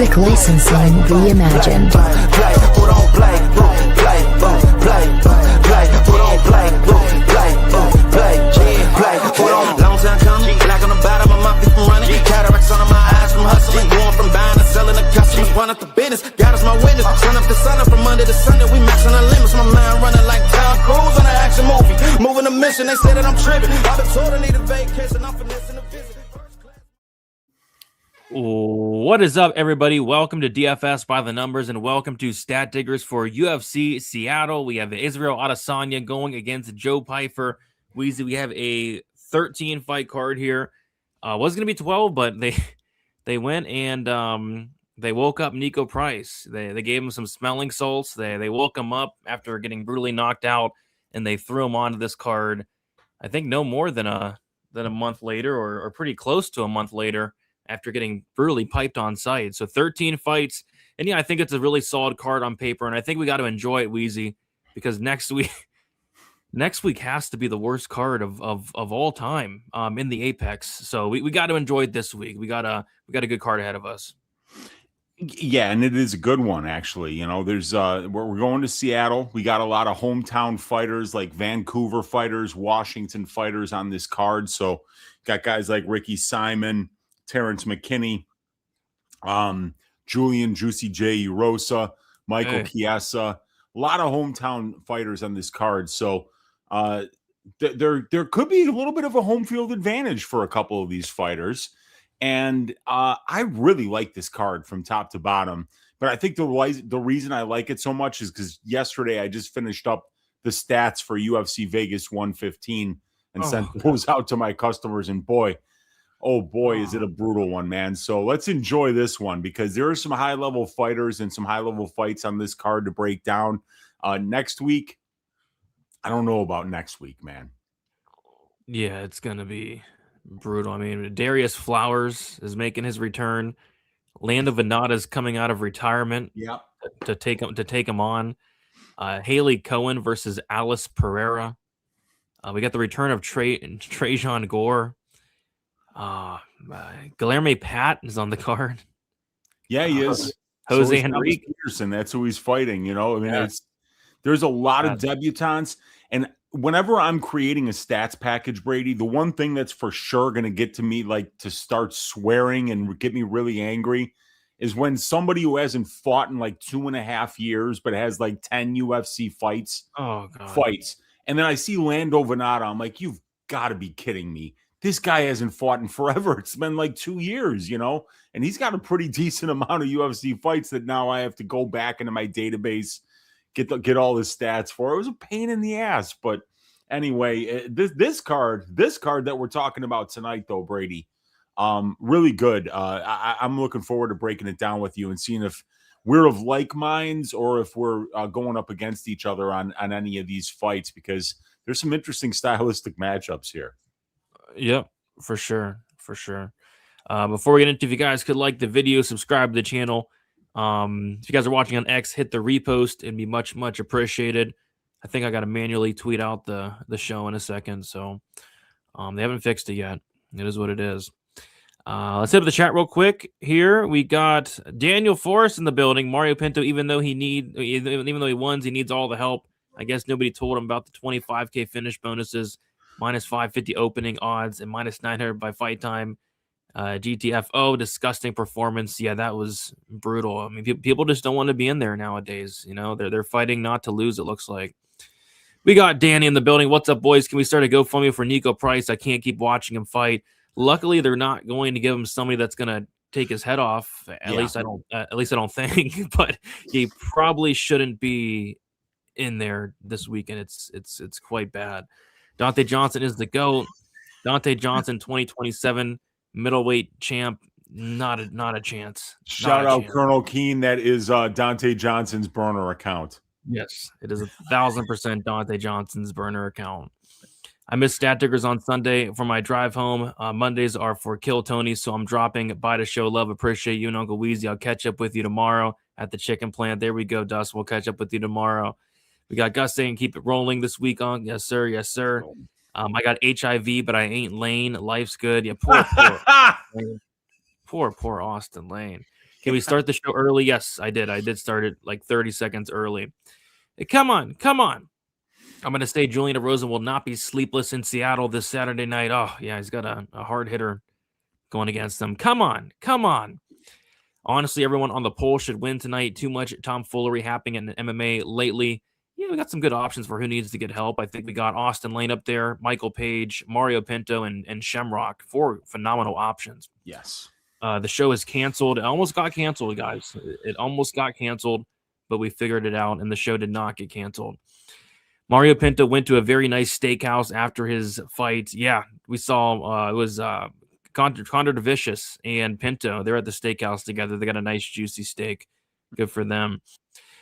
Music licensing reimagined. Long time coming, black on the bottom of my feet from running. Cataracts under my eyes from hustling. Going from buying and selling to customers. Run up the business, God is my witness. Turn up the sun up from Monday to Sunday. We maxing our limits. My mind running like Tom Cruise on an action movie. Moving the mission, they say that I'm tripping. I've been told I need a vacation. I'm finessing the visit. What is up, everybody? Welcome to DFS by the Numbers, and welcome to Stat Diggers for UFC Seattle. We have Israel Adesanya going against Joe Pyfer. Weezy, we have a 13 fight card here. Was going to be 12, but they went and they woke up Nico Price. They gave him some smelling salts. They woke him up after getting brutally knocked out, and they threw him onto this card. I think no more than a month later, or pretty close to a month later, after getting brutally piped on site. So 13 fights. And yeah, I think it's a really solid card on paper. And I think we got to enjoy it, Wheezy, because next week has to be the worst card of all time in the Apex. So we got to enjoy it this week. We got a good card ahead of us. Yeah, and it is a good one, actually. You know, there's we're going to Seattle. We got a lot of hometown fighters, like Vancouver fighters, Washington fighters on this card. So got guys like Ricky Simon, Terrence McKinney, Julian Juicy J. Rosa, Michael Chiesa, a lot of hometown fighters on this card. So there could be a little bit of a home field advantage for a couple of these fighters. And I really like this card from top to bottom. But I think the reason I like it so much is because yesterday I just finished up the stats for UFC Vegas 115 and sent those out to my customers. And boy, is it a brutal one, man. So let's enjoy this one because there are some high-level fighters and some high-level fights on this card to break down. Next week, I don't know about next week, man. Yeah, it's going to be brutal. I mean, Darius Flowers is making his return. Lando Venata is coming out of retirement to take him on. Haley Cohen versus Alice Pereira. We got the return of Trajan Gore. Guilherme Pat is on the card. Yeah, he is. Jose Henrique Peterson, that's who he's fighting. You know, I mean, there's a lot of debutants, and whenever I'm creating a stats package, Brady, the one thing that's for sure going to get to me, like to start swearing and get me really angry, is when somebody who hasn't fought in like 2.5 years but has like 10 UFC fights fights, and then I see Lando Venata, I'm like, you've got to be kidding me. This guy hasn't fought in forever. It's been like 2 years, you know, and he's got a pretty decent amount of UFC fights that now I have to go back into my database, get all the stats for. It was a pain in the ass, but anyway, this card that we're talking about tonight, though, Brady, really good. I'm looking forward to breaking it down with you and seeing if we're of like minds or if we're going up against each other on any of these fights, because there's some interesting stylistic matchups here. Yep, for sure. Before we get into, if you guys could like the video, subscribe to the channel. If you guys are watching on X, hit the repost. It'd be much appreciated. I think I got to manually tweet out the show in a second, so they haven't fixed it yet. It is what it is. Let's hit up the chat real quick. Here we got Daniel Forrest in the building. Mario Pinto, even though he won, he needs all the help. I guess nobody told him about the 25K finish bonuses. Minus 550 opening odds and minus 900 by fight time. GTFO, disgusting performance. Yeah, that was brutal. I mean, people just don't want to be in there nowadays. You know, they're fighting not to lose, it looks like. We got Danny in the building. What's up, boys? Can we start a GoFundMe for Nico Price? I can't keep watching him fight. Luckily, they're not going to give him somebody that's going to take his head off. At least I don't think. But he probably shouldn't be in there this weekend. It's quite bad. Dante Johnson is the GOAT. Dante Johnson, 2027 middleweight champ. Not a chance. Shout out Colonel Keene. That is Dante Johnson's burner account. Yes, it is 1,000% Dante Johnson's burner account. I missed Stat Diggers on Sunday for my drive home. Mondays are for Kill Tony, so I'm dropping by to show love. Appreciate you and Uncle Weezy. I'll catch up with you tomorrow at the chicken plant. There we go, Dust. We'll catch up with you tomorrow. We got Gus saying keep it rolling this week on. Yes, sir. Yes, sir. I got HIV, but I ain't Lane. Life's good. Yeah, poor Austin Lane. Can we start the show early? Yes, I did. I did start it like 30 seconds early. Hey, come on. I'm going to say Julian Rosen will not be sleepless in Seattle this Saturday night. Oh, yeah, he's got a hard hitter going against him. Come on. Honestly, everyone on the poll should win tonight. Too much tomfoolery happening in MMA lately. Yeah, we got some good options for who needs to get help. I think we got Austin Lane up there, Michael Page, Mario Pinto, and Shamrock. 4 phenomenal options. Yes. The show is canceled. It almost got canceled, guys. It almost got canceled, but we figured it out, and the show did not get canceled. Mario Pinto went to a very nice steakhouse after his fight. Yeah, we saw it was Condor Vicious and Pinto. They're at the steakhouse together. They got a nice, juicy steak. Good for them.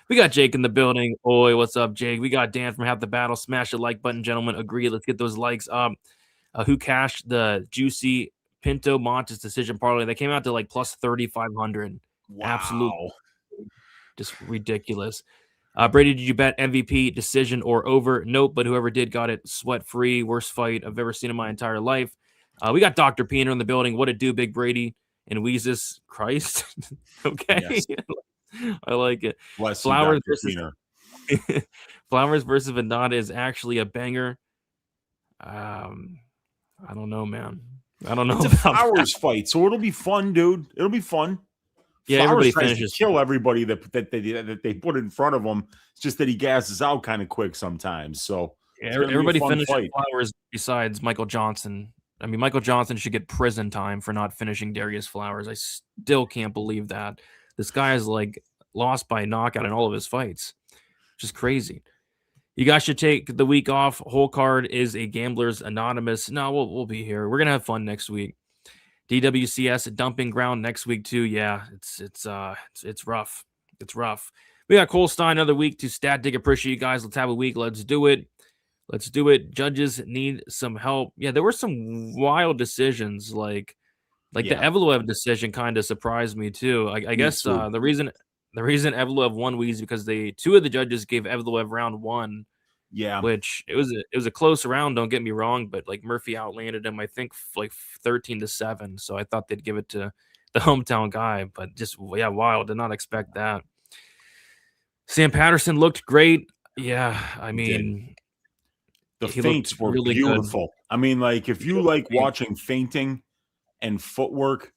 We got Jake in the building. Oi, what's up, Jake? We got Dan from Half the Battle. Smash the like button, gentlemen. Agree. Let's get those likes up. Who cashed the juicy Pinto Montes decision parlay? They came out to like plus 3,500. Wow. Absolutely. Just ridiculous. Brady, did you bet MVP decision or over? Nope, but whoever did got it sweat-free. Worst fight I've ever seen in my entire life. We got Dr. Peener in the building. What it do, Big Brady and Weezus Christ? Okay. Yes. I like it. Bless Flowers you, versus Flowers versus Fernandes is actually a banger. I don't know, man. I don't know. It's a Flowers fight, so it'll be fun, dude. It'll be fun. Yeah, Flowers everybody tries finishes. to kill everybody that they put in front of him. It's just that he gasses out kind of quick sometimes. So yeah, everybody finishes Flowers besides Michael Johnson. I mean, Michael Johnson should get prison time for not finishing Darius Flowers. I still can't believe that. This guy is like lost by knockout in all of his fights. Just crazy. You guys should take the week off. Whole card is a Gamblers Anonymous. No, we'll be here. We're gonna have fun next week. DWCS dumping ground next week too. Yeah, it's rough. It's rough. We got Cole Stein another week to stat dig. Appreciate you guys. Let's have a week. Let's do it. Judges need some help. Yeah, there were some wild decisions like the Evloev decision kind of surprised me too. I guess the reason Evloev won was because two of the judges gave Evloev round 1. Yeah, which it was a close round. Don't get me wrong, but like Murphy outlanded him, I think, like 13-7. So I thought they'd give it to the hometown guy, but just wild. Did not expect that. Sam Patterson looked great. Yeah, I mean, the feints were really beautiful. Good. I mean, like if you like watching feinting and footwork,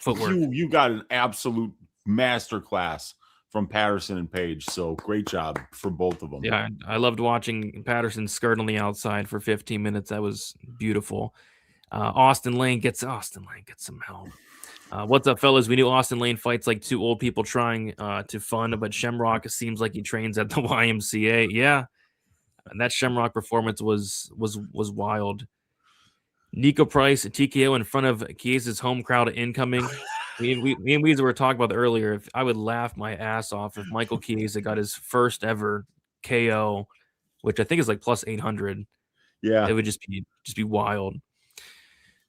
you got an absolute masterclass from Patterson and Page. So great job for both of them. Yeah, I loved watching Patterson skirt on the outside for 15 minutes. That was beautiful. Austin Lane gets some help. What's up, fellas? We knew Austin Lane fights like 2 old people trying to fun, but Shamrock seems like he trains at the YMCA. Yeah, and that Shamrock performance was wild. Nico Price, TKO in front of Chiesa's home crowd incoming. Me and Weezer were talking about earlier. If I would laugh my ass off if Michael Chiesa got his first ever KO, which I think is like plus 800. Yeah, it would just be wild.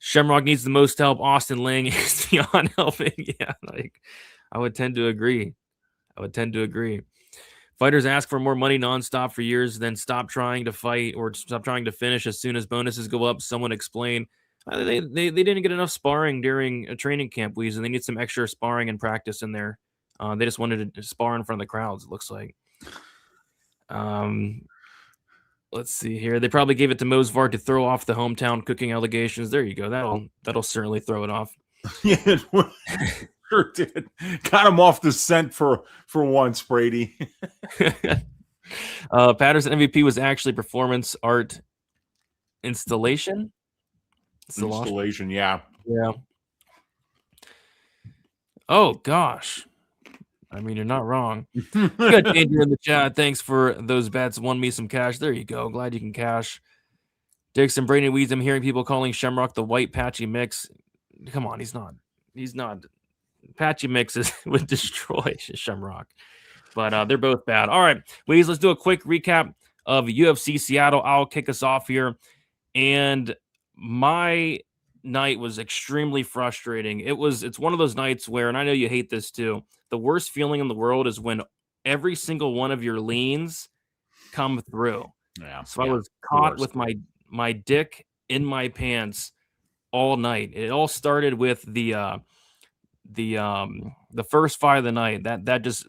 Shamrock needs the most help. Austin Lang is beyond helping. Yeah, like I would tend to agree. Fighters ask for more money nonstop for years, then stop trying to fight or stop trying to finish as soon as bonuses go up. Someone explain. They didn't get enough sparring during a training camp, and they need some extra sparring and practice in there. They just wanted to spar in front of the crowds, it looks like. Let's see here. They probably gave it to Mosvar to throw off the hometown cooking allegations. There you go. That'll certainly throw it off. Yeah, it sure did. Got him off the scent for once, Brady. Patterson MVP was actually performance art installation. Yeah. Oh gosh, I mean you're not wrong. You got Adrian in the chat. Thanks for those bets. Won me some cash. There you go. Glad you can cash. Dixon, Brady Weeds. I'm hearing people calling Shamrock the white patchy mix. Come on, he's not. Patchy mixes would destroy Shamrock, but they're both bad. All right, Weeds. Let's do a quick recap of UFC Seattle. I'll kick us off here, and my night was extremely frustrating. It's one of those nights where, and I know you hate this too, the worst feeling in the world is when every single one of your leans come through. Yeah. So I was caught with my dick in my pants all night. It all started with the the first fight of the night, that just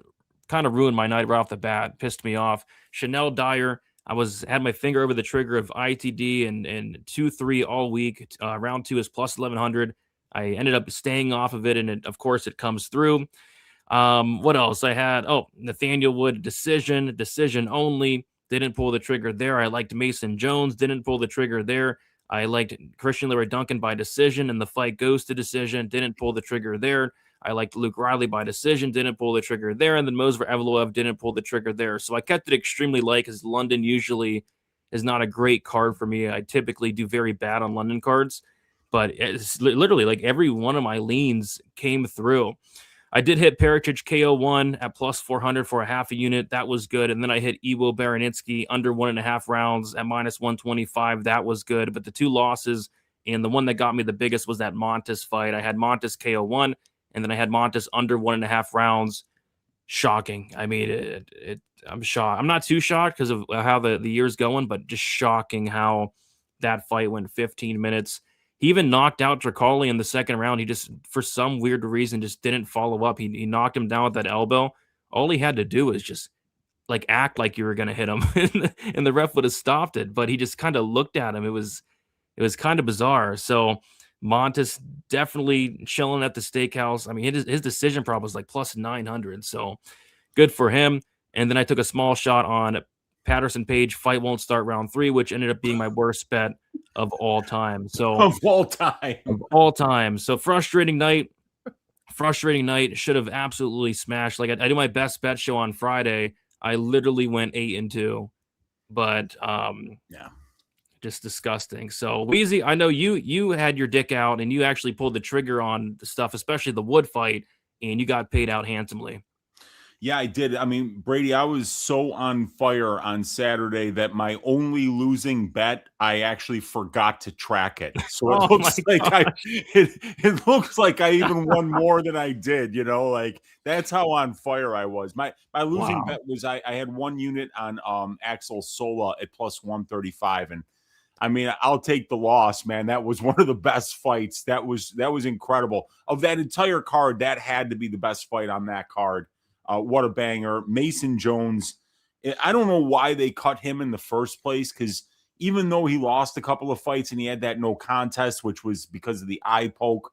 kind of ruined my night right off the bat, pissed me off. Chanel Dyer, I had my finger over the trigger of ITD and 2-3 all week. Round 2 is plus 1100. I ended up staying off of it, and of course it comes through. What else? I had Nathaniel Wood decision only. Didn't pull the trigger there. I liked Mason Jones. Didn't pull the trigger there. I liked Christian Leroy Duncan by decision, and the fight goes to decision. Didn't pull the trigger there. I liked Luke Riley by decision. Didn't pull the trigger there. And then Mosver Evloev didn't pull the trigger there. So I kept it extremely light because London usually is not a great card for me. I typically do very bad on London cards. But it's literally like every one of my leans came through. I did hit Pericic KO1 at plus 400 for a half a unit. That was good. And then I hit Iwo Baranitsky under 1.5 rounds at minus 125. That was good. But the two losses, and the one that got me the biggest was that Montes fight. I had Montes KO1, and then I had Montes under 1.5 rounds. Shocking. I mean, I'm shocked. I'm not too shocked because of how the year's going, but just shocking how that fight went 15 minutes. He even knocked out Tricoli in the second round. He just, for some weird reason, just didn't follow up. He knocked him down with that elbow. All he had to do was just like act like you were going to hit him, and the ref would have stopped it. But he just kind of looked at him. It was kind of bizarre. So Montes definitely chilling at the steakhouse. I mean, his decision prop was like plus 900. So good for him. And then I took a small shot on Patterson Page. Fight won't start round 3, which ended up being my worst bet of all time. So of all time. So frustrating night. Should have absolutely smashed. Like I do my best bet show on Friday. I literally went 8-2, but yeah, just disgusting. So Weezy, I know you had your dick out and you actually pulled the trigger on the stuff, especially the Wood fight, and you got paid out handsomely. Yeah, I did. I mean, Brady, I was so on fire on Saturday that my only losing bet, I actually forgot to track it. So it looks like it looks like I even won more than I did, you know, like that's how on fire I was. My losing bet was I had 1 unit on Axel Sola at plus 135. And I mean, I'll take the loss, man. That was one of the best fights. That was incredible. Of that entire card, that had to be the best fight on that card. What a banger. Mason Jones, I don't know why they cut him in the first place, because even though he lost a couple of fights and he had that no contest, which was because of the eye poke,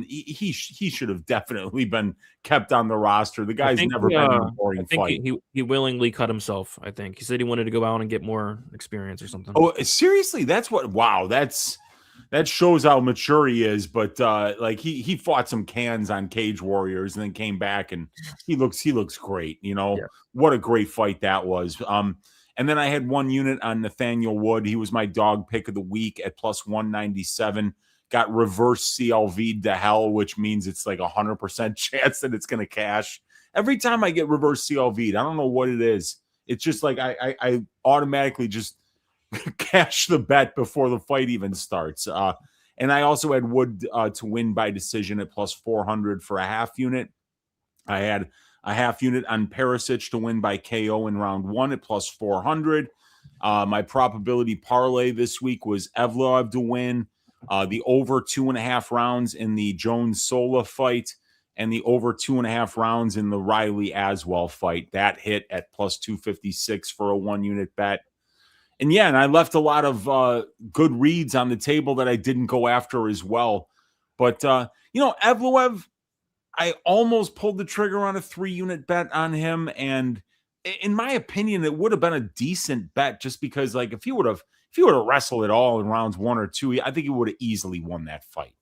he should have definitely been kept on the roster. The guy's never been in a boring fight. He willingly cut himself, I think. He said he wanted to go out and get more experience or something. Oh, seriously? That shows how mature he is. But like he fought some cans on Cage Warriors and then came back and he looks great. You know, What a great fight that was. And then I had 1 unit on Nathaniel Wood. He was my dog pick of the week at plus 197. Got reverse CLV'd to hell, which means it's like 100% chance that it's going to cash. Every time I get reverse CLV'd, I don't know what it is. It's just like I automatically just cash the bet before the fight even starts. And I also had Wood to win by decision at plus 400 for a half unit. I had a half unit on Perisic to win by KO in round 1 at plus 400. My probability parlay this week was Evloev to win, the over 2.5 rounds in the Jones-Sola fight, and the over 2.5 rounds in the Riley Aswell fight. That hit at plus 256 for a 1 unit bet. And yeah, and I left a lot of good reads on the table that I didn't go after as well. But, Evloev, I almost pulled the trigger on a 3 unit bet on him. And in my opinion, it would have been a decent bet just because, like, if he would have wrestled at all in rounds 1 or 2, I think he would have easily won that fight.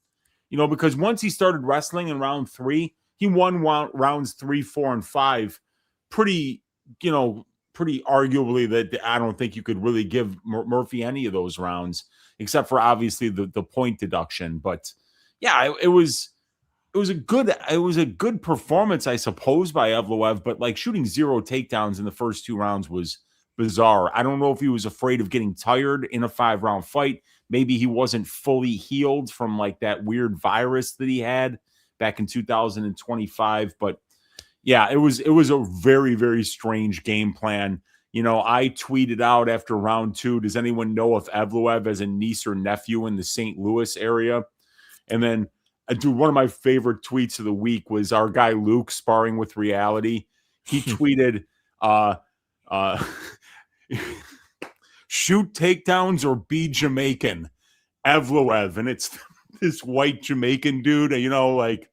You know, because once he started wrestling in round 3, he won rounds 3, 4, and 5 pretty arguably that I don't think you could really give Murphy any of those rounds, except for obviously the point deduction. But yeah, it was a good performance, I suppose, by Evloev, but like shooting 0 takedowns in the first 2 rounds was bizarre. I don't know if he was afraid of getting tired in a 5-round fight. Maybe he wasn't fully healed from like that weird virus that he had back in 2025, but yeah, it was a very, very strange game plan. You know, I tweeted out after round 2, does anyone know if Evloev has a niece or nephew in the St. Louis area? And then Dude, one of my favorite tweets of the week was our guy Luke sparring with reality. He tweeted, shoot takedowns or be Jamaican, Evloev. And it's this white Jamaican dude, you know, like,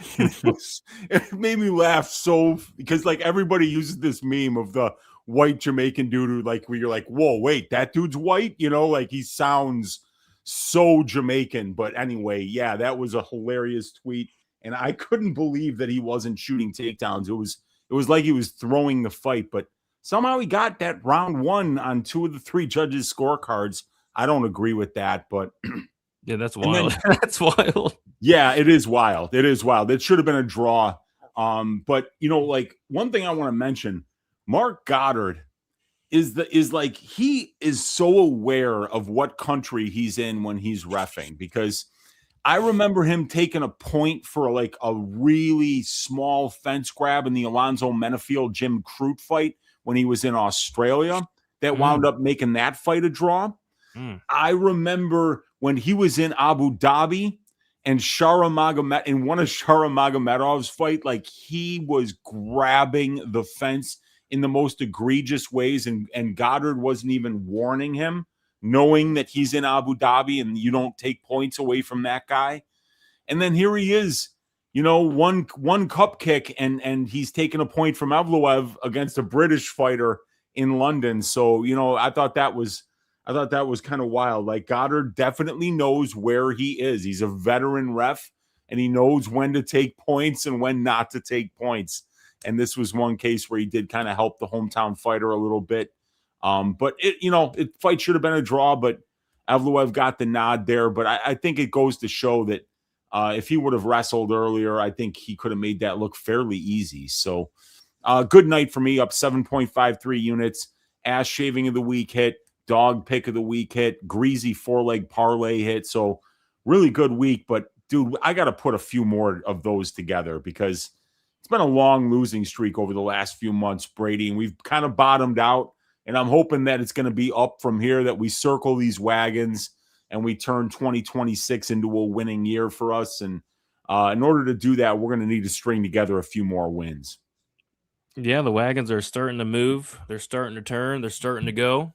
it made me laugh so, because like everybody uses this meme of the white Jamaican dude who, like, where you're like, whoa, wait, that dude's white, you know, like he sounds so Jamaican. But anyway, yeah, that was a hilarious tweet, and I couldn't believe that he wasn't shooting takedowns. It was like he was throwing the fight, but somehow he got that round one on 2 of the 3 judges' scorecards. I don't agree with that, but yeah, that's wild. That's wild. Yeah, it is wild. It is wild. It should have been a draw. But you know, like, one thing I want to mention, Mark Goddard is like, he is so aware of what country he's in when he's reffing, because I remember him taking a point for like a really small fence grab in the Alonzo Menafield Jim Crute fight when he was in Australia that wound up making that fight a draw. I remember when he was in Abu Dhabi and in one of Shara Magomedov's fight, like, he was grabbing the fence in the most egregious ways, and Goddard wasn't even warning him, knowing that he's in Abu Dhabi and you don't take points away from that guy. And then here he is, you know, one cup kick, and he's taking a point from Evloev against a British fighter in London. So, you know, I thought that was kind of wild. Like, Goddard definitely knows where he is. He's a veteran ref, and he knows when to take points and when not to take points. And this was one case where he did kind of help the hometown fighter a little bit. But fight should have been a draw, but Evloev got the nod there. But I think it goes to show that if he would have wrestled earlier, I think he could have made that look fairly easy. So good night for me, up 7.53 units. Ass shaving of the week hit. Dog pick of the week hit. Greasy 4-leg parlay hit. So really good week. But, dude, I got to put a few more of those together, because it's been a long losing streak over the last few months, Brady, and we've kind of bottomed out. And I'm hoping that it's going to be up from here, that we circle these wagons and we turn 2026 into a winning year for us. And in order to do that, we're going to need to string together a few more wins. Yeah, the wagons are starting to move. They're starting to turn. They're starting to go.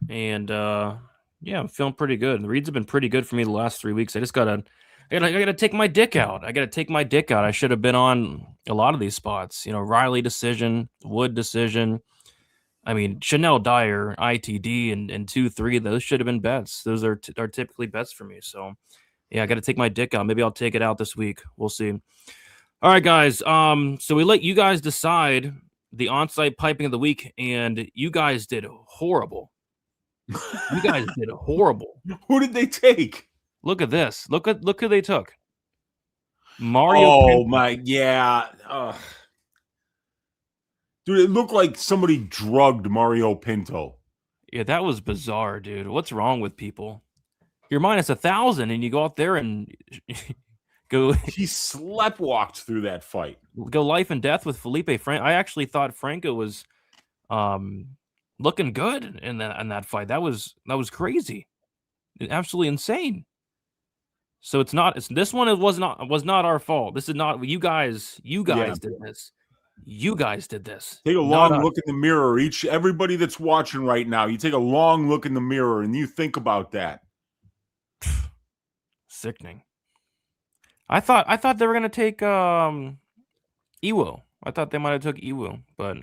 And yeah, I'm feeling pretty good. The reads have been pretty good for me the last 3 weeks. I gotta take my dick out. I should have been on a lot of these spots. You know, Riley decision, Wood decision. I mean, Chanel Dyer, ITD, and 2-3. Those should have been bets. Those are typically bets for me. So yeah, I got to take my dick out. Maybe I'll take it out this week. We'll see. All right, guys. So we let you guys decide the on-site piping of the week, and you guys did horrible. You guys did horrible. Who did they take? Look at this. Look who they took. Mario. Oh, Pinto. my. Yeah. Dude, it looked like somebody drugged Mario Pinto. Yeah, that was bizarre, dude. What's wrong with people? You're minus 1,000 and you go out there and go. He sleptwalked through that fight. Go life and death with Felipe Franco. I actually thought Franco was looking good in that fight. That was crazy. Absolutely insane. So this one was not our fault. This is not you guys did this. You guys did this. Take a long look in the mirror. Everybody that's watching right now, you take a long look in the mirror and you think about that. Sickening. I thought they were gonna take Iwo. I thought they might have took Iwo, but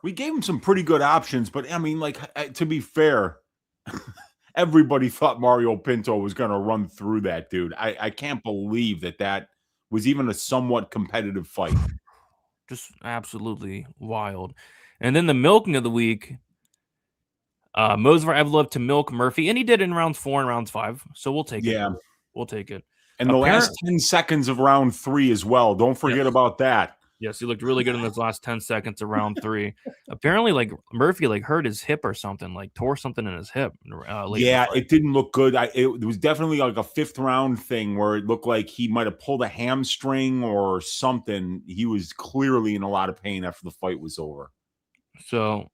we gave him some pretty good options. But I mean, like, to be fair, everybody thought Mario Pinto was gonna run through that dude. I can't believe that was even a somewhat competitive fight. Just absolutely wild. And then the milking of the week, Mozavar Evloev to milk Murphy, and he did in rounds 4 and rounds 5. So we'll take it. Yeah, we'll take it. And the last 10 seconds of round 3 as well. Don't forget about that. Yes, he looked really good in those last 10 seconds of round 3. Apparently, like, Murphy hurt his hip or something, like tore something in his hip. Yeah, it didn't look good. It was definitely like a 5th round thing where it looked like he might have pulled a hamstring or something. He was clearly in a lot of pain after the fight was over. So,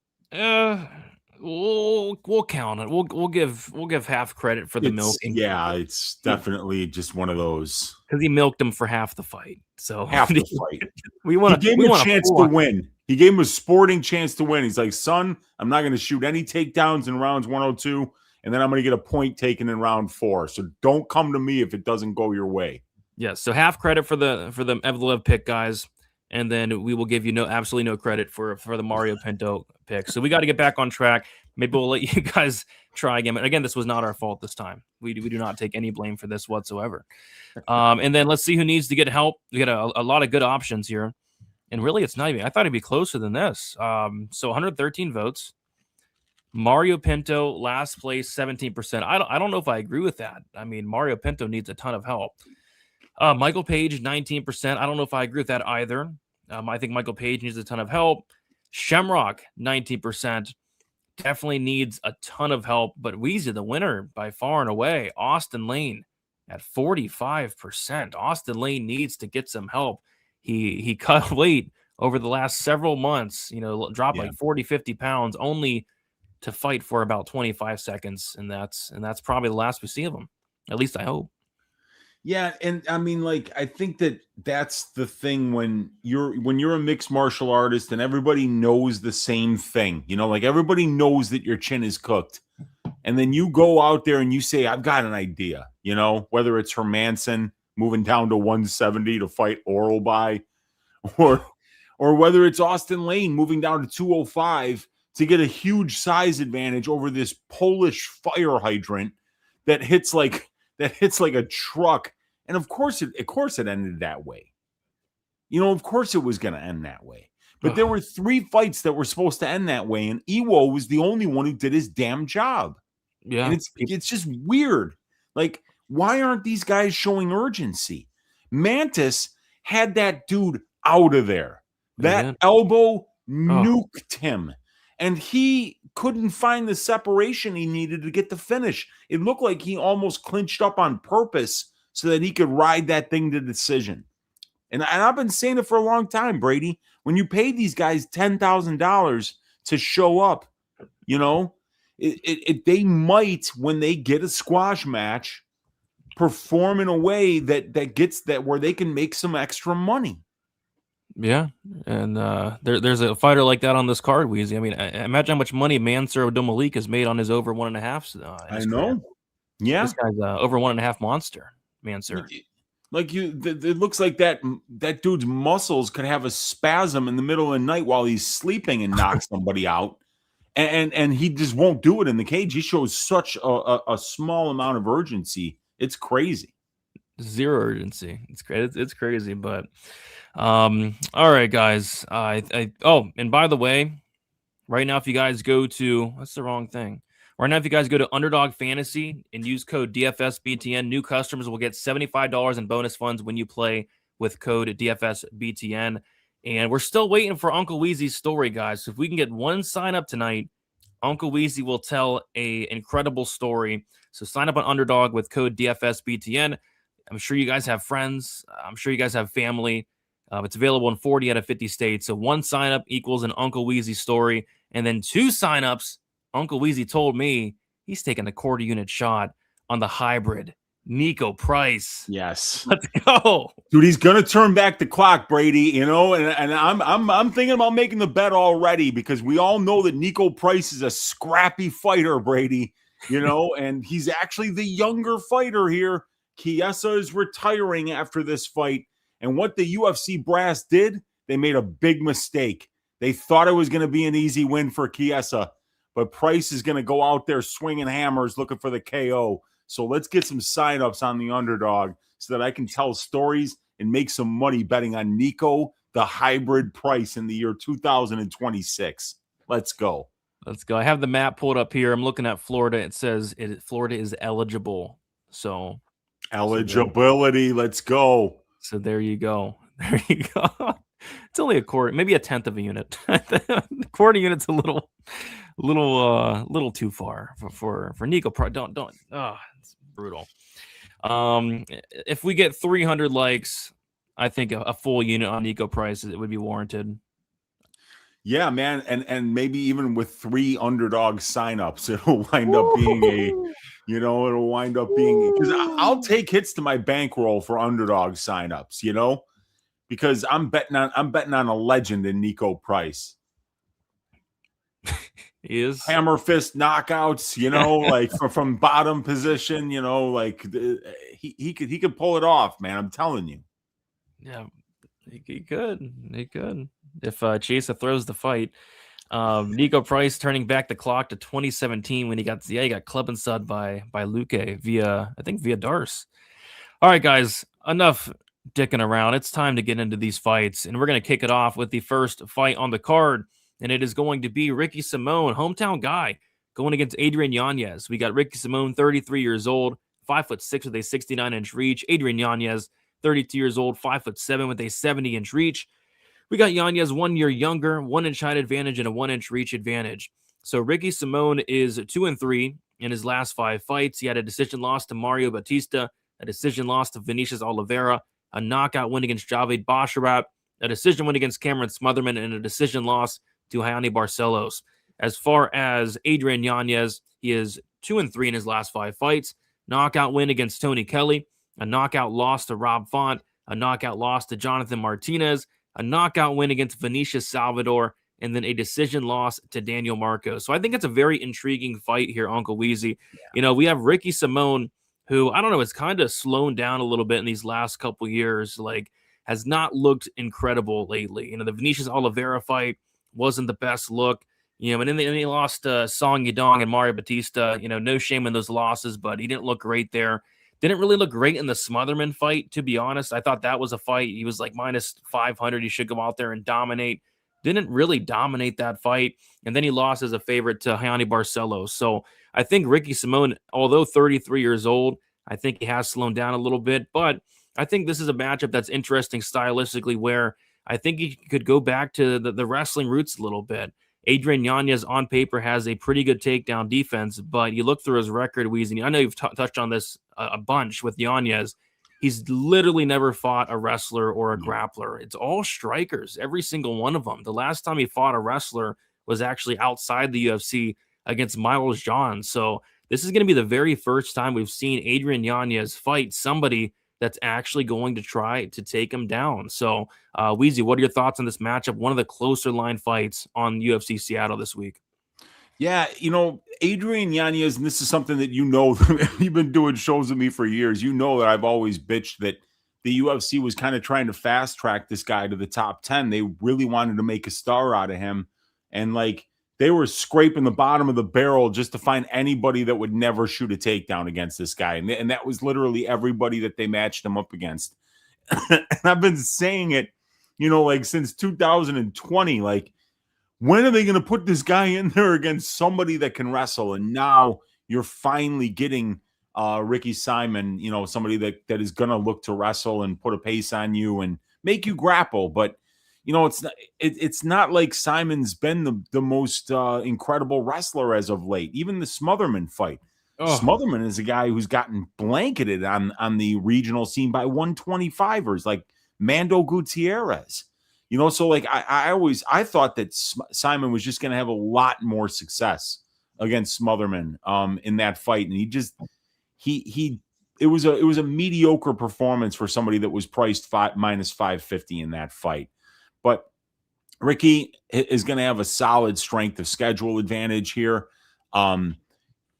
We'll count it. We'll give half credit for the milking. Yeah, it's definitely just one of those, because he milked him for half the fight. So half the fight. we want He gave him a chance to win. He gave him a sporting chance to win. He's like, son, I'm not going to shoot any takedowns in rounds 102, and then I'm going to get a point taken in round 4. So don't come to me if it doesn't go your way. Yes. So half credit for the Evloev pick, guys, and then we will give you absolutely no credit for the Mario Pinto pick. So we got to get back on track. Maybe we'll let you guys try again. But again, this was not our fault this time. We do not take any blame for this whatsoever. And then let's see who needs to get help. We got a lot of good options here. And really, it's not even, I thought it'd be closer than this. So 113 votes. Mario Pinto, last place, 17%. I don't know if I agree with that. I mean, Mario Pinto needs a ton of help. Michael Page, 19%. I don't know if I agree with that either. I think Michael Page needs a ton of help. Shamrock, 19%. Definitely needs a ton of help. But Weezy, the winner by far and away. Austin Lane at 45%. Austin Lane needs to get some help. He cut weight over the last several months, dropped like 40, 50 pounds only to fight for about 25 seconds. And that's probably the last we see of him. At least I hope. Yeah, and I mean, like, I think that's the thing when you're a mixed martial artist and everybody knows the same thing, like everybody knows that your chin is cooked, and then you go out there and you say, I've got an idea, whether it's Hermanson moving down to 170 to fight Oralby, or whether it's Austin Lane moving down to 205 to get a huge size advantage over this Polish fire hydrant that hits like a truck. And of course it ended that way. Of course it was going to end that way. But there were 3 fights that were supposed to end that way, and Iwo was the only one who did his damn job. Yeah. And it's just weird. Like, why aren't these guys showing urgency? Mantis had that dude out of there. That elbow nuked him. And he couldn't find the separation he needed to get the finish. It looked like he almost clinched up on purpose so that he could ride that thing to decision. And I've been saying it for a long time, Brady. When you pay these guys $10,000 to show up, they might, when they get a squash match, perform in a way that gets that where they can make some extra money. Yeah, and there's a fighter like that on this card, Weezy. I mean, imagine how much money Mansour Abdul-Malik has made on his over 1.5. I know. Career. Yeah, this guy's over 1.5 monster, Mansour. Like it looks like that dude's muscles could have a spasm in the middle of the night while he's sleeping and knock somebody out, and he just won't do it in the cage. He shows such a small amount of urgency. It's crazy. Zero urgency. It's crazy, but. All right, guys. And by the way, right now, if you guys go to, that's the wrong thing. Right now, if you guys go to Underdog Fantasy and use code DFSBTN, new customers will get $75 in bonus funds when you play with code DFSBTN. And we're still waiting for Uncle Weezy's story, guys. So if we can get one sign up tonight, Uncle Weezy will tell an incredible story. So sign up on Underdog with code DFSBTN. I'm sure you guys have friends. I'm sure you guys have family. It's available in 40 out of 50 states. So 1 sign-up equals an Uncle Weezy story. And then 2 sign-ups, Uncle Weezy told me he's taking a quarter unit shot on the hybrid Nico Price. Yes. Let's go. Dude, he's going to turn back the clock, Brady, and I'm thinking about making the bet already because we all know that Nico Price is a scrappy fighter, Brady, and he's actually the younger fighter here. Chiesa is retiring after this fight. And what the UFC brass did, they made a big mistake. They thought it was going to be an easy win for Chiesa, but Price is going to go out there swinging hammers looking for the KO. So let's get some sign-ups on the Underdog so that I can tell stories and make some money betting on Nico, the hybrid Price in the year 2026. Let's go. Let's go. I have the map pulled up here. I'm looking at Florida. It says Florida is eligible. So eligibility. Let's go. So there you go. There you go. It's only a quarter, maybe a tenth of a unit. The quarter unit's a little too far for Nico. Don't. It's brutal. If we get 300 likes, I think a full unit on Nico Price, it would be warranted. Yeah, man, and maybe even with 3 Underdog signups, it'll wind up being it'll wind up being because I'll take hits to my bankroll for Underdog signups, because I'm betting on a legend in Nico Price. He is Hammer fist knockouts, like from bottom position, like he could pull it off, man. I'm telling you. Yeah, he could. If Chiesa throws the fight. Nico Price turning back the clock to 2017 when he got club and sud by Luque via Darce. All right, guys, enough dicking around. It's time to get into these fights, and we're going to kick it off with the first fight on the card, and it is going to be Ricky Simón, hometown guy, going against Adrian Yanez. We got Ricky Simón, 33 years old, 5'6" with a 69-inch reach. Adrian Yanez, 32 years old, 5'7" with a 70-inch reach. We got Yanez 1 year younger, 1-inch height advantage, and a 1-inch reach advantage. So Ricky Simón is 2-3 in his last 5 fights. He had a decision loss to Mario Batista, a decision loss to Vinicius Oliveira, a knockout win against Javid Basharat, a decision win against Cameron Smotherman, and a decision loss to Hayani Barcelos. As far as Adrian Yanez, he is 2-3 in his last 5 fights. Knockout win against Tony Kelly, a knockout loss to Rob Font, a knockout loss to Jonathan Martinez, a knockout win against Vinicius Salvador, and then a decision loss to Daniel Marcos. So I think it's a very intriguing fight here, Uncle Weezy. Yeah. We have Ricky Simón, who, I don't know, has kind of slowed down a little bit in these last couple years, like has not looked incredible lately. The Vinicius Oliveira fight wasn't the best look, and then he lost Song Yadong and Mario Batista. No shame in those losses, but he didn't look great there. Didn't really look great in the Smotherman fight, to be honest. I thought that was a fight. He was like minus 500. He should go out there and dominate. Didn't really dominate that fight. And then he lost as a favorite to Hayani Barcelos. So I think Ricky Simón, although 33 years old, I think he has slowed down a little bit. But I think this is a matchup that's interesting stylistically, where I think he could go back to the wrestling roots a little bit. Adrian Yanez on paper has a pretty good takedown defense, but you look through his record, Weezy. I know you've touched on this a bunch with Yanez. He's literally never fought a wrestler or a grappler. It's all strikers, every single one of them. The last time he fought a wrestler was actually outside the UFC against Miles Johns. So this is going to be the very first time we've seen Adrian Yanez fight somebody that's actually going to try to take him down. So, Weezy, what are your thoughts on this matchup? One of the closer line fights on UFC Seattle this week. Yeah, Adrian Yanez, and this is something that you've been doing shows with me for years. You know that I've always bitched that the UFC was kind of trying to fast track this guy to the top 10. They really wanted to make a star out of him. And they were scraping the bottom of the barrel just to find anybody that would never shoot a takedown against this guy. And that was literally everybody that they matched him up against. And I've been saying it, since 2020, when are they going to put this guy in there against somebody that can wrestle? And now you're finally getting Ricky Simón, somebody that is going to look to wrestle and put a pace on you and make you grapple. But it's not like Simon's been the most incredible wrestler as of late. Even the Smotherman fight. Oh. Smotherman is a guy who's gotten blanketed on the regional scene by 125ers like Mando Gutierrez. So I thought that Simón was just going to have a lot more success against Smotherman in that fight, and it was a mediocre performance for somebody that was priced minus 550 in that fight. But Ricky is going to have a solid strength of schedule advantage here.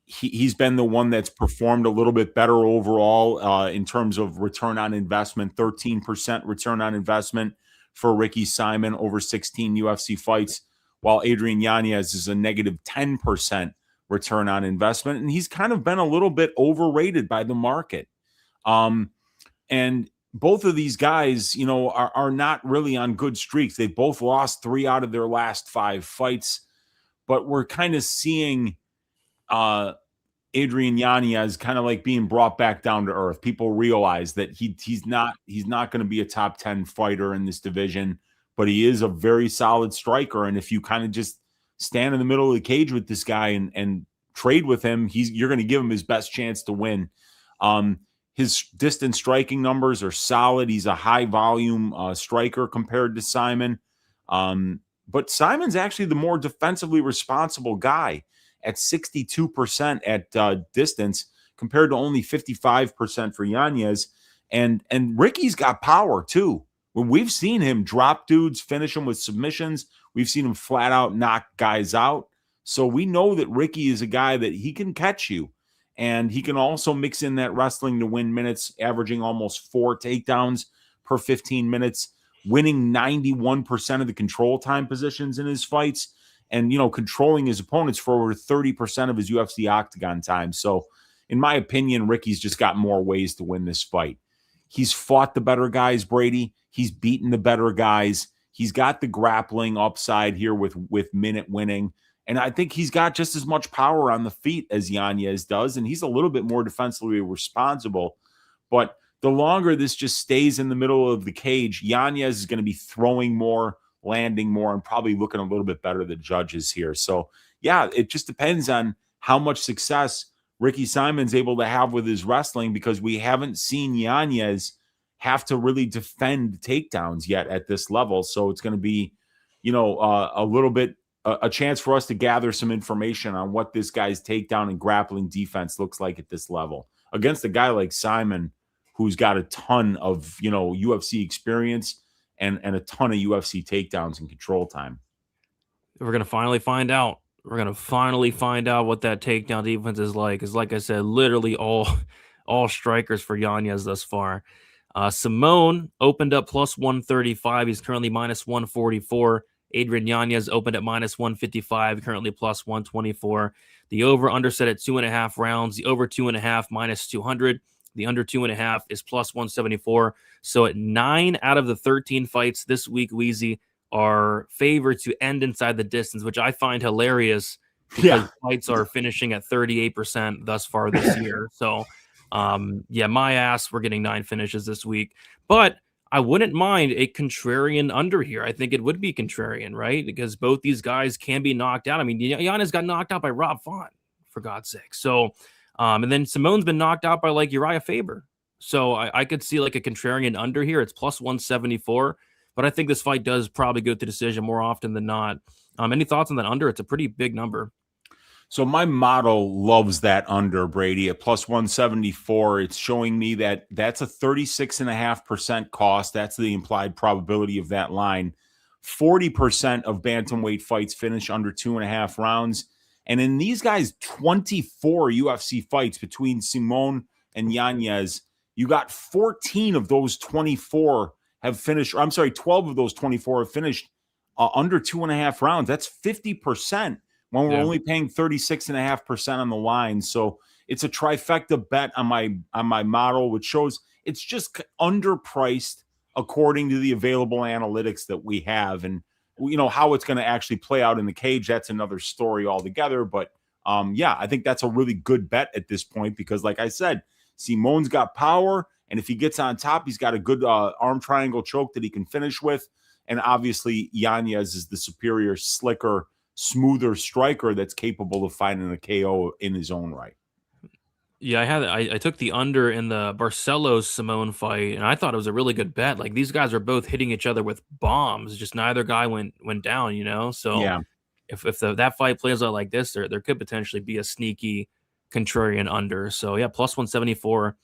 He's been the one that's performed a little bit better overall in terms of return on investment, 13% return on investment for Ricky Simón over 16 UFC fights, while Adrian Yanez is a negative 10% return on investment. And he's kind of been a little bit overrated by the market. And both of these guys, are not really on good streaks. They both lost 3 out of their last 5 fights, but we're kind of seeing Adrian Yanez kind of being brought back down to earth. People realize that he's not going to be a top 10 fighter in this division, but he is a very solid striker. And if you kind of just stand in the middle of the cage with this guy and trade with him, you're going to give him his best chance to win. His distance striking numbers are solid. He's a high volume striker compared to Simón. but Simon's actually the more defensively responsible guy at 62% at distance compared to only 55% for Yanez. And Ricky's got power too. When we've seen him drop dudes, finish them with submissions, we've seen him flat out knock guys out. So we know that Ricky is a guy that he can catch you. And he can also mix in that wrestling to win minutes, averaging almost 4 takedowns per 15 minutes, winning 91% of the control time positions in his fights, and, controlling his opponents for over 30% of his UFC octagon time. So in my opinion, Ricky's just got more ways to win this fight. He's fought the better guys, Brady. He's beaten the better guys. He's got the grappling upside here with minute winning. And I think he's got just as much power on the feet as Yanez does. And he's a little bit more defensively responsible. But the longer this just stays in the middle of the cage, Yanez is going to be throwing more, landing more, and probably looking a little bit better than judges here. So, yeah, it just depends on how much success Ricky Simon's able to have with his wrestling, because we haven't seen Yanez have to really defend takedowns yet at this level. So it's going to be, a little bit a chance for us to gather some information on what this guy's takedown and grappling defense looks like at this level against a guy like Simon, who's got a ton of, UFC experience and a ton of UFC takedowns and control time. We're going to finally find out. We're going to finally find out what that takedown defense is like. Because like I said, literally all strikers for Yanez thus far. Simone opened up plus 135. He's currently minus 144. Adrian Yanez opened at minus 155, currently plus 124. The over-under set at 2.5 rounds. The over 2.5 minus 200. The under 2.5 is plus 174. So at 9 out of the 13 fights this week, Wheezy are favored to end inside the distance, which I find hilarious because fights are finishing at 38% thus far this year. So, my ass, we're getting 9 finishes this week. But I wouldn't mind a contrarian under here. I think it would be contrarian, right? Because both these guys can be knocked out. I mean, Yanez got knocked out by Rob Font, for God's sake. So, and then Simone's been knocked out by like Uriah Faber. So I could see like a contrarian under here. It's plus 174, but I think this fight does probably go to decision more often than not. Any thoughts on that under? It's a pretty big number. So my model loves that under, Brady, at plus 174. It's showing me that that's a 36.5% cost. That's the implied probability of that line. 40% of bantamweight fights finish under 2.5 rounds. And in these guys, 24 UFC fights between Simone and Yanez, you got 14 of those 24 have finished. I'm sorry, 12 of those 24 have finished under 2.5 rounds. That's 50%. When we're only paying 36.5% on the line. So it's a trifecta bet on my model, which shows it's just underpriced according to the available analytics that we have. And, how it's going to actually play out in the cage, that's another story altogether. But, I think that's a really good bet at this point because, like I said, Simone's got power. And if he gets on top, he's got a good arm triangle choke that he can finish with. And obviously, Yanez is the superior, slicker, smoother striker that's capable of finding a KO in his own right. Yeah, I took the under in the Barcelos Simone fight, and I thought it was a really good bet. Like these guys are both hitting each other with bombs. Just neither guy went down, So yeah. if that fight plays out like this, there could potentially be a sneaky contrarian under. So yeah, plus 174.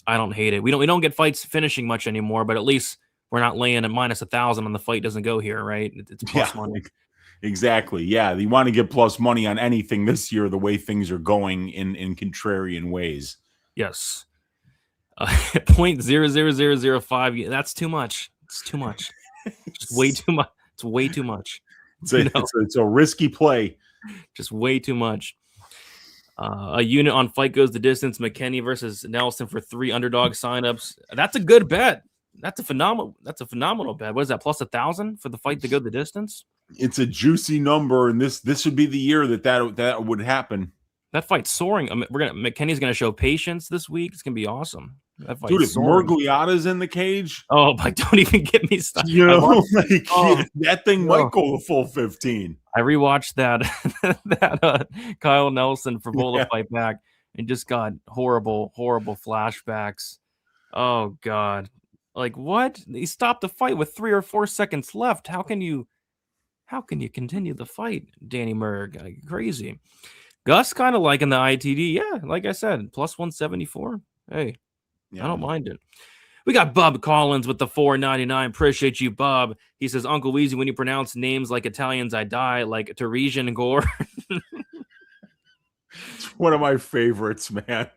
I don't hate it. We don't get fights finishing much anymore, but at least we're not laying at minus 1,000 on the fight doesn't go here, right? It's plus money. Exactly. Yeah. You want to get plus money on anything this year, the way things are going in contrarian ways. Yes. 0.00005. That's too much. It's too much. It's way too much. It's way too much. It's a risky play. Just way too much. A unit on Fight Goes the Distance, McKinney versus Nelson for 3 underdog signups. That's a good bet. That's a phenomenal bet. What is that? Plus 1,000 for the fight to go the distance? It's a juicy number, and this would be the year that would happen. That fight's soaring. McKinney's gonna show patience this week. It's gonna be awesome. That dude, if Murgliata's in the cage, don't even get me started. That thing might go a full 15. I rewatched that Kyle Nelson for Bola fight back and just got horrible flashbacks. Oh God. Like what? He stopped the fight with 3 or 4 seconds left. How can you How can you continue the fight, Danny Merg? Crazy. Gus kind of liking the ITD. Yeah, like I said, plus 174. Hey, I don't mind it. We got Bob Collins with the $4.99. Appreciate you, Bob. He says, Uncle Weezy, when you pronounce names like Italians, I die, like Teresian Gore. It's one of my favorites, man.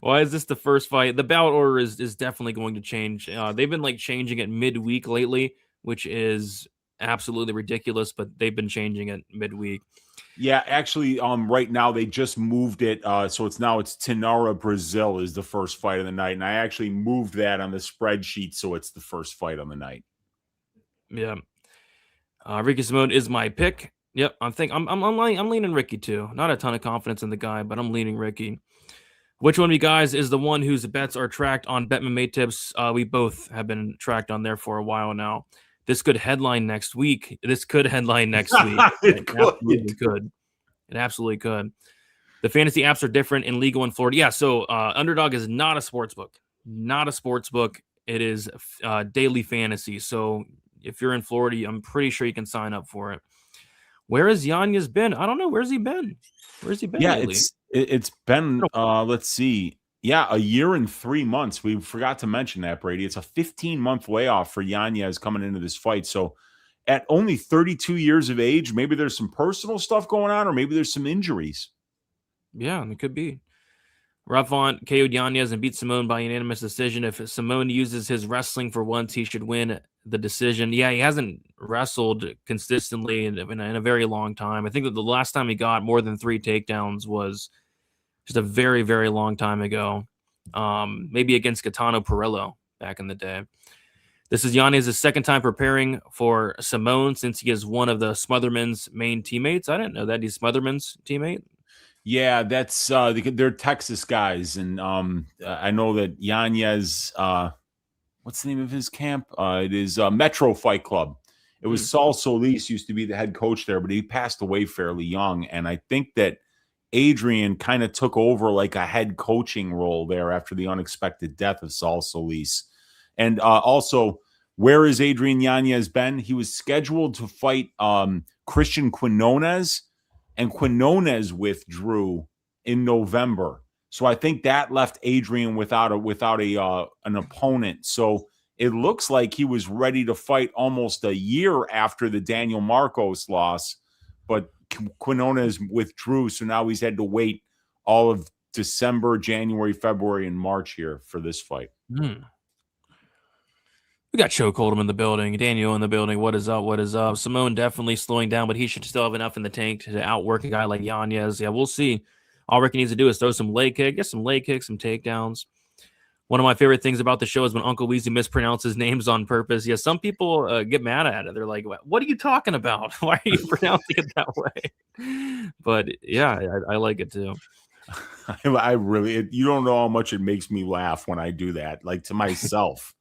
Why is this the first fight? The bout order is definitely going to change. They've been like changing it midweek lately, which is absolutely ridiculous, but they've been changing it midweek. Yeah, actually, right now they just moved it. So it's Tenara Brazil is the first fight of the night. And I actually moved that on the spreadsheet. So it's the first fight on the night. Yeah. Ricky Simone is my pick. Yep. I'm leaning Ricky too. Not a ton of confidence in the guy, but I'm leaning Ricky. Which one of you guys is the one whose bets are tracked on BetMMA Tips? We both have been tracked on there for a while now. This could headline next week. It absolutely could. The fantasy apps are different in legal in Florida. Yeah, so Underdog is not a sports book. It is daily fantasy. So if you're in Florida, I'm pretty sure you can sign up for it. Where has Yanez been? I don't know. Where's he been? Yeah, lately? it's been, let's see. Yeah, a year and 3 months. We forgot to mention that, Brady. It's a 15-month layoff for Yanez coming into this fight. So at only 32 years of age, maybe there's some personal stuff going on, or maybe there's some injuries. Yeah, it could be. Ravant KO'd Yanez and beat Simone by unanimous decision. If Simone uses his wrestling for once, he should win the decision. Yeah, he hasn't wrestled consistently in a very long time. I think that the last time he got more than 3 takedowns was just a very, very long time ago. Maybe against Gaetano Perillo back in the day. This is Yanez's second time preparing for Simone since he is one of the Smotherman's main teammates. I didn't know that he's Smotherman's teammate. Yeah, that's they're Texas guys, and I know that Yanez. What's the name of his camp? It is Metro Fight Club. It was Saul Solis used to be the head coach there, but he passed away fairly young, and I think that Adrian kind of took over like a head coaching role there after the unexpected death of Saul Solis. And also, where has Adrian Yanez been? He was scheduled to fight Christian Quinones, and Quinones withdrew in November. So I think that left Adrian without an opponent. So it looks like he was ready to fight almost a year after the Daniel Marcos loss, but Quinones withdrew. So now he's had to wait all of December, January, February, and March here for this fight. We got Choke Hold'em in the building. Daniel in the building. What is up? Simone definitely slowing down, but he should still have enough in the tank to outwork a guy like Yanez. Yeah, we'll see. All Ricky needs to do is throw some leg kicks, some takedowns. One of my favorite things about the show is when Uncle Weezy mispronounces names on purpose. Yeah, some people get mad at it. They're like, what are you talking about? Why are you pronouncing it that way? But yeah, I like it too. I really, you don't know how much it makes me laugh when I do that, like to myself.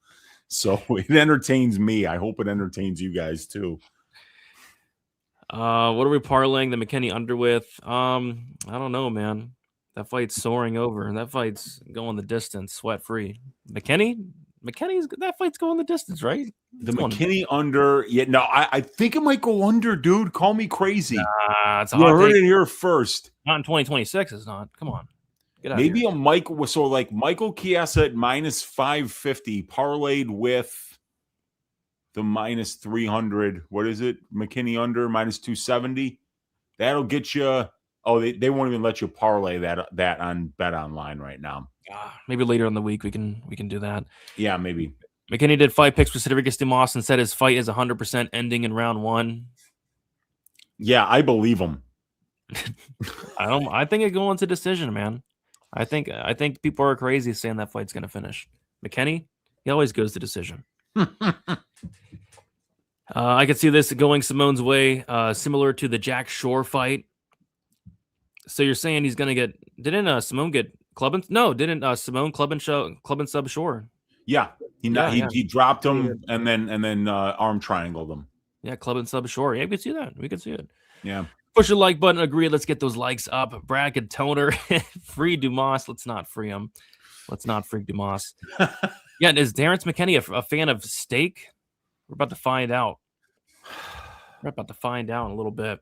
So it entertains me. I hope it entertains you guys too. What are we parlaying the McKinney under with? I don't know, man. That fight's soaring over. That fight's going the distance, sweat free. McKinney's that fight's going the distance, right? The McKinney under. Yeah, no, I think it might go under, dude. Call me crazy. It's a you heard it here first. Not in 2026. It's not. Come on. Maybe a Michael. So like Michael Chiesa at minus 550 parlayed with the minus 300. What is it? McKinney under minus 270. That'll get you. Oh, they won't even let you parlay that on Bet Online right now. Maybe later in the week we can do that. Yeah, maybe. McKinney did fight picks with Cedric Dumas and said his fight is 100% ending in round 1. Yeah, I believe him. I think it going to decision, man. I think people are crazy saying that fight's going to finish. McKinney, he always goes to decision. I could see this going Simone's way, similar to the Jack Shore fight. So you're saying he's going to get? Didn't Simone get club? No, didn't Simone club and sub Shore? Yeah, he dropped him and then arm triangled him. Yeah, club and sub Shore. Yeah, we could see that. We could see it. Yeah. Push the like button. Agree. Let's get those likes up. Bracket toner. Free Dumas. Let's not free him. Let's not free Dumas. Yeah, is Terrence McKinney a fan of steak? We're about to find out. We're about to find out in a little bit.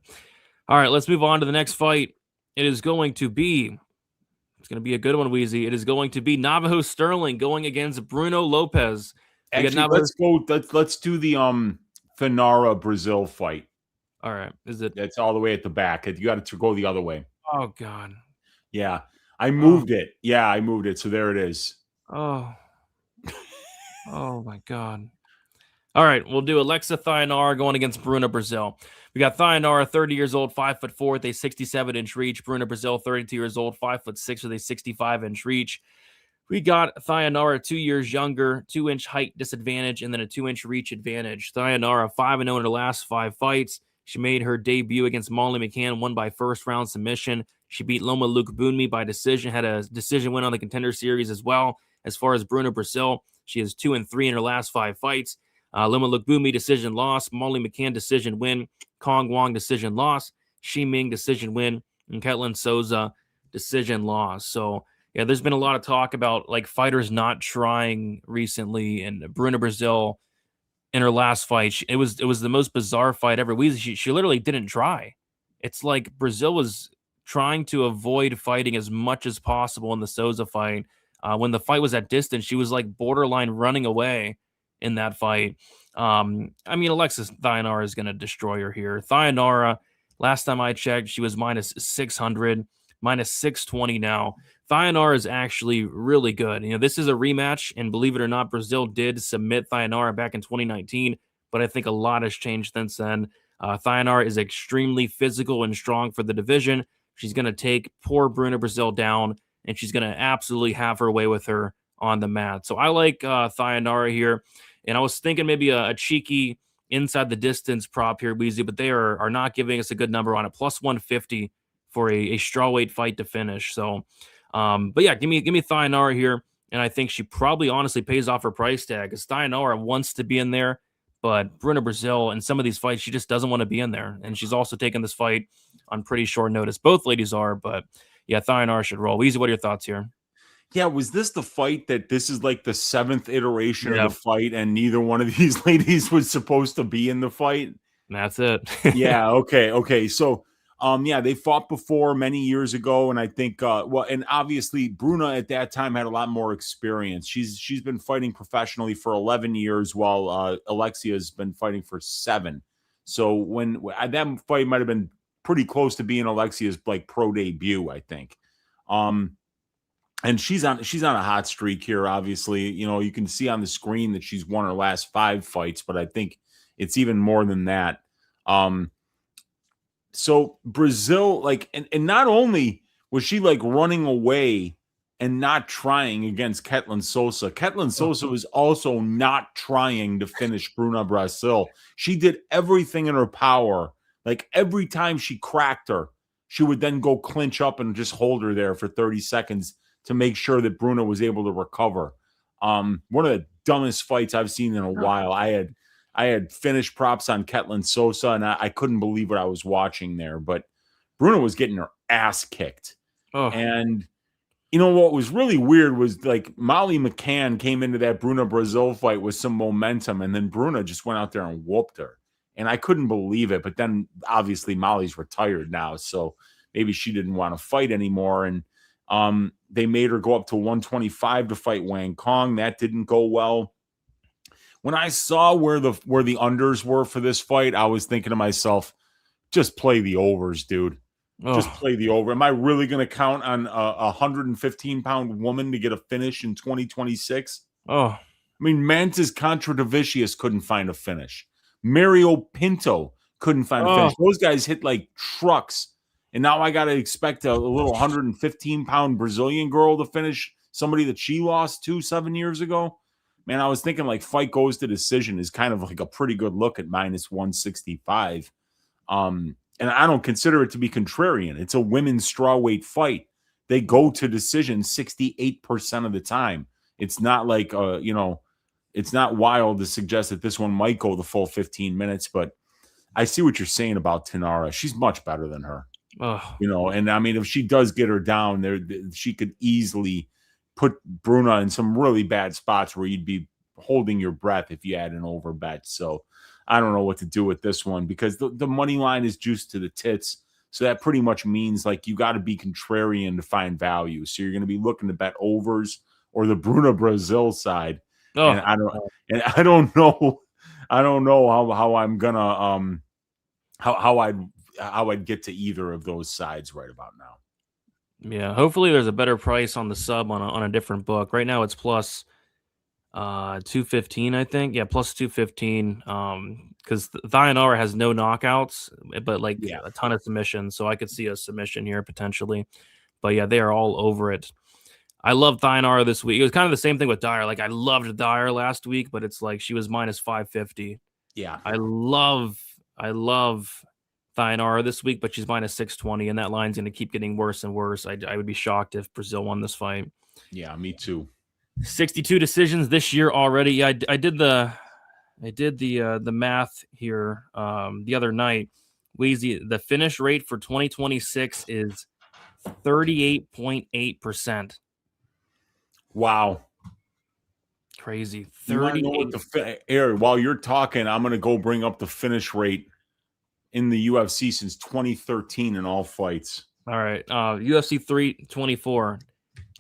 All right, let's move on to the next fight. It's going to be a good one, Weezy. It is going to be Navajo Sterling going against Bruno Lopes. Actually, let's do the Fenara Brazil fight. All right, It's all the way at the back. You got to go the other way. Oh God. Yeah, I moved it. Yeah, I moved it. So there it is. Oh. Oh my God. All right, we'll do Alexa Thayanara going against Bruna Brazil. We got Thayanara, 30 years old, 5'4" with a 67-inch reach. Bruna Brazil, 32 years old, 5'6" with a 65-inch reach. We got Thayanara 2 years younger, 2-inch height disadvantage, and then a 2-inch reach advantage. Thayanara 5-0 in her last 5 fights. She made her debut against Molly McCann, won by first-round submission. She beat Loma Luke Bunmi by decision, had a decision win on the Contender Series as well. As far as Bruna Brazil, she is 2-3 in her last 5 fights. Loma Luke Bunmi decision loss, Molly McCann decision win, Kong Wong decision loss, Shi Ming decision win, and Ketlin Souza decision loss. So yeah, there's been a lot of talk about like fighters not trying recently, and Bruna Brazil in her last fight, it was the most bizarre fight ever. She literally didn't try. It's like Brazil was trying to avoid fighting as much as possible in the Souza fight. When the fight was at distance, she was like borderline running away in that fight. I mean, Alexis Thayanara is going to destroy her here. Thayanara, last time I checked, she was minus 600, minus 620 now. Thayanara is actually really good. You know, this is a rematch, and believe it or not, Brazil did submit Thayanara back in 2019, but I think a lot has changed since then. Thayanara is extremely physical and strong for the division. She's going to take poor Bruna Brazil down, and she's going to absolutely have her way with her on the mat. So I like Thayanara here, and I was thinking maybe a cheeky inside the distance prop here, Weezy, but they are not giving us a good number on it. Plus 150 for a strawweight fight to finish. So, but yeah, give me Thayanara here, and I think she probably honestly pays off her price tag because Thayanara wants to be in there, but Bruna Brazil in some of these fights, she just doesn't want to be in there, and she's also taking this fight on pretty short notice. Both ladies are, but yeah, Thayanara should roll. Weezy, what are your thoughts here? Yeah, was this the fight that this is like the 7th iteration of the fight, and neither one of these ladies was supposed to be in the fight? That's it. Yeah. Okay. So, yeah, they fought before many years ago, and I think, and obviously Bruna at that time had a lot more experience. She's been fighting professionally for 11 years, while Alexia has been fighting for 7. So when that fight might have been pretty close to being Alexia's like pro debut, I think. And she's on a hot streak here. Obviously, you know, you can see on the screen that she's won her last 5 fights, but I think it's even more than that. So Brazil, like, and not only was she like running away and not trying against Ketlin Souza was also not trying to finish Bruna Brazil. She did everything in her power. Like every time she cracked her, she would then go clinch up and just hold her there for 30 seconds to make sure that Bruna was able to recover. One of the dumbest fights I've seen in a while. I had finished props on Ketlin Souza, and I couldn't believe what I was watching there. But Bruna was getting her ass kicked. Oh. And you know what was really weird was like Molly McCann came into that Bruna Brazil fight with some momentum, and then Bruna just went out there and whooped her. And I couldn't believe it. But then obviously Molly's retired now, so maybe she didn't want to fight anymore. And they made her go up to 125 to fight Wang Kong. That didn't go well. When I saw where the unders were for this fight, I was thinking to myself, just play the overs, dude. Just play the over. Am I really going to count on a 115-pound woman to get a finish in 2026? I mean, Mantis Contradivicius couldn't find a finish. Mario Pinto couldn't find a finish. Those guys hit like trucks. And now I got to expect a little 115-pound Brazilian girl to finish somebody that she lost to 7 years ago. Man, I was thinking like fight goes to decision is kind of like a pretty good look at minus 165. And I don't consider it to be contrarian. It's a women's strawweight fight. They go to decision 68% of the time. It's not like, it's not wild to suggest that this one might go the full 15 minutes, but I see what you're saying about Thayanara. She's much better than her. You know, and I mean, if she does get her down there, she could easily put Bruna in some really bad spots where you'd be holding your breath if you had an over bet. So I don't know what to do with this one because the money line is juiced to the tits. So that pretty much means like you got to be contrarian to find value. So you're going to be looking to bet overs or the Bruna Brazil side. Oh. And I don't know how I'm gonna how I'd get to either of those sides right about now. Yeah, hopefully there's a better price on the sub on a different book. Right now it's plus 215, I think. Yeah, plus 215. Because Thionara has no knockouts, but like a ton of submissions. So I could see a submission here potentially. But yeah, they are all over it. I love Thionara this week. It was kind of the same thing with Dyer. Like I loved Dyer last week, but it's like she was minus 550. Yeah. I love Thionara this week, but she's minus 620, and that line's going to keep getting worse and worse. I would be shocked if Brazil won this fight. Yeah, me too. 62 decisions this year already. Yeah, I did the math here the other night. Weezy, the finish rate for 2026 is 38.8%. Wow. Crazy. 38. While you're talking, I'm going to go bring up the finish rate in the UFC since 2013 in all fights. All right. UFC 324,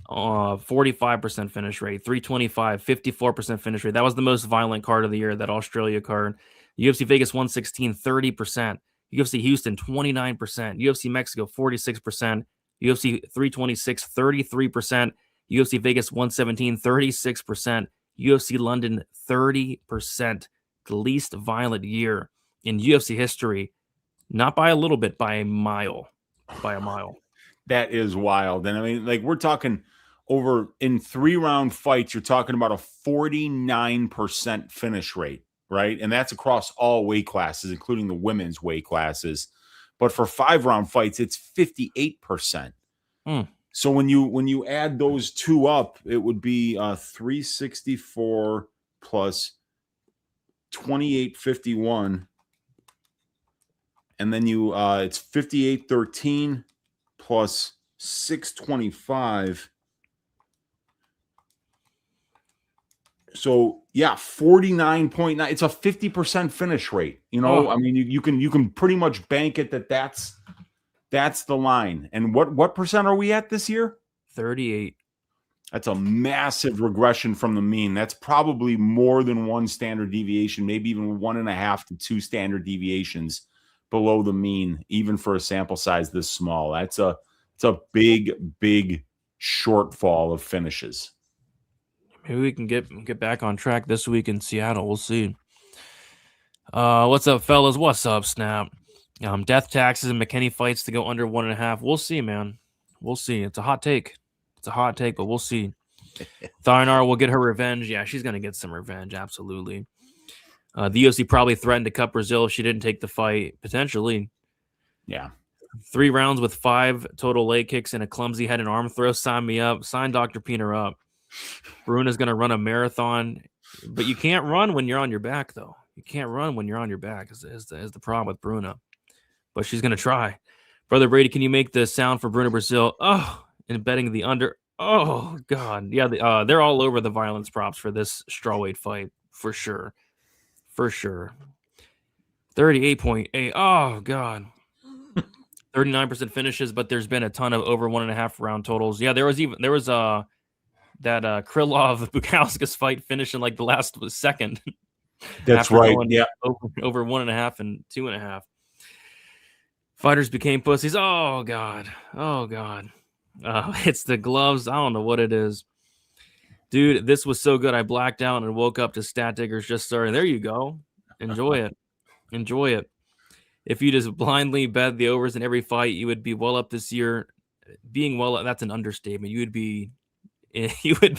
45% finish rate. 325, 54% finish rate. That was the most violent card of the year, that Australia card. UFC Vegas 116, 30%. UFC Houston, 29%. UFC Mexico, 46%. UFC 326, 33%. UFC Vegas 117, 36%. UFC London, 30%. The least violent year in UFC history. Not by a little bit, by a mile. By a mile. That is wild. And I mean, like, we're talking over in 3-round fights, you're talking about a 49% finish rate, right? And that's across all weight classes, including the women's weight classes. But for 5-round fights, it's 58%. So when you add those two up, it would be 364 plus 2851. And then it's 5813 plus 625. So yeah, 49.9. It's a 50% finish rate. You know, I mean, you can pretty much bank it that's the line. And what percent are we at this year? 38. That's a massive regression from the mean. That's probably more than one standard deviation, maybe even 1.5 to 2 standard deviations below the mean, even for a sample size this small. It's a big shortfall of finishes. Maybe we can get back on track this week in Seattle. We'll see. What's up, fellas? What's up, Snap? Death taxes and McKinney fights to go under 1.5. We'll see, man. We'll see. It's a hot take. But we'll see. Thionara will get her revenge. Yeah, she's going to get some revenge. Absolutely. The UFC probably threatened to cut Brazil if she didn't take the fight. Potentially. Yeah. 3 rounds with 5 total leg kicks and a clumsy head and arm throw. Sign me up. Sign Dr. Piener up. Bruna's going to run a marathon. But you can't run when you're on your back, though. You can't run when you're on your back is the problem with Bruna. But she's going to try. Brother Brady, can you make the sound for Bruna Brazil? Oh, and betting the under. Oh, God. Yeah, they're all over the violence props for this strawweight fight, for sure. For sure. 38.8. Oh, God. 39% finishes, but there's been a ton of over 1.5 round totals. Yeah, there was that Krylov Bukauskas fight finish in like the last second. That's right. Yeah. Over 1.5 and 2.5. Fighters became pussies. Oh, God. It's the gloves. I don't know what it is. Dude, this was so good. I blacked out and woke up to Stat Diggers just starting. There you go. Enjoy it. If you just blindly bet the overs in every fight, you would be well up this year. Being well up, that's an understatement. You'd be doing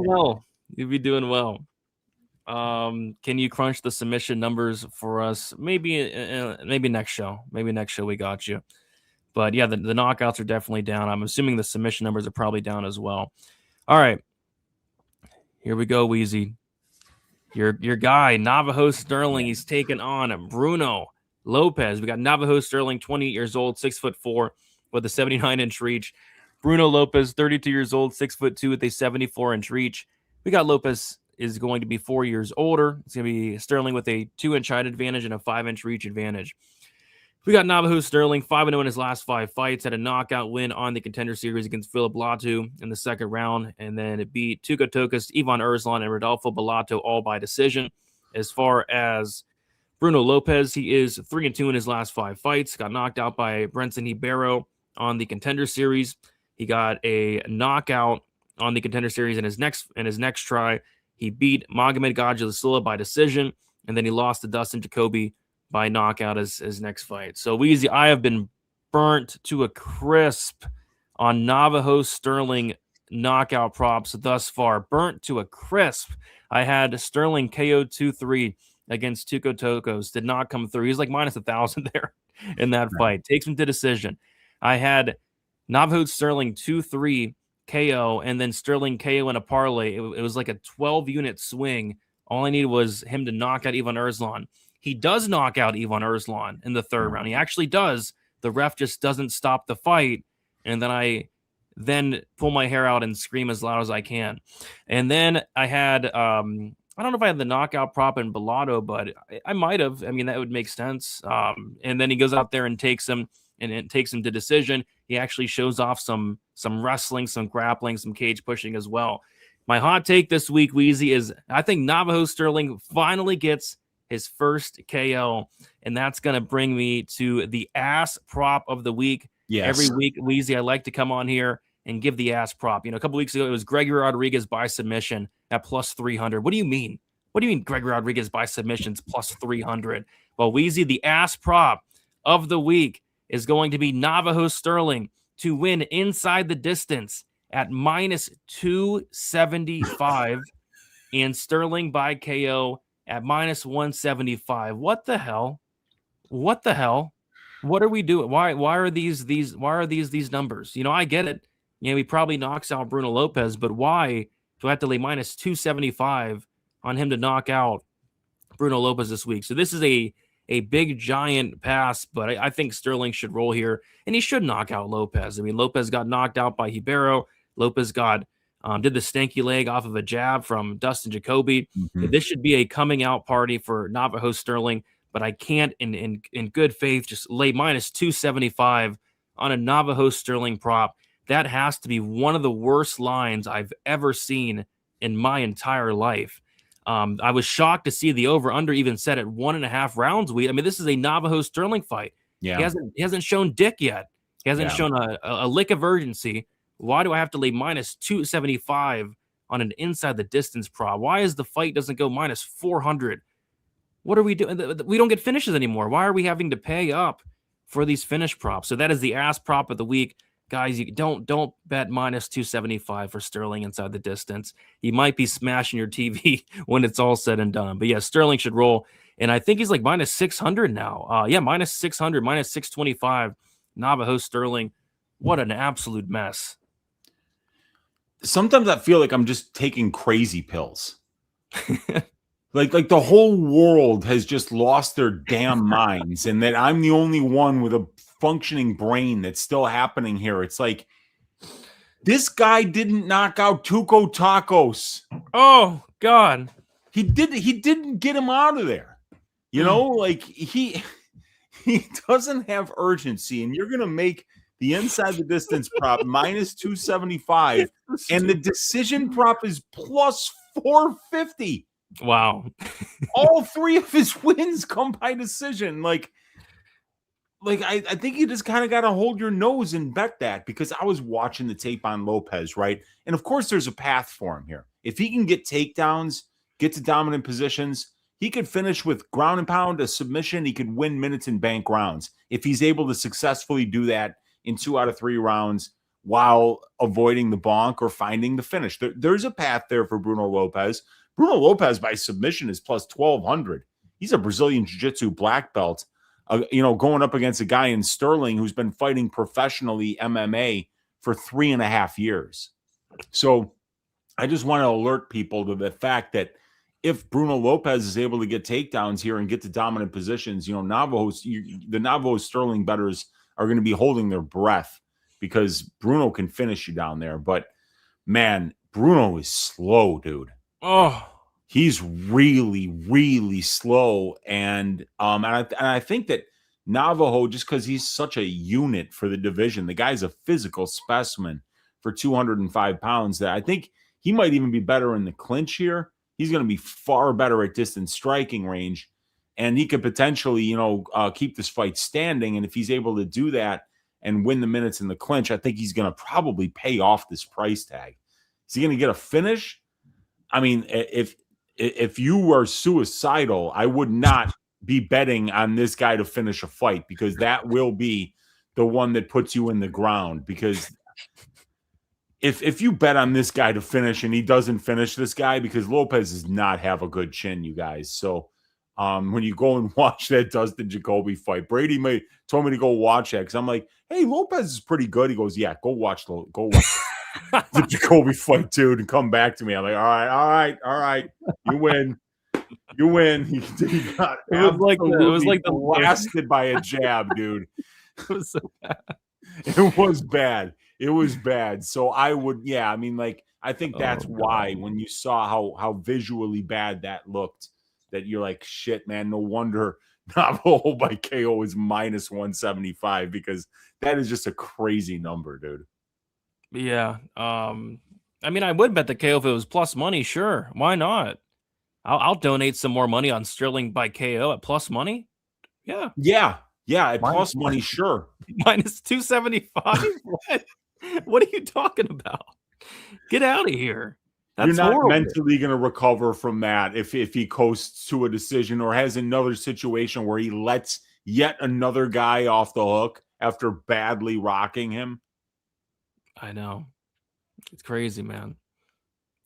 well. You'd be doing well. Can you crunch the submission numbers for us? Maybe next show. Maybe next show we got you. But yeah, the knockouts are definitely down. I'm assuming the submission numbers are probably down as well. All right. Here we go, Weezy. Your guy, Navajo Sterling, he's taken on Bruno Lopes. We got Navajo Sterling, 28 years old, 6'4", with a 79-inch reach. Bruno Lopes, 32 years old, 6'2" with a 74-inch reach. We got Lopes is going to be 4 years older. It's going to be Sterling with a 2-inch height advantage and a 5-inch reach advantage. We got Navajo Sterling, 5-0 in his last 5 fights, had a knockout win on the Contender Series against Philip Latu in the second round, and then it beat Tuco Tokas, Ivan Erslan, and Rodolfo Bellato all by decision. As far as Bruno Lopes, he is 3-2 in his last 5 fights, got knocked out by Brenson Ibero on the Contender Series. He got a knockout on the Contender Series in his next try. He beat Magomed Gadjilasila by decision, and then he lost to Dustin Jacoby by knockout as his next fight. So Weezy, I have been burnt to a crisp on Navajo Sterling knockout props thus far. Burnt to a crisp. I had Sterling KO 2-3 against Tuco Tokos. Did not come through. He's like minus 1,000 there in that fight. Takes him to decision. I had Navajo Sterling 2-3 KO and then Sterling KO in a parlay. It was like a 12-unit swing. All I needed was him to knock out Ivan Erslan. He does knock out Ivan Erslan in the third round. He actually does. The ref just doesn't stop the fight. And then I pull my hair out and scream as loud as I can. And then I had, I don't know if I had the knockout prop in Bellato, but I might have. I mean, that would make sense. And then he goes out there and takes him, and it takes him to decision. He actually shows off some wrestling, some grappling, some cage pushing as well. My hot take this week, Weezy, is I think Navajo Sterling finally gets his first KO, and that's going to bring me to the ass prop of the week. Yes. Every week, Weezy, I like to come on here and give the ass prop. You know, a couple weeks ago, it was Gregory Rodriguez by submission at plus 300. What do you mean? What do you mean Gregory Rodriguez by submissions plus 300? Well, Weezy, the ass prop of the week is going to be Navajo Sterling to win inside the distance at minus 275 and Sterling by KO at minus 175. What the hell? What the hell? What are we doing? Why are these numbers? You know, I get it. You know, he probably knocks out Bruno Lopes, but why do I have to lay minus 275 on him to knock out Bruno Lopes this week? So this is a big giant pass, but I think Sterling should roll here, and he should knock out Lopes. I mean, Lopes got knocked out by Ibero. Lopes got did the stanky leg off of a jab from Dustin Jacoby. Mm-hmm. This should be a coming out party for Navajo Sterling, but I can't in good faith just lay minus 275 on a Navajo Sterling prop. That has to be one of the worst lines I've ever seen in my entire life. I was shocked to see the over-under even set at 1.5 rounds. I mean, this is a Navajo Sterling fight. Yeah. He hasn't shown dick yet. He hasn't shown a lick of urgency. Why do I have to lay minus 275 on an inside the distance prop? Why is the fight doesn't go minus 400? What are we doing? We don't get finishes anymore. Why are we having to pay up for these finish props? So that is the ass prop of the week. Guys, you don't bet minus 275 for Sterling inside the distance. You might be smashing your TV when it's all said and done. But yeah, Sterling should roll. And I think he's like minus 600 now. Minus 600, minus 625. Navajo Sterling. What an absolute mess. Sometimes I feel like I'm just taking crazy pills. like the whole world has just lost their damn minds, and that I'm the only one with a functioning brain that's still happening here. It's like this guy didn't knock out Tuco Tacos. Oh God. He didn't get him out of there. You know, like he doesn't have urgency, and you're gonna make the inside the distance prop minus 275, and the decision prop is plus 450. Wow. All 3 of his wins come by decision. Like I think you just kind of got to hold your nose and bet that, because I was watching the tape on Lopes, right? And of course there's a path for him here. If he can get takedowns, get to dominant positions, he could finish with ground and pound, a submission. He could win minutes and bank rounds if he's able to successfully do that in 2 out of 3 rounds while avoiding the bonk or finding the finish. There's a path there for Bruno Lopes. Bruno Lopes by submission is plus 1,200. He's a Brazilian Jiu-Jitsu black belt, going up against a guy in Sterling who's been fighting professionally MMA for 3.5 years. So I just want to alert people to the fact that if Bruno Lopes is able to get takedowns here and get to dominant positions, the Navajo Sterling bettors are going to be holding their breath because Bruno can finish you down there. But man, Bruno is slow, dude. Oh, he's really, really slow. And I think that Navajo, just because he's such a unit for the division, the guy's a physical specimen for 205 pounds, that I think he might even be better in the clinch here. He's going to be far better at distance striking range, and he could potentially, keep this fight standing. And if he's able to do that and win the minutes in the clinch, I think he's going to probably pay off this price tag. Is he going to get a finish? I mean, if you are suicidal, I would not be betting on this guy to finish a fight, because that will be the one that puts you in the ground. Because if you bet on this guy to finish and he doesn't finish this guy, because Lopes does not have a good chin, you guys. So when you go and watch that Dustin Jacoby fight, Brady told me to go watch that, because I'm like, hey, Lopes is pretty good. He goes, yeah, go watch the Jacoby fight, dude, and come back to me. I'm like, all right, you win. He got it was like the blasted by a jab, dude. It was so bad. It was bad. So I think that's why when you saw how visually bad that looked, that you're like, shit, man, no wonder Navajo by KO is minus 175, because that is just a crazy number, dude. Yeah. I mean, I would bet the KO if it was plus money. Sure. Why not? I'll donate some more money on Sterling by KO at plus money. Yeah. At plus money, sure. Minus 275. What are you talking about? Get out of here. You're not mentally going to recover from that if he coasts to a decision or has another situation where he lets yet another guy off the hook after badly rocking him. I know. It's crazy, man.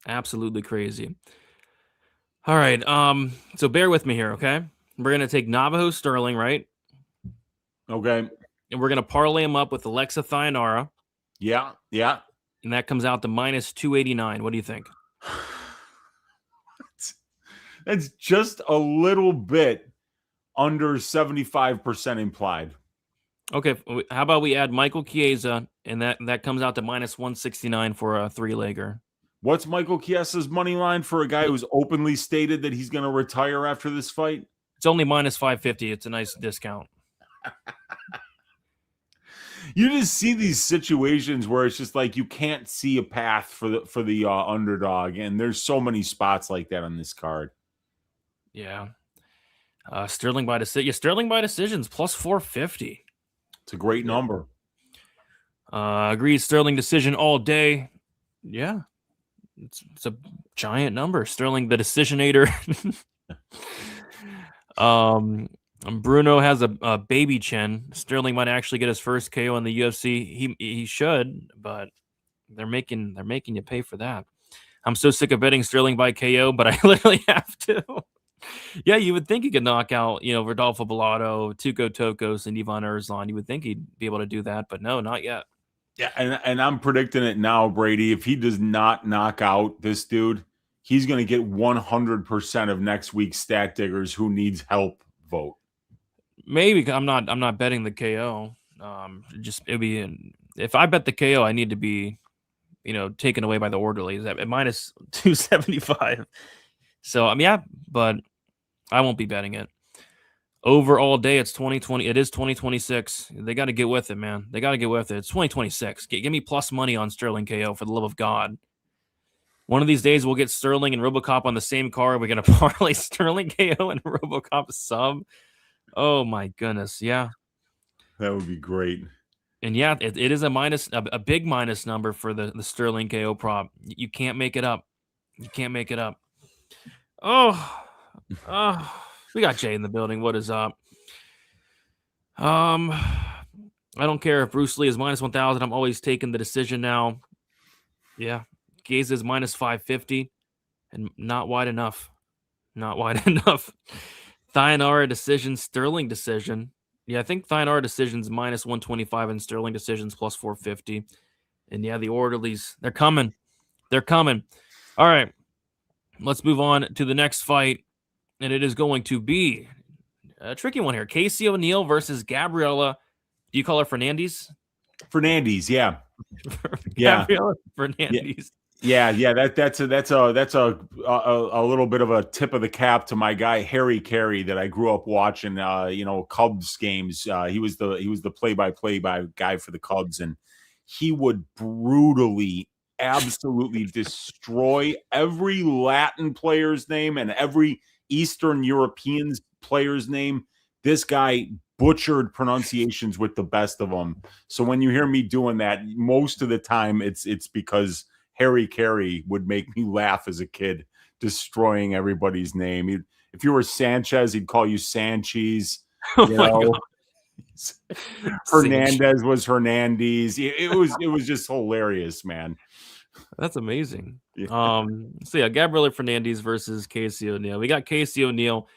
Absolutely crazy. All right. So bear with me here, okay? We're going to take Navajo Sterling, right? Okay. And we're going to parlay him up with Alexa Thayanara. Yeah. And that comes out to minus 289. What do you think? That's just a little bit under 75% implied. Okay, how about we add Michael Chiesa, and that comes out to minus 169 for a three-legger. What's Michael Chiesa's money line for a guy who's openly stated that he's going to retire after this fight? It's only minus 550. It's a nice discount. You just see these situations where it's just like you can't see a path for the underdog, and there's so many spots like that on this card. Yeah. Sterling by decision. Yeah, Sterling by decisions plus 450. It's a great number. Agreed. Sterling decision all day. Yeah. It's a giant number. Sterling the decisionator. Bruno has a baby chin. Sterling might actually get his first KO in the UFC. He should, but they're making you pay for that. I'm so sick of betting Sterling by KO, but I literally have to. Yeah, you would think he could knock out, Rodolfo Bellato, Tuco Tokos, and Ivan Erzlan. You would think he'd be able to do that, but no, not yet. Yeah, and I'm predicting it now, Brady. If he does not knock out this dude, he's going to get 100% of next week's Stat Diggers Who Needs Help vote. Maybe I'm not betting the KO. It'd be if I bet the KO, I need to be, taken away by the orderlies at minus 275. So but I won't be betting it. Over all day, it's 2020. It is 2026. They got to get with it, man. They got to get with it. It's 2026. Give me plus money on Sterling KO for the love of God. One of these days, we'll get Sterling and RoboCop on the same card. We're going to parlay Sterling KO and RoboCop sub. Oh, my goodness. Yeah. That would be great. And yeah, it is a big minus number for the Sterling KO prop. You can't make it up. You can't make it up. Oh, we got Jay in the building. What is up? I don't care if Bruce Lee is minus 1,000. I'm always taking the decision now. Yeah. Chiesa is minus 550 and not wide enough. Not wide enough. Thayanara decision, Sterling decision. Yeah, I think Thayanara decision's minus 125 and Sterling decision's plus 450. And yeah, the orderlies, they're coming. They're coming. All right. Let's move on to the next fight. And it is going to be a tricky one here. Casey O'Neill versus Gabriella. Do you call her Fernandes? Fernandes, yeah. Gabriela Fernandes. Yeah. That's a little bit of a tip of the cap to my guy Harry Carey that I grew up watching. Cubs games. He was the play-by-play guy for the Cubs, and he would brutally, absolutely destroy every Latin player's name and every Eastern European player's name. This guy butchered pronunciations with the best of them. So when you hear me doing that, most of the time it's because Harry Carey would make me laugh as a kid, destroying everybody's name. If you were Sanchez, he'd call you Sanchez. God. Fernandes was Hernandez. It was just hilarious, man. That's amazing. Yeah. Gabriela Fernandes versus Casey O'Neill. We got Casey O'Neill,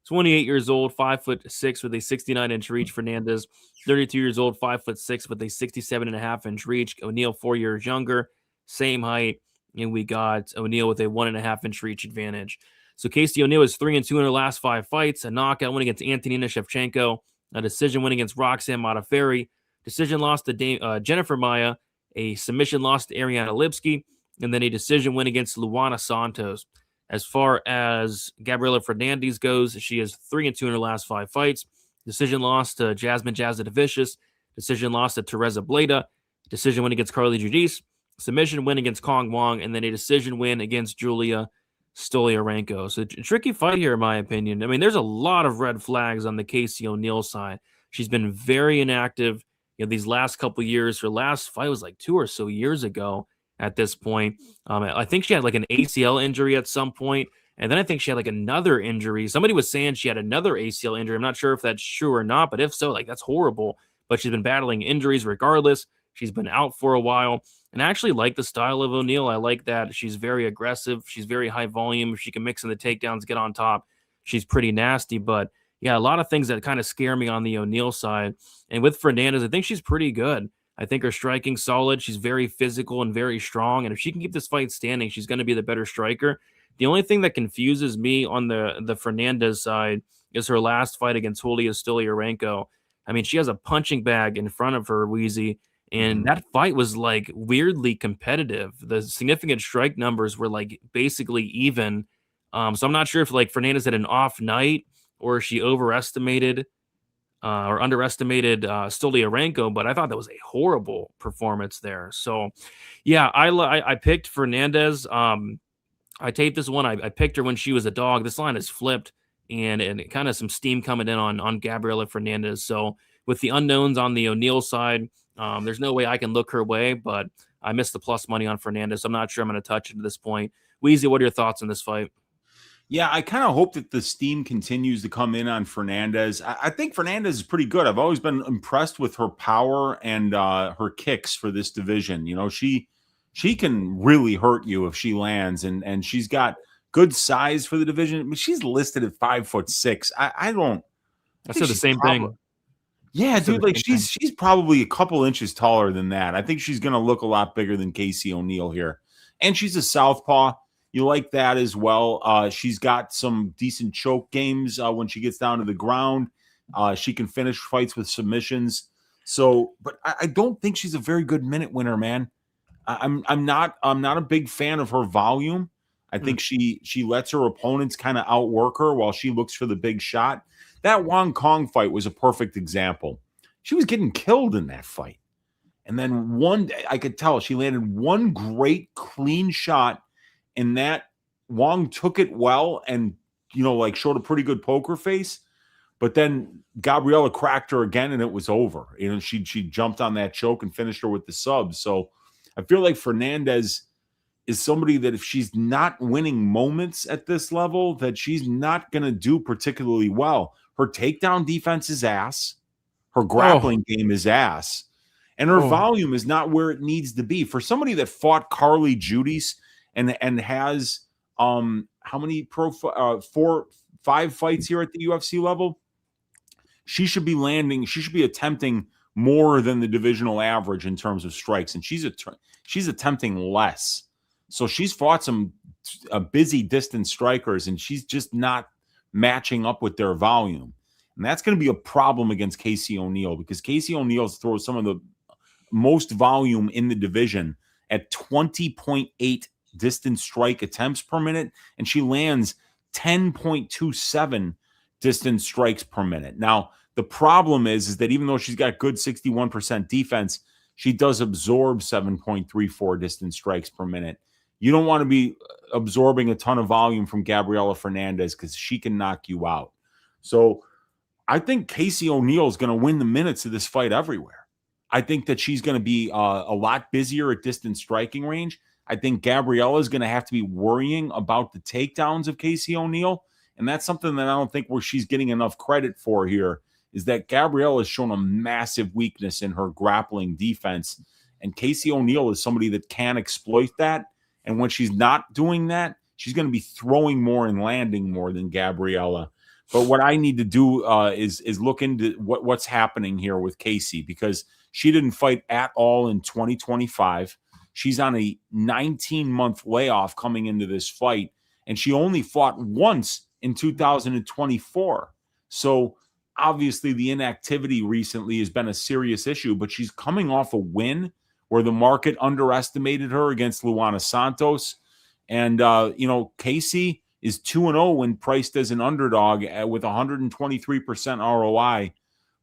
28 years old, 5'6" with a 69-inch reach. Fernandes, 32 years old, 5'6" with a 67.5-inch reach. O'Neill, 4 years younger, same height, and we got O'Neill with a 1.5-inch reach advantage. So Casey O'Neill is 3-2 in her last 5 fights, a knockout win against Antonina Shevchenko, a decision win against Roxanne Modafferi, decision loss to Jennifer Maia, a submission loss to Ariana Lipski, and then a decision win against Luana Santos. As far as Gabriela Fernandes goes, she is 3-2 in her last 5 fights. Decision loss to Jasmine Jasudavicius, decision loss to Teresa Bleda, decision win against Carly Judice, submission win against Kong Wong, and then a decision win against Julia Stoliarenko. So a tricky fight here, in my opinion. I mean, there's a lot of red flags on the Casey O'Neill side. She's been very inactive, these last couple years. Her last fight was like 2 or so years ago at this point. I think she had like an ACL injury at some point, and then I think she had like another injury. Somebody was saying she had another ACL injury. I'm not sure if that's true or not, but if so, like that's horrible. But she's been battling injuries regardless. She's been out for a while. And I actually like the style of O'Neill. I like that she's very aggressive. She's very high volume. She can mix in the takedowns, get on top. She's pretty nasty. But yeah, a lot of things that kind of scare me on the O'Neill side. And with Fernandes, I think she's pretty good. I think her striking's solid. She's very physical and very strong. And if she can keep this fight standing, she's going to be the better striker. The only thing that confuses me on the Fernandes side is her last fight against Julia Stoliarenko. I mean, she has a punching bag in front of her, Wheezy. And that fight was like weirdly competitive. The significant strike numbers were like basically even. So I'm not sure if like Fernandes had an off night or she overestimated or underestimated Stoliarenko, but I thought that was a horrible performance there. So yeah, I picked Fernandes. I taped this one. I picked her when she was a dog. This line is flipped and kind of some steam coming in on Gabriela Fernandes. So with the unknowns on the O'Neill side, there's no way I can look her way, but I missed the plus money on Fernandes. I'm not sure I'm going to touch it at this point. Wheezy, what are your thoughts on this fight? Yeah, I kind of hope that the steam continues to come in on Fernandes. I think Fernandes is pretty good. I've always been impressed with her power and her kicks for this division. She can really hurt you if she lands, and she's got good size for the division. I mean, she's listed at 5'6". I said the same thing. Yeah, dude, like she's probably a couple inches taller than that. I think she's going to look a lot bigger than Casey O'Neill here. And she's a southpaw. You like that as well. She's got some decent choke games when she gets down to the ground. She can finish fights with submissions. So, but I don't think she's a very good minute winner, man. I'm not a big fan of her volume. I think she lets her opponents kind of outwork her while she looks for the big shot. That Wong Kong fight was a perfect example. She was getting killed in that fight. And then I could tell she landed one great clean shot, and that Wong took it well and, showed a pretty good poker face. But then Gabriela cracked her again and it was over. She jumped on that choke and finished her with the sub. So I feel like Fernandes is somebody that if she's not winning moments at this level, that she's not going to do particularly well. Her takedown defense is ass. Her grappling game is ass. And her volume is not where it needs to be. For somebody that fought Carly Judice and has how many 5 fights here at the UFC level, she should be attempting more than the divisional average in terms of strikes, and she's attempting less. So she's fought some busy distance strikers, and she's just not matching up with their volume. And that's going to be a problem against Casey O'Neill, because Casey O'Neill throws some of the most volume in the division at 20.8 distance strike attempts per minute, and she lands 10.27 distance strikes per minute. Now, the problem is that even though she's got good 61% defense, she does absorb 7.34 distance strikes per minute. You don't want to be absorbing a ton of volume from Gabriela Fernandes because she can knock you out. So I think Casey O'Neill is going to win the minutes of this fight everywhere. I think that she's going to be a lot busier at distance striking range. I think Gabriella is going to have to be worrying about the takedowns of Casey O'Neill. And that's something that I don't think where she's getting enough credit for here, is that Gabriella has shown a massive weakness in her grappling defense. And Casey O'Neill is somebody that can exploit that. And when she's not doing that, she's going to be throwing more and landing more than Gabriella. But what I need to do is look into what's happening here with Casey, because she didn't fight at all in 2025. She's on a 19-month layoff coming into this fight, and she only fought once in 2024. So obviously the inactivity recently has been a serious issue, but she's coming off a win where the market underestimated her against Luana Santos. And, Casey is 2-0 when priced as an underdog with 123% ROI,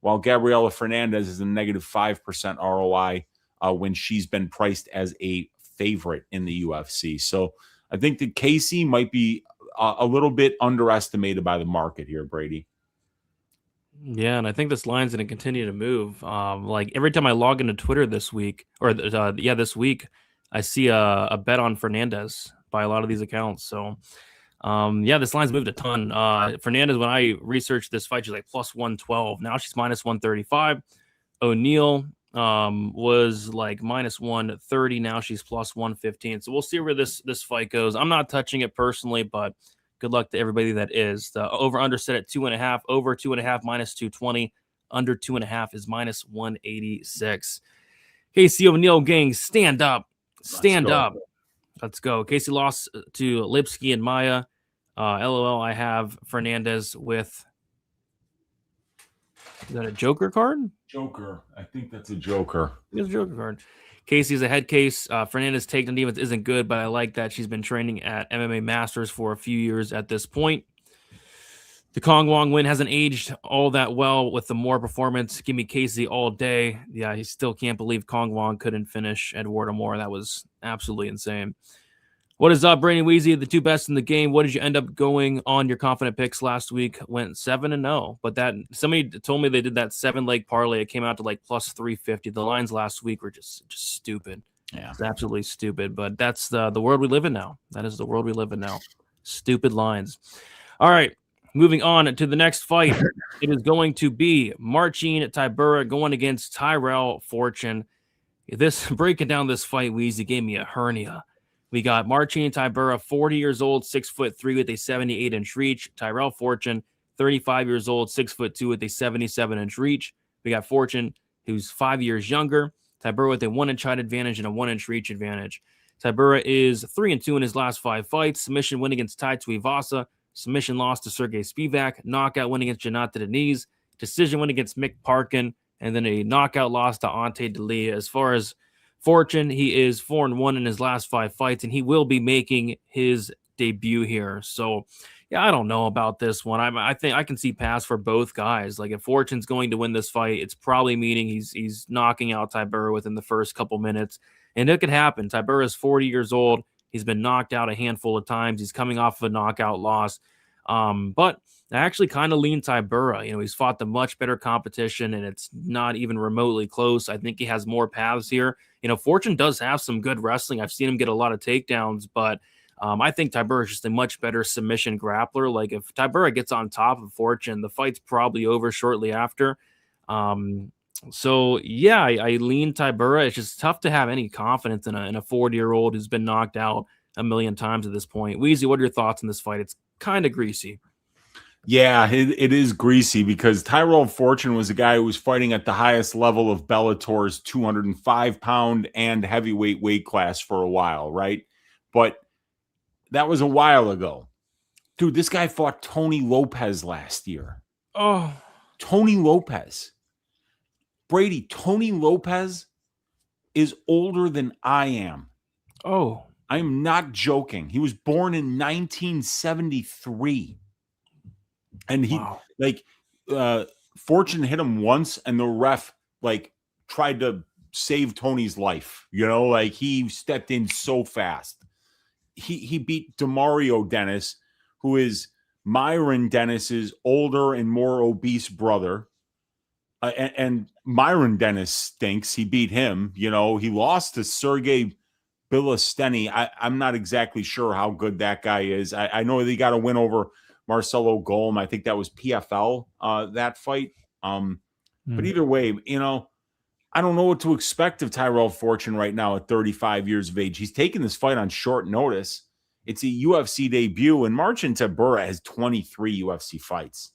while Gabriela Fernandes is a negative 5% ROI when she's been priced as a favorite in the UFC. So I think that Casey might be a little bit underestimated by the market here, Brady. Yeah, and I think this line's going to continue to move. Like every time I log into Twitter this week, this week, I see a bet on Fernandes by a lot of these accounts. So, this line's moved a ton. Fernandes, when I researched this fight, she's like plus 112. Now she's minus 135. O'Neill was like minus 130. Now she's plus 115. So we'll see where this fight goes. I'm not touching it personally, but good luck to everybody that is. The over-under set at 2.5. Over 2.5 minus 220. Under 2.5 is minus 186. Casey O'Neill, gang, stand up. Stand up. Let's go. Casey lost to Lipsky and Maya. LOL, I have Fernandes with... Is that a Joker card? Joker. I think that's a Joker. It's a Joker card. Casey's a head case. Fernandes' takedown defense isn't good, but I like that she's been training at MMA Masters for a few years at this point. The Kong Wong win hasn't aged all that well with the more performance. Give me Casey all day. Yeah, he still can't believe Kong Wong couldn't finish Eduardo Moore. That was absolutely insane. What is up, Brady Weezy? The two best in the game. What did you end up going on your confident picks last week? Went 7-0, but that somebody told me they did that 7-leg parlay. It came out to like plus 350. The lines last week were just stupid. Yeah, it's absolutely stupid. But that's the world we live in now. That is the world we live in now. Stupid lines. All right, moving on to the next fight. It is going to be Marcin Tybura going against Tyrell Fortune. Breaking down this fight, Weezy gave me a hernia. We got Marcin Tybura, 40 years old, 6'3" with a 78-inch reach. Tyrell Fortune, 35 years old, 6'2" with a 77-inch reach. We got Fortune, who's 5 years younger. Tybura with a 1-inch height advantage and a 1-inch reach advantage. Tybura is 3-2 in his last 5 fights. Submission win against Tai Tuivasa. Submission loss to Sergey Spivak. Knockout win against Jonathan Deniz. Decision win against Mick Parkin. And then a knockout loss to Ante D'Elia. As far as Fortune, he is 4-1 in his last 5 fights, and he will be making his debut here. So, yeah, I don't know about this one. I think I can see pass for both guys. Like if Fortune's going to win this fight, it's probably meaning he's knocking out Tybura within the first couple minutes, and it could happen. Tybura is 40 years old. He's been knocked out a handful of times. He's coming off of a knockout loss, but I actually kind of lean Tybura. He's fought the much better competition, and it's not even remotely close. I think he has more paths here. Fortune does have some good wrestling. I've seen him get a lot of takedowns, but I think Tybura is just a much better submission grappler. Like if Tybura gets on top of Fortune, the fight's probably over shortly after. So yeah, I lean Tybura. It's just tough to have any confidence in a 40-year-old who's been knocked out a million times at this point. Weezy, what are your thoughts on this fight? It's kind of greasy. Yeah, it is greasy because Tyrell Fortune was a guy who was fighting at the highest level of Bellator's 205-pound and heavyweight weight class for a while, right? But that was a while ago. Dude, this guy fought Tony Lopez last year. Oh. Tony Lopez. Brady, Tony Lopez is older than I am. Oh, I'm not joking. He was born in 1973. And he wow. Fortune hit him once, and the ref tried to save Tony's life. He stepped in so fast. He beat Demario Dennis, who is Myron Dennis's older and more obese brother. And Myron Dennis stinks. He beat him. He lost to Sergey Bilasteny. I'm not exactly sure how good that guy is. I know they got a win over Marcelo Golm. I think that was PFL, that fight. But either way, I don't know what to expect of Tyrell Fortune right now at 35 years of age. He's taking this fight on short notice. It's a UFC debut, and Marcin Tybura has 23 UFC fights.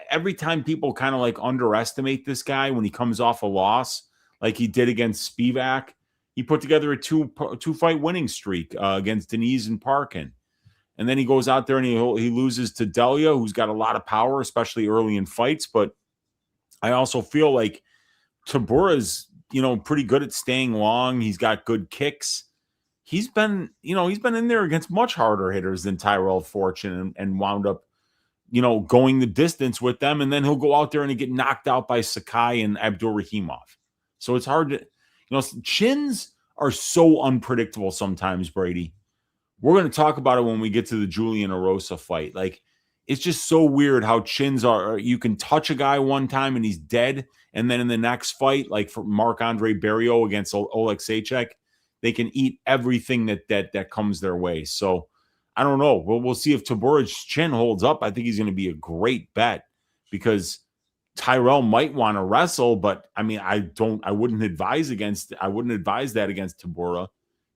Every time people kind of underestimate this guy when he comes off a loss, like he did against Spivak, he put together a two-fight winning streak against Denise and Parkin. And then he goes out there and he loses to Delia, who's got a lot of power, especially early in fights. But I also feel like Tybura's, pretty good at staying long. He's got good kicks. He's been in there against much harder hitters than Tyrell Fortune and wound up, going the distance with them. And then he'll go out there and get knocked out by Sakai and Abdul-Rahimov. So it's hard to, chins are so unpredictable sometimes, Brady. We're going to talk about it when we get to the Julian Erosa fight. It's just so weird how chins are. You can touch a guy one time and he's dead. And then in the next fight, like for Marc-Andre Barrios against Oleksiejczuk, they can eat everything that comes their way. So I don't know. We'll see if Tybura's chin holds up. I think he's going to be a great bet because Tyrell might want to wrestle, but I mean, I wouldn't advise that against Tybura.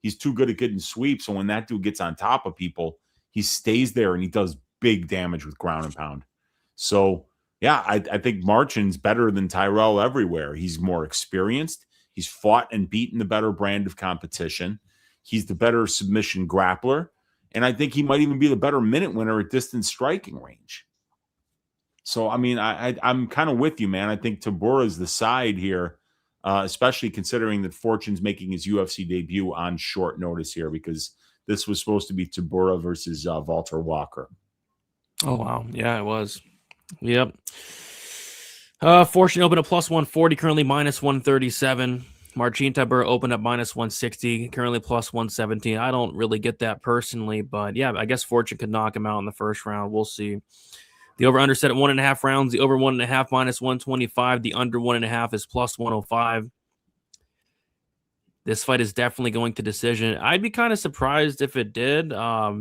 He's too good at getting sweeps. So when that dude gets on top of people, he stays there and he does big damage with ground and pound. So yeah, I think Marcin's better than Tyrell everywhere. He's more experienced. He's fought and beaten the better brand of competition. He's the better submission grappler. And I think he might even be the better minute winner at distance striking range. So, I mean, I'm kind of with you, man. I think Tybura is the side here, especially considering that Fortune's making his UFC debut on short notice here because this was supposed to be Tybura versus Walter Walker. Oh, wow. Yeah, it was. Yep. Fortune opened at plus 140, currently minus 137. Marcin Tybura opened up minus 160, currently plus 117. I don't really get that personally, but yeah, I guess Fortune could knock him out in the first round. We'll see. The over-under set at 1.5 rounds. The over 1.5 minus 125. The under 1.5 is plus 105. This fight is definitely going to decision. I'd be kind of surprised if it did,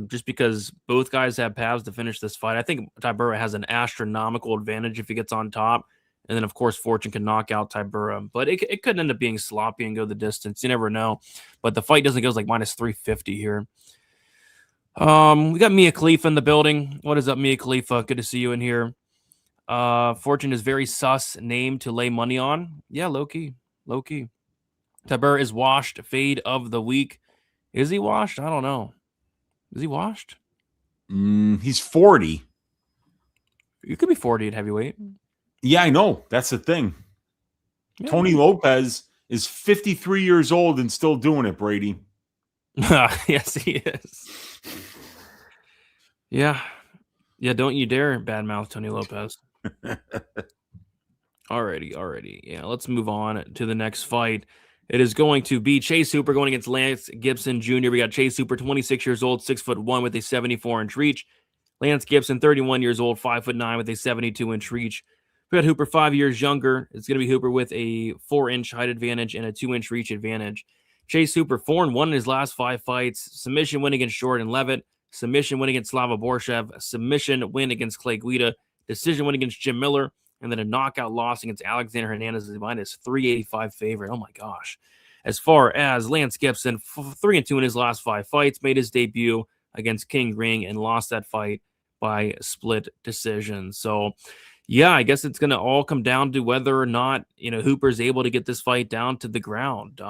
just because both guys have paths to finish this fight. I think Tybura has an astronomical advantage if he gets on top. And then, of course, Fortune can knock out Tybura. But it could end up being sloppy and go the distance. You never know. But the fight doesn't go like minus 350 here. We got Mia Khalifa in the building. What is up, Mia Khalifa? Good to see you in here. Fortune is very sus name to lay money on. Yeah, low-key. Low-key. Tybura is washed. Fade of the week. Is he washed? I don't know. Is he washed? He's 40. You could be 40 at heavyweight. Yeah, I know. That's the thing. Yeah. Tony Lopes is 53 years old and still doing it, Brady. Yes, he is. Yeah. Yeah, don't you dare badmouth Tony Lopes. Alrighty. Yeah, let's move on to the next fight. It is going to be Chase Hooper going against Lance Gibson Jr. We got Chase Hooper, 26 years old, 6'1" with a 74-inch reach. Lance Gibson, 31 years old, 5'9" with a 72-inch reach. We got Hooper 5 years younger. It's going to be Hooper with a 4-inch height advantage and a 2-inch reach advantage. Chase Hooper 4-1 in his last 5 fights. Submission win against Jordan Levitt. Submission win against Slava Borshev. Submission win against Clay Guida. Decision win against Jim Miller. And then a knockout loss against Alexander Hernandez is minus 385 favorite. Oh my gosh. As far as Lance Gibson, 3-2 in his last 5 fights, made his debut against King Ring and lost that fight by split decision. So yeah, I guess it's going to all come down to whether or not, Hooper's able to get this fight down to the ground.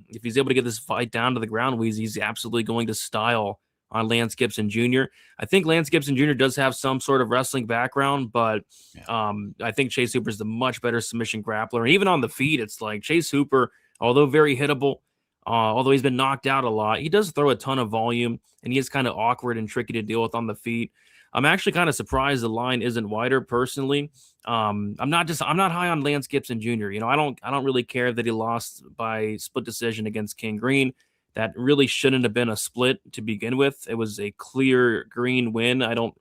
If he's able to get this fight down to the ground, he's absolutely going to style on Lance Gibson Jr. I think Lance Gibson Jr. does have some sort of wrestling background, but I think Chase Hooper is the much better submission grappler. And even on the feet, it's like Chase Hooper, although very hittable, although he's been knocked out a lot, he does throw a ton of volume, and he is kind of awkward and tricky to deal with on the feet. I'm actually kind of surprised the line isn't wider personally. I'm not high on Lance Gibson Jr. I don't really care that he lost by split decision against King Green. That really shouldn't have been a split to begin with. It was a clear Green win. I don't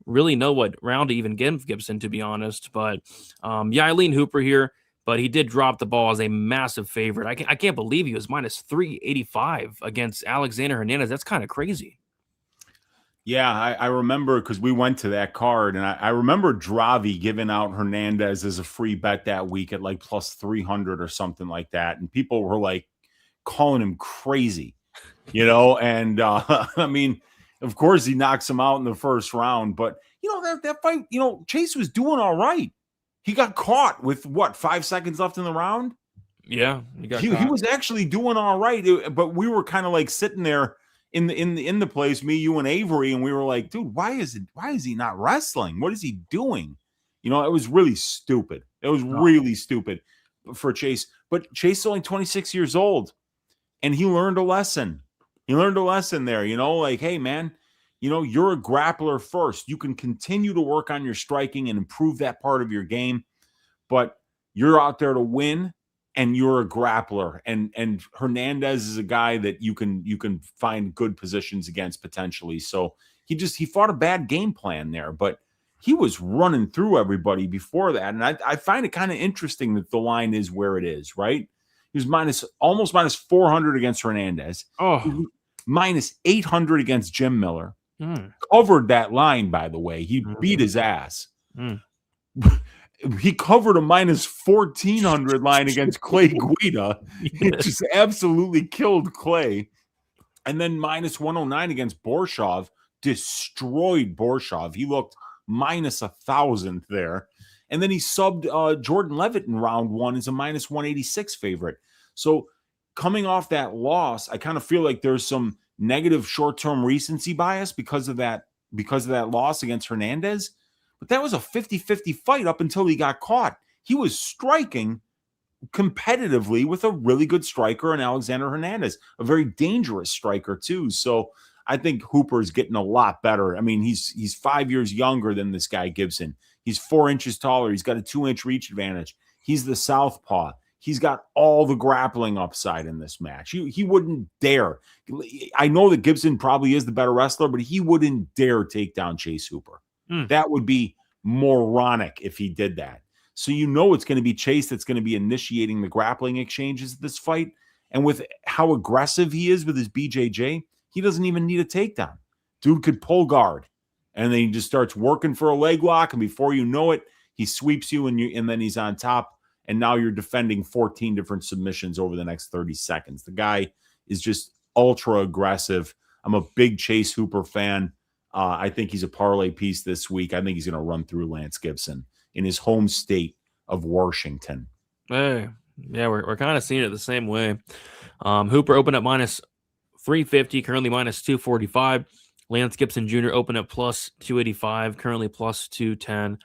really know what round to even give Gibson, to be honest. But I lean Hooper here, but he did drop the ball as a massive favorite. I can't believe he was minus 385 against Alexander Hernandez. That's kind of crazy. Yeah, I remember because we went to that card, and I remember Dravi giving out Hernandez as a free bet that week at like plus 300 or something like that. And people were like calling him crazy, and I mean, of course he knocks him out in the first round, but that fight, Chase was doing all right. He got caught with 5 seconds left in the round. Yeah, he was actually doing all right, but we were kind of like sitting there in the place, me, you, and Avery, and we were like, dude, why is he not wrestling? What is he doing? It was really stupid. It was really stupid for Chase. But Chase is only 26 years old, and he learned a lesson. He learned a lesson there, like, hey, man, you're a grappler first. You can continue to work on your striking and improve that part of your game, but you're out there to win. And you're a grappler, and Hernandez is a guy that you can find good positions against potentially. So he fought a bad game plan there, but he was running through everybody before that. And I find it kind of interesting that the line is where it is, right? He was almost minus 400 against Hernandez. Oh, minus 800 against Jim Miller. Covered that line, by the way. He beat his ass. He covered a minus 1,400 line against Clay Guida. It just absolutely killed Clay. And then minus 109 against Borshov, destroyed Borshov. He looked minus 1,000 there. And then he subbed Jordan Levitt in round one as a minus 186 favorite. So coming off that loss, I kind of feel like there's some negative short-term recency bias because of that loss against Hernandez. But that was a 50-50 fight up until he got caught. He was striking competitively with a really good striker in Alexander Hernandez, a very dangerous striker too. So I think Hooper is getting a lot better. I mean, he's 5 years younger than this guy Gibson. He's 4 inches taller. He's got a 2-inch reach advantage. He's the southpaw. He's got all the grappling upside in this match. He wouldn't dare. I know that Gibson probably is the better wrestler, but he wouldn't dare take down Chase Hooper. That would be moronic if he did that. So it's going to be Chase that's going to be initiating the grappling exchanges of this fight. And with how aggressive he is with his BJJ, he doesn't even need a takedown. Dude could pull guard, and then he just starts working for a leg lock, and before you know it, he sweeps you, and then he's on top, and now you're defending 14 different submissions over the next 30 seconds. The guy is just ultra aggressive. I'm a big Chase Hooper fan. I think he's a parlay piece this week. I think he's going to run through Lance Gibson in his home state of Washington. Hey, yeah, we're kind of seeing it the same way. Hooper opened at minus 350, currently minus 245. Lance Gibson Jr. opened at plus 285, currently plus 210.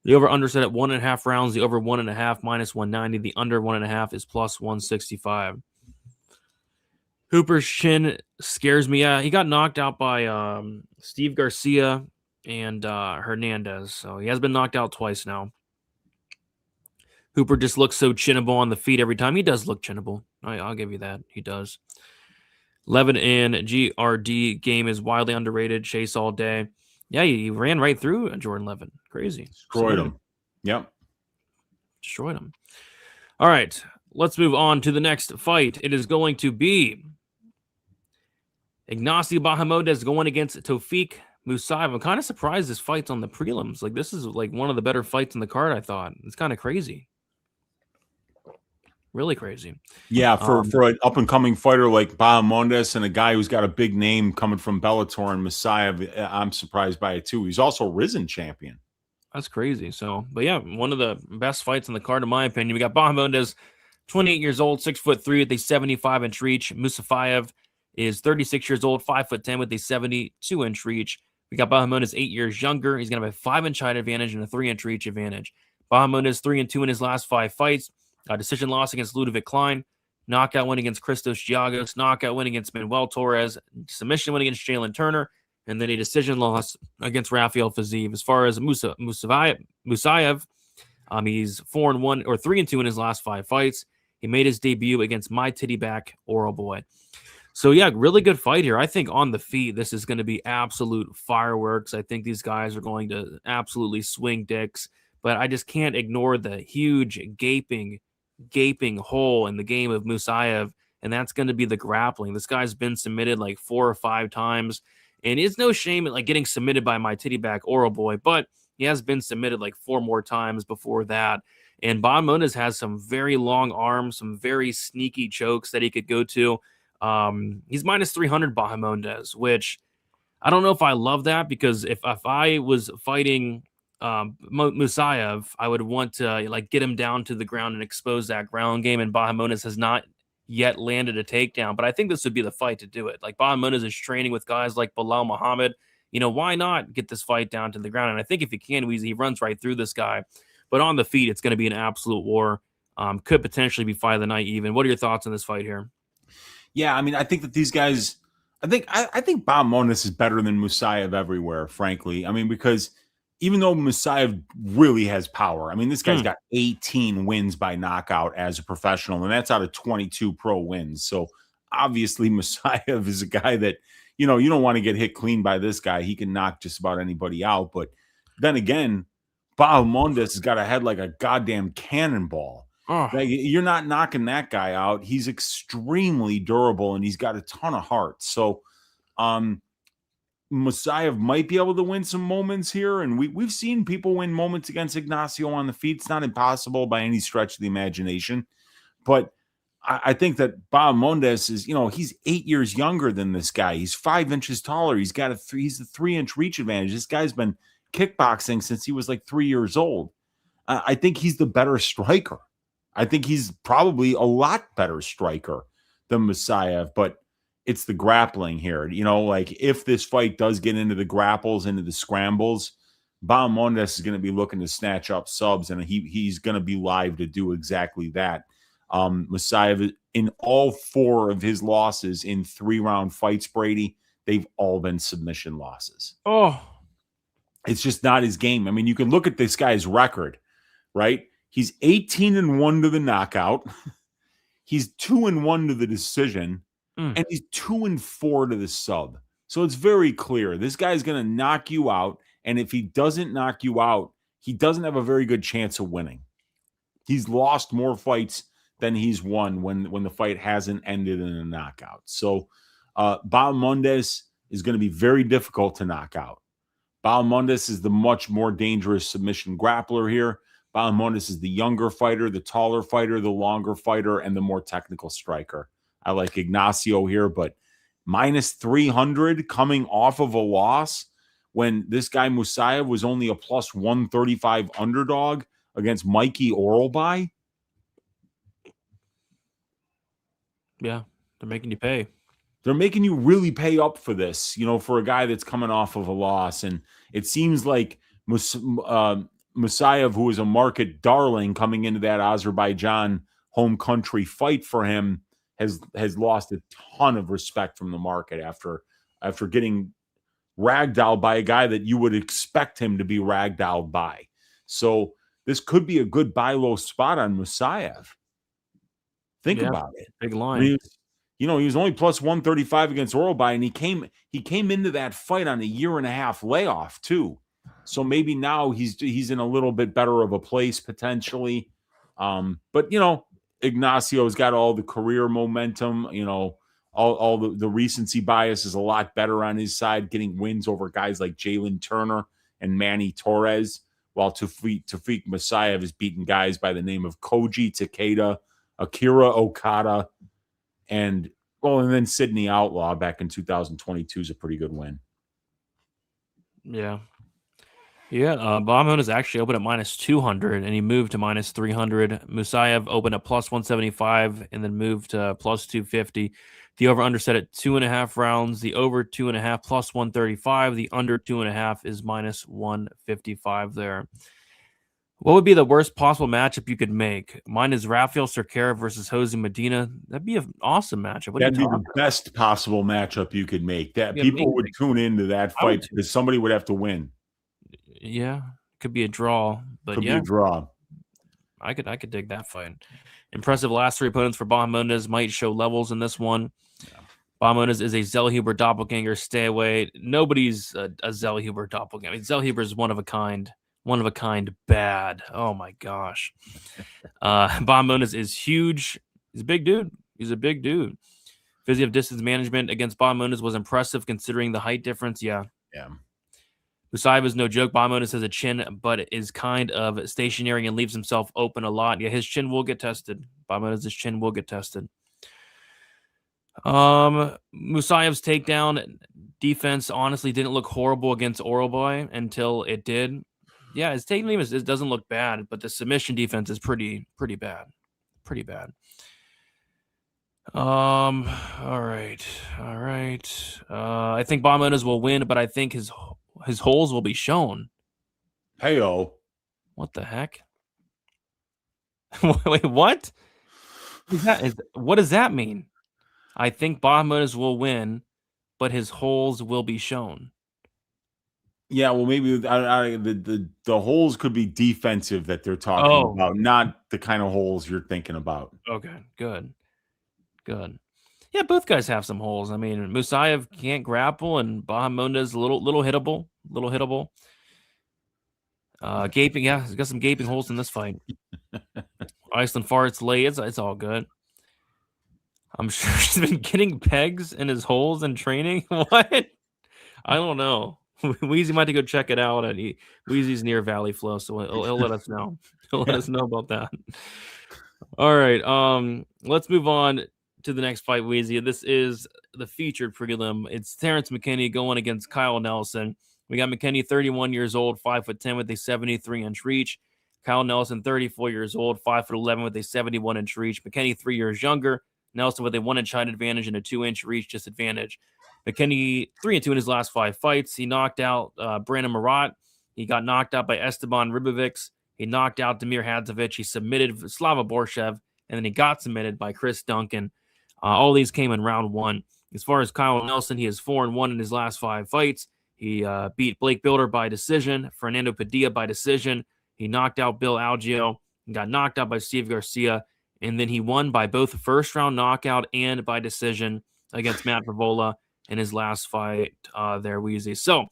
The over-under set at 1.5 rounds. The over 1.5 minus 190. The under 1.5 is plus 165. Hooper's chin scares me. He got knocked out by Steve Garcia and Hernandez. So he has been knocked out twice now. Hooper just looks so chinnable on the feet every time. He does look chinnable. I'll give you that. He does. Levin and GRD game is wildly underrated. Chase all day. Yeah, he ran right through Jordan Levin. Crazy. Destroyed him. Yep. Destroyed him. All right. Let's move on to the next fight. It is going to be Ignacio Bahamondes going against Tofik Musayev. I'm kind of surprised this fight's on the prelims. Like, this is like one of the better fights in the card, I thought. It's kind of crazy. Really crazy. Yeah, for an up-and-coming fighter like Bahamondes and a guy who's got a bbig name coming from Bellator and Musayev, I'm surprised by it too. He's also risen champion. That's crazy. So, but yeah, one of the best fights in the card, in my opinion. We got Bahamondes, 28 years old, 6'3" with a 75-inch reach. Musayev is 36 years old, 5'10" with a 72-inch reach. We got Bahamondes 8 years younger. He's going to have a 5-inch height advantage and a 3-inch reach advantage. Bahamondes 3-2 in his last 5 fights. Decision loss against Ludovic Klein. knockout win against Christos Giagos, knockout win against Manuel Torres, submission win against Jalen Turner, and then a decision loss against Rafael Fiziev. As far as Musayev, he's 4-1 or 3-2 in his last 5 fights. He made his debut against my titty back Oral Boy. So yeah, really good fight here. I think on the feet, this is going to be absolute fireworks. I think these guys are going to absolutely swing dicks, but I just can't ignore the huge gaping hole in the game of Musayev, and that's going to be the grappling. This guy's been submitted like 4 or 5 times, and it's no shame at like getting submitted by my titty back Oral Boy, but he has been submitted like 4 more times before that. And Bahamondes has some very long arms, some very sneaky chokes that he could go to. He's minus 300 Bahamondes, which I don't know if I love that, because if I was fighting Musayev, I would want to like get him down to the ground and expose that ground game, and Bahamondes has not yet landed a takedown, but I think this would be the fight to do it. Like Bahamondes is training with guys like Bilal Muhammad. Why not get this fight down to the ground? And I think if he can, he runs right through this guy. But on the feet, it's going to be an absolute war. Could potentially be fight of the night even. What are your thoughts on this fight here? Yeah, I mean, I think that these guys, I think Bahamondes is better than Musayev everywhere, frankly. I mean, because even though Musayev really has power, I mean, this guy's got 18 wins by knockout as a professional, and that's out of 22 pro wins. So obviously Musayev is a guy that, you don't want to get hit clean by this guy. He can knock just about anybody out. But then again, Bahamondes has got a head like a goddamn cannonball. Oh. Like, you're not knocking that guy out. He's extremely durable, and he's got a ton of heart. So Musayev might be able to win some moments here, and we've seen people win moments against Ignacio on the feet. It's not impossible by any stretch of the imagination. But I think that Bahamondes is, he's 8 years younger than this guy. He's 5 inches taller. He's got he's a 3-inch reach advantage. This guy's been kickboxing since he was like 3 years old. I think he's the better striker. I think he's probably a lot better striker than Musayev, but it's the grappling here. Like if this fight does get into the grapples, into the scrambles, Bahamondes is going to be looking to snatch up subs, and he's going to be live to do exactly that. Musayev, in all 4 of his losses in 3-round fights, Brady, they've all been submission losses. Oh, it's just not his game. I mean, you can look at this guy's record, right? He's 18-1 to the knockout. He's 2-1 to the decision, and he's 2-4 to the sub. So it's very clear this guy's going to knock you out, and if he doesn't knock you out, he doesn't have a very good chance of winning. He's lost more fights than he's won when the fight hasn't ended in a knockout. So Bahamondes is going to be very difficult to knock out. Bahamondes is the much more dangerous submission grappler here. Bahamondes is the younger fighter, the taller fighter, the longer fighter, and the more technical striker. I like Ignacio here, but minus 300 coming off of a loss when this guy Musayev was only a plus 135 underdog against Mikey Oralby. Yeah, they're making you pay. They're making you really pay up for this, for a guy that's coming off of a loss. And it seems like Musayev, who is a market darling coming into that Azerbaijan home country fight for him, has lost a ton of respect from the market after getting ragdolled by a guy that you would expect him to be ragdolled by. So this could be a good buy low spot on Musayev. Think about it. Big line. He was only plus 135 against Oralby, and he came into that fight on a 1.5-year layoff too. So maybe now he's in a little bit better of a place potentially. But Ignacio's got all the career momentum, all the recency bias is a lot better on his side, getting wins over guys like Jalen Turner and Manny Torres, while Tafik Musayev is beating guys by the name of Koji Takeda, Akira Okada, and then Sydney Outlaw back in 2022 is a pretty good win. Yeah. Bahamondes actually opened at minus 200, and he moved to minus 300. Musayev opened at plus 175 and then moved to plus 250. The over-under set at 2.5 rounds. The over 2.5 plus 135. The under 2.5 is minus 155 there. What would be the worst possible matchup you could make? Mine is Rafael Cerqueira versus Jose Medina. That'd be an awesome matchup. What are you That'd be talking the best possible matchup you could make. That Be people would amazing. tune into that I would fight too. because somebody would have to win. Yeah, could be a draw, but Could be yeah, a draw. I could dig that fight. Impressive last 3 opponents for Bahamondes. Might show levels in this one. Yeah. Bahamondes is a Zellhuber doppelganger. Stay away. Nobody's a Zellhuber doppelganger. I mean, Zellhuber is one of a kind. One of a kind bad. Oh my gosh. Bahamondes is huge. He's a big dude. He's a big dude. Physio distance management against Bahamondes was impressive considering the height difference. Yeah. Yeah. Musayev is no joke. Bahamondes has a chin, but is kind of stationary and leaves himself open a lot. Yeah, his chin will get tested. Bahamondes' chin will get tested. Musayev's takedown defense honestly didn't look horrible against Oralboy until it did. Yeah, his takedown it doesn't look bad, but the submission defense is pretty bad. Pretty bad. All right. I think Bahamondes will win, but I think his holes will be shown. Heyo. What the heck? Wait, what? What does that mean? I think Bahamondes will win, but his holes will be shown. Yeah, well, maybe the holes could be defensive that they're talking about, not the kind of holes you're thinking about. Okay, good. Yeah, both guys have some holes. I mean, Musayev can't grapple, and Bahamondes little hittable. Gaping, yeah, he's got some gaping holes in this fight. Iceland farts late. It's all good. I'm sure he's been getting pegs in his holes in training. What? I don't know. Weezy might have to go check it out. Weezy's near Valley Flow, so he'll let us know. He'll let us know about that. All right. Let's move on to the next fight, Weezy. This is the featured prelim. It's Terrence McKinney going against Kyle Nelson. We got McKinney, 31 years old, 5'10" with a 73-inch reach. Kyle Nelson, 34 years old, 5'11" with a 71-inch reach. McKinney, 3 years younger. Nelson with a 1-inch height advantage and a 2-inch reach disadvantage. McKinney 3-2 in his last 5 fights. He knocked out Brandon Marat. He got knocked out by Esteban Ribovics. He knocked out Damir Hadzovic. He submitted Slava Borshev, and then he got submitted by Chris Duncan. All these came in round 1. As far as Kyle Nelson, he is 4-1 in his last 5 fights. He beat Blake Builder by decision, Fernando Padilla by decision. He knocked out Bill Algeo and got knocked out by Steve Garcia. And then he won by both first-round knockout and by decision against Matt Pavola in his last fight there, Weezy. So,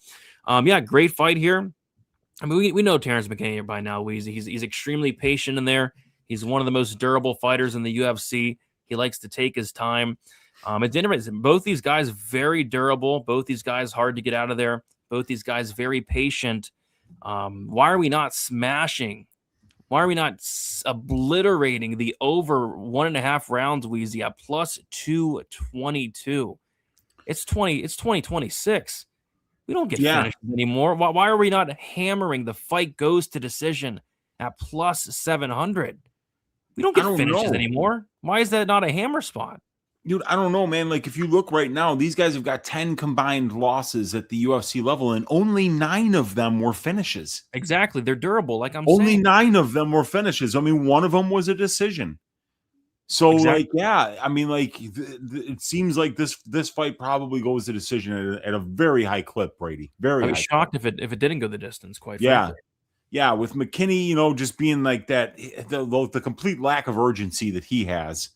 yeah, great fight here. I mean, we know Terrence McKinney by now, Weezy. He's extremely patient in there. He's one of the most durable fighters in the UFC. He likes to take his time. It's interesting. Both these guys very durable. Both these guys hard to get out of there. Both these guys very patient. Why are we not smashing? Why are we not obliterating the over 1.5 rounds, Weezy, at plus 222? It's 2026. We don't get finished anymore. Why are we not hammering the fight goes to decision at plus 700? We don't get finishes anymore. Why is that not a hammer spot? Dude, I don't know, man. Like, if you look right now, these guys have got 10 combined losses at the UFC level, and only 9 of them were finishes. Exactly. They're durable, like I'm only saying. 9 of them were finishes. I mean, one of them was a decision. So, like, yeah, I mean, like, it seems like this fight probably goes to decision at a very high clip, Brady. I'd be shocked if it didn't go the distance, quite frankly. Yeah, with McKinney, just being like that, the complete lack of urgency that he has.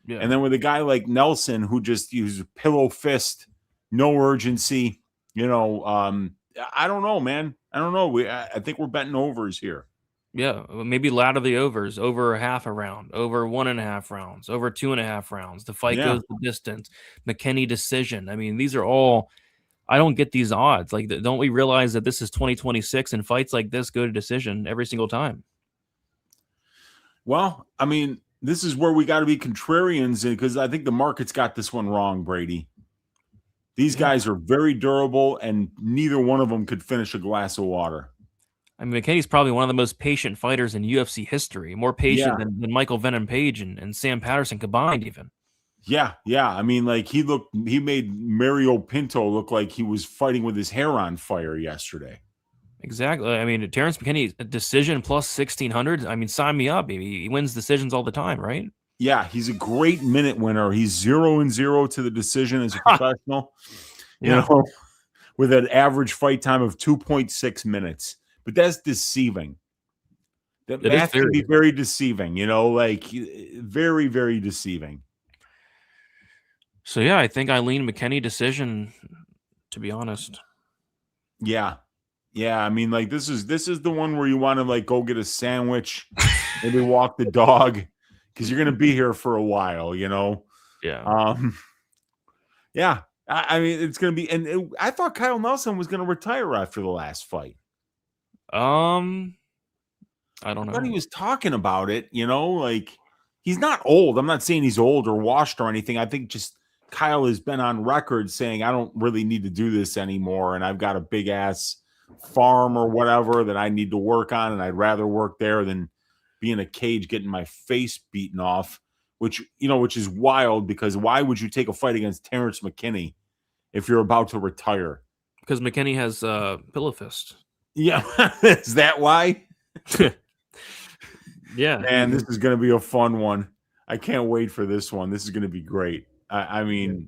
Yeah. And then with a guy like Nelson, who just uses pillow fist, no urgency, I don't know, man. I don't know. I think we're betting overs here. Yeah, maybe ladder the overs, over half a round, over 1.5 rounds, over 2.5 rounds. The fight goes the distance. McKinney decision. I mean, these are all. I don't get these odds. Like, don't we realize that this is 2026 and fights like this go to decision every single time? Well, I mean, this is where we got to be contrarians, because I think the market's got this one wrong, Brady. These guys are very durable, and neither one of them could finish a glass of water. I mean, McKinney's probably one of the most patient fighters in UFC history, more patient than Michael Venom Page and Sam Patterson combined, even. Yeah. I mean, like, he made Mario Pinto look like he was fighting with his hair on fire yesterday. Exactly. I mean, Terrence McKinney, a decision plus 1,600. I mean, sign me up. He wins decisions all the time, right? Yeah, he's a great minute winner. He's 0-0 to the decision as a professional. Yeah. You know, with an average fight time of 2.6 minutes. But that's deceiving. That math can be very deceiving, like very, very deceiving. So yeah, I think I lean McKinney decision, to be honest. Yeah. Yeah. I mean, like this is the one where you want to like go get a sandwich, maybe walk the dog, because you're gonna be here for a while, Yeah. Yeah. I mean, it's gonna be, and I thought Kyle Nelson was gonna retire after the last fight. I don't know. I thought he was talking about it, like he's not old. I'm not saying he's old or washed or anything. I think just Kyle has been on record saying, I don't really need to do this anymore. And I've got a big ass farm or whatever that I need to work on. And I'd rather work there than be in a cage getting my face beaten off, which is wild, because why would you take a fight against Terrence McKinney if you're about to retire? Because McKinney has pillow fist. Yeah. Is that why? Yeah. Man, this is going to be a fun one. I can't wait for this one. This is going to be great. I mean,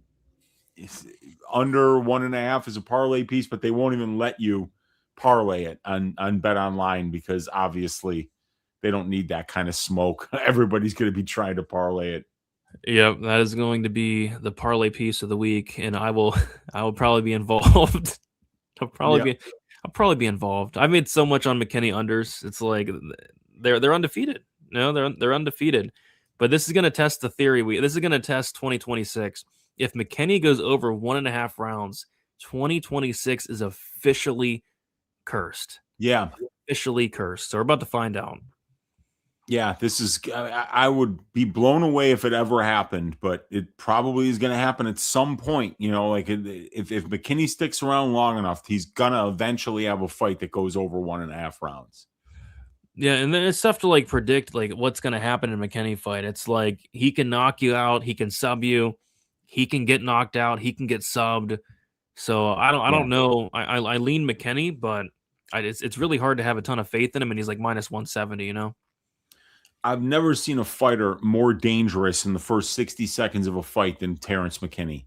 it's under 1.5 is a parlay piece, but they won't even let you parlay it on Bet Online, because obviously they don't need that kind of smoke. Everybody's going to be trying to parlay it. Yep, that is going to be the parlay piece of the week, and I will probably be involved. I'll probably be involved. I've made so much on McKinney unders. It's like they're undefeated. They're undefeated. But this is going to test the theory. This is going to test 2026. If McKinney goes over 1.5 rounds, 2026 is officially cursed. Yeah. Officially cursed. So we're about to find out. Yeah, this is, I would be blown away if it ever happened, but it probably is going to happen at some point. Like if McKinney sticks around long enough, he's going to eventually have a fight that goes over 1.5 rounds. Yeah, and then it's tough to like predict like what's going to happen in a McKinney fight. It's like he can knock you out, he can sub you, he can get knocked out, he can get subbed. So I don't know. I lean McKinney, but it's really hard to have a ton of faith in him, and he's like minus 170. I've never seen a fighter more dangerous in the first 60 seconds of a fight than Terrence McKinney.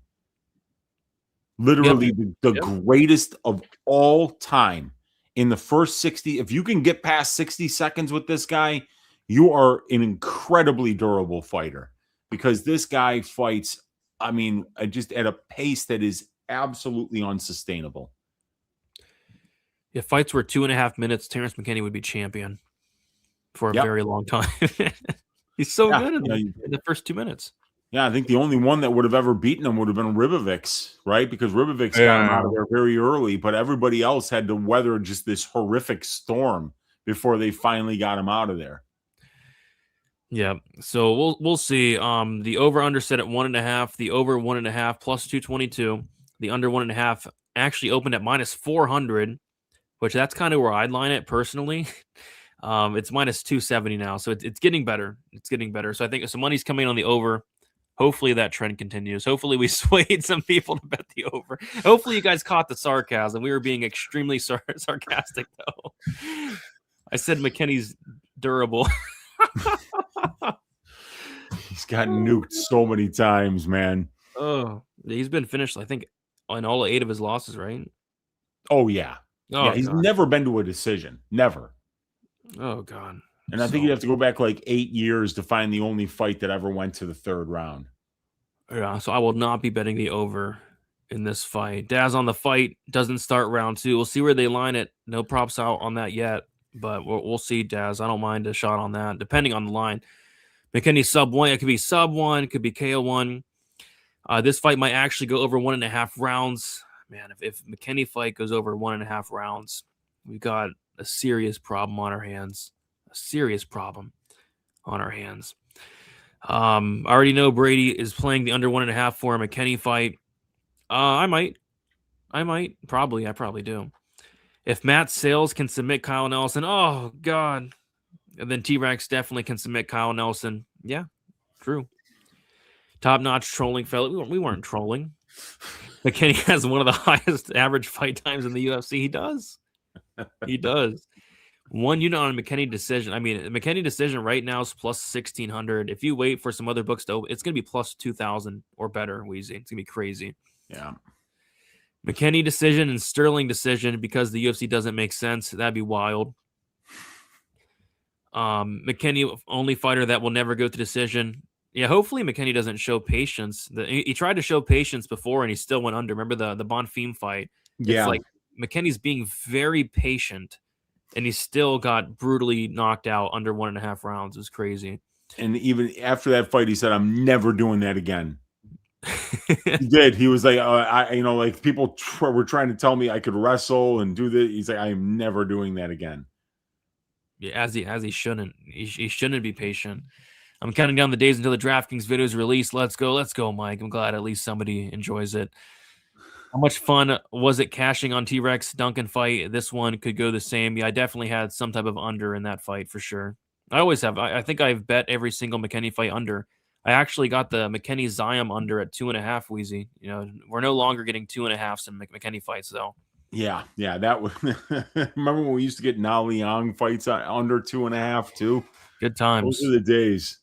Literally the greatest of all time. In the first 60, if you can get past 60 seconds with this guy, you are an incredibly durable fighter, because this guy fights, I mean, just at a pace that is absolutely unsustainable. If fights were 2.5 minutes, Terrence McKinney would be champion for a very long time. He's so good in the first 2 minutes. Yeah, I think the only one that would have ever beaten him would have been Ribovic's, right? Because Ribovic's got him out of there very early, but everybody else had to weather just this horrific storm before they finally got him out of there. Yeah, so we'll see. The over/under set at 1.5, the over 1.5 plus 222, the under 1.5 actually opened at minus 400, which that's kind of where I'd line it personally. It's minus 270 now, so it's getting better. It's getting better. So I think some money's coming on the over. Hopefully that trend continues. Hopefully we swayed some people to bet the over. Hopefully you guys caught the sarcasm. We were being extremely sarcastic, though. I said McKinney's durable. He's gotten nuked so many times, man. Oh, he's been finished, I think, on all 8 of his losses, right? Oh, yeah. Oh, yeah, he's never been to a decision. Never. Oh, God. And I think you have to go back like 8 years to find the only fight that ever went to the 3rd round. Yeah, so I will not be betting the over in this fight. Daz on the fight doesn't start round 2. We'll see where they line it. No props out on that yet, but we'll see, Daz. I don't mind a shot on that, depending on the line. McKinney sub 1. It could be sub 1. It could be KO 1. This fight might actually go over 1.5 rounds. Man, if McKinney fight goes over 1.5 rounds, we've got a serious problem on our hands. A serious problem on our hands. I already know Brady is playing the under 1.5 for a McKinney fight. I might. I probably do. If Matt Sales can submit Kyle Nelson, oh, God. And then T-Rex definitely can submit Kyle Nelson. Yeah, true. Top-notch trolling fella. We weren't trolling. McKinney has one of the highest average fight times in the UFC. He does. He does. 1 unit on a McKinney decision. I mean, McKinney decision right now is plus 1,600. If you wait for some other books to open, it's going to be plus 2,000 or better, Wheezy. It's going to be crazy. Yeah. McKinney decision and Sterling decision because the UFC doesn't make sense. That'd be wild. McKinney, only fighter that will never go to decision. Yeah, hopefully McKinney doesn't show patience. He tried to show patience before and he still went under. Remember the Bonfim fight? Yeah. It's like McKinney's being very patient and he still got brutally knocked out under 1.5 rounds. It was crazy. And even after that fight, he said, "I'm never doing that again." He did. He was like, like people were trying to tell me I could wrestle and do this. He's like, "I am never doing that again." Yeah, as he shouldn't. He shouldn't be patient. I'm counting down the days until the DraftKings video is released. Let's go, Mike. I'm glad at least somebody enjoys it. How much fun was it cashing on T-Rex Duncan fight? This one could go the same. Yeah, I definitely had some type of under in that fight for sure. I always have. I think I've bet every single McKinney fight under. I actually got the McKinney Zion under at 2.5, Wheezy. You know, we're no longer getting 2.5s in McKinney fights, though. Yeah, that was. Remember when we used to get Na Liang fights under 2.5 too? Good times. Those are the days.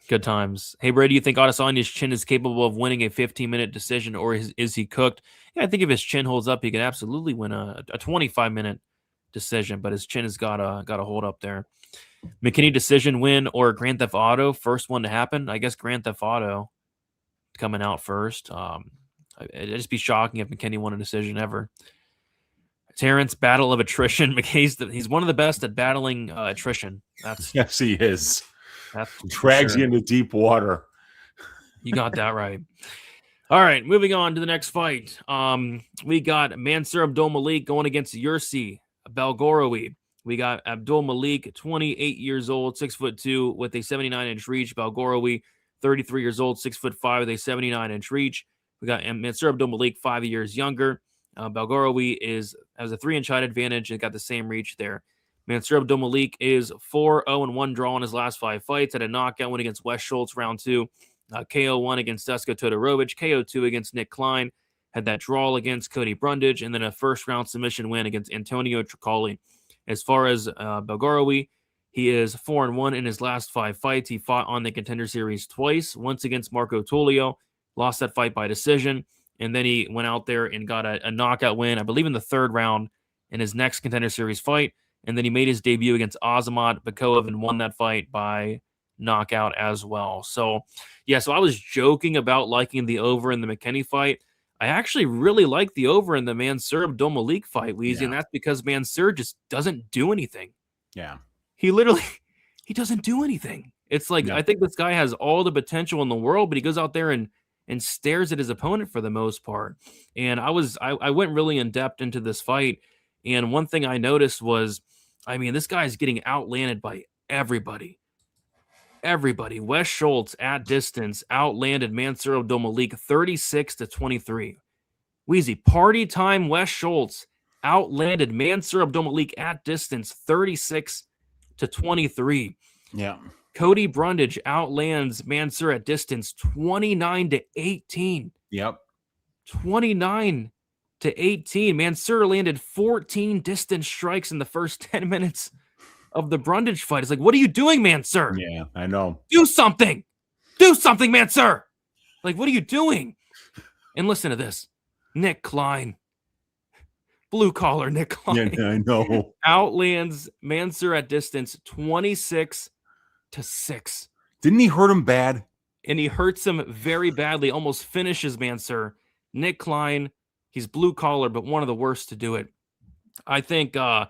Good times. Hey, Brady, you think Adesanya's chin is capable of winning a 15-minute decision, or is he cooked? Yeah, I think if his chin holds up, he could absolutely win a 25-minute decision, but his chin has got to hold up there. McKinney decision win or Grand Theft Auto, first one to happen? I guess Grand Theft Auto coming out first. It'd just be shocking if McKinney won a decision ever. Terrence, battle of attrition. He's one of the best at battling attrition. Yes, he is. That drags you into deep water. You got that right. All right, moving on to the next fight. We got Mansur Abdul-Malik going against Yursi Belgori. We got Abdul-Malik, 28 years old, 6'2", with a 79-inch reach. Belgori, 33 years old, 6'5", with a 79-inch reach. We got Mansur Abdul-Malik, 5 years younger. Belgori has a 3-inch height advantage and got the same reach there. Mansur Abdul-Malik is 4-0-1 draw in his last 5 fights. Had a knockout win against Wes Schultz round 2. KO1 against Dusko Todorovic. KO2 against Nick Klein. Had that draw against Cody Brundage. And then a first-round submission win against Antonio Tricoli. As far as Belgori, he is 4-1 in his last 5 fights. He fought on the Contender Series twice. Once against Marco Tullio. Lost that fight by decision. And then he went out there and got a knockout win, I believe in the 3rd round, in his next Contender Series fight. And then he made his debut against Azamat Bakov and won that fight by knockout as well. So I was joking about liking the over in the McKinney fight. I actually really like the over in the Mansur Abdul-Malik fight, Weezy, and that's because Mansur just doesn't do anything. Yeah. He doesn't do anything. It's like, I think this guy has all the potential in the world, but he goes out there and stares at his opponent for the most part. And I went really in depth into this fight. And one thing I noticed was, this guy's getting outlanded by everybody. Wes Schultz at distance outlanded Mansur Abdul-Malik 36-23. Wheezy, party time. Wes Schultz outlanded Mansur Abdul-Malik at distance 36-23. Yeah. Cody Brundage outlands Mansur at distance 29-18. Yep. 29-18. Mansur landed 14 distance strikes in the first 10 minutes of the Brundage fight. It's like, what are you doing, Mansur? Yeah, I know. Do something. Do something, Mansur. Like, what are you doing? And listen to this. Nick Klein. Blue collar Nick Klein. Yeah, I know. Outlands Mansur at distance 26-6. Didn't he hurt him bad? And he hurts him very badly. Almost finishes Mansur. Nick Klein, he's blue collar, but one of the worst to do it. I think, I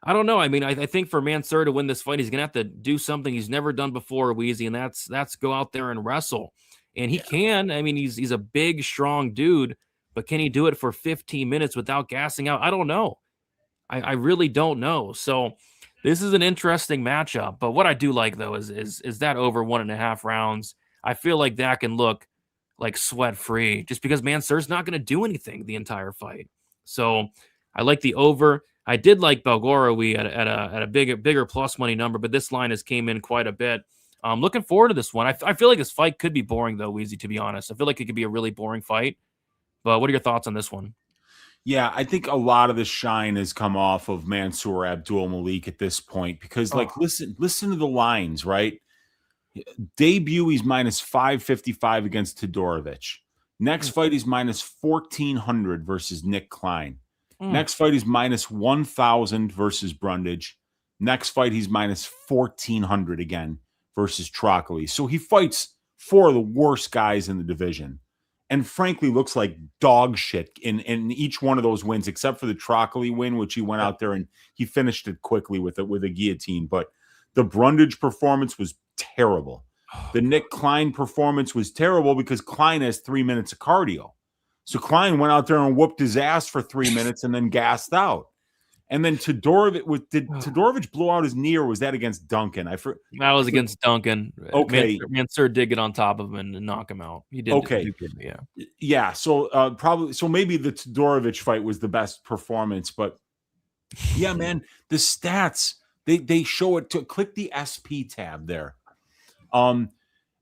don't know. I think for Mansur to win this fight, he's going to have to do something he's never done before, Weezy, and that's go out there and wrestle. And he can. He's a big, strong dude, but can he do it for 15 minutes without gassing out? I don't know. I really don't know. So this is an interesting matchup. But what I do like, though, is that over 1.5 rounds. I feel like that can look like sweat-free just because Mansur's not going to do anything the entire fight. So I like the over. I did like Belgori at a bigger plus money number, but this line has came in quite a bit. I'm looking forward to this one. I feel like this fight could be boring, though, Weezy, to be honest. I feel like it could be a really boring fight. But what are your thoughts on this one? Yeah, I think a lot of the shine has come off of Mansour Abdul-Malik at this point because, like, listen to the lines, right? Debut, he's minus 555 against Todorovic. Next fight, he's minus 1,400 versus Nick Klein. Next fight, he's minus 1,000 versus Brundage. Next fight, he's minus 1,400 again versus Trocoli. So he fights four of the worst guys in the division. And frankly, looks like dog shit in each one of those wins, except for the Trocoli win, which he went out there and he finished it quickly with a guillotine. But the Brundage performance was terrible. The Nick Klein performance was terrible because Klein has 3 minutes of cardio. So Klein went out there and whooped his ass for 3 minutes and then gassed out. And then did Todorovic blow out his knee, or was that against Duncan? That was against Duncan. Okay. Mansour did get on top of him and knock him out. He did. Okay. Yeah. So maybe the Todorovic fight was the best performance, but yeah, man, the stats, they show it. To click the SP tab there.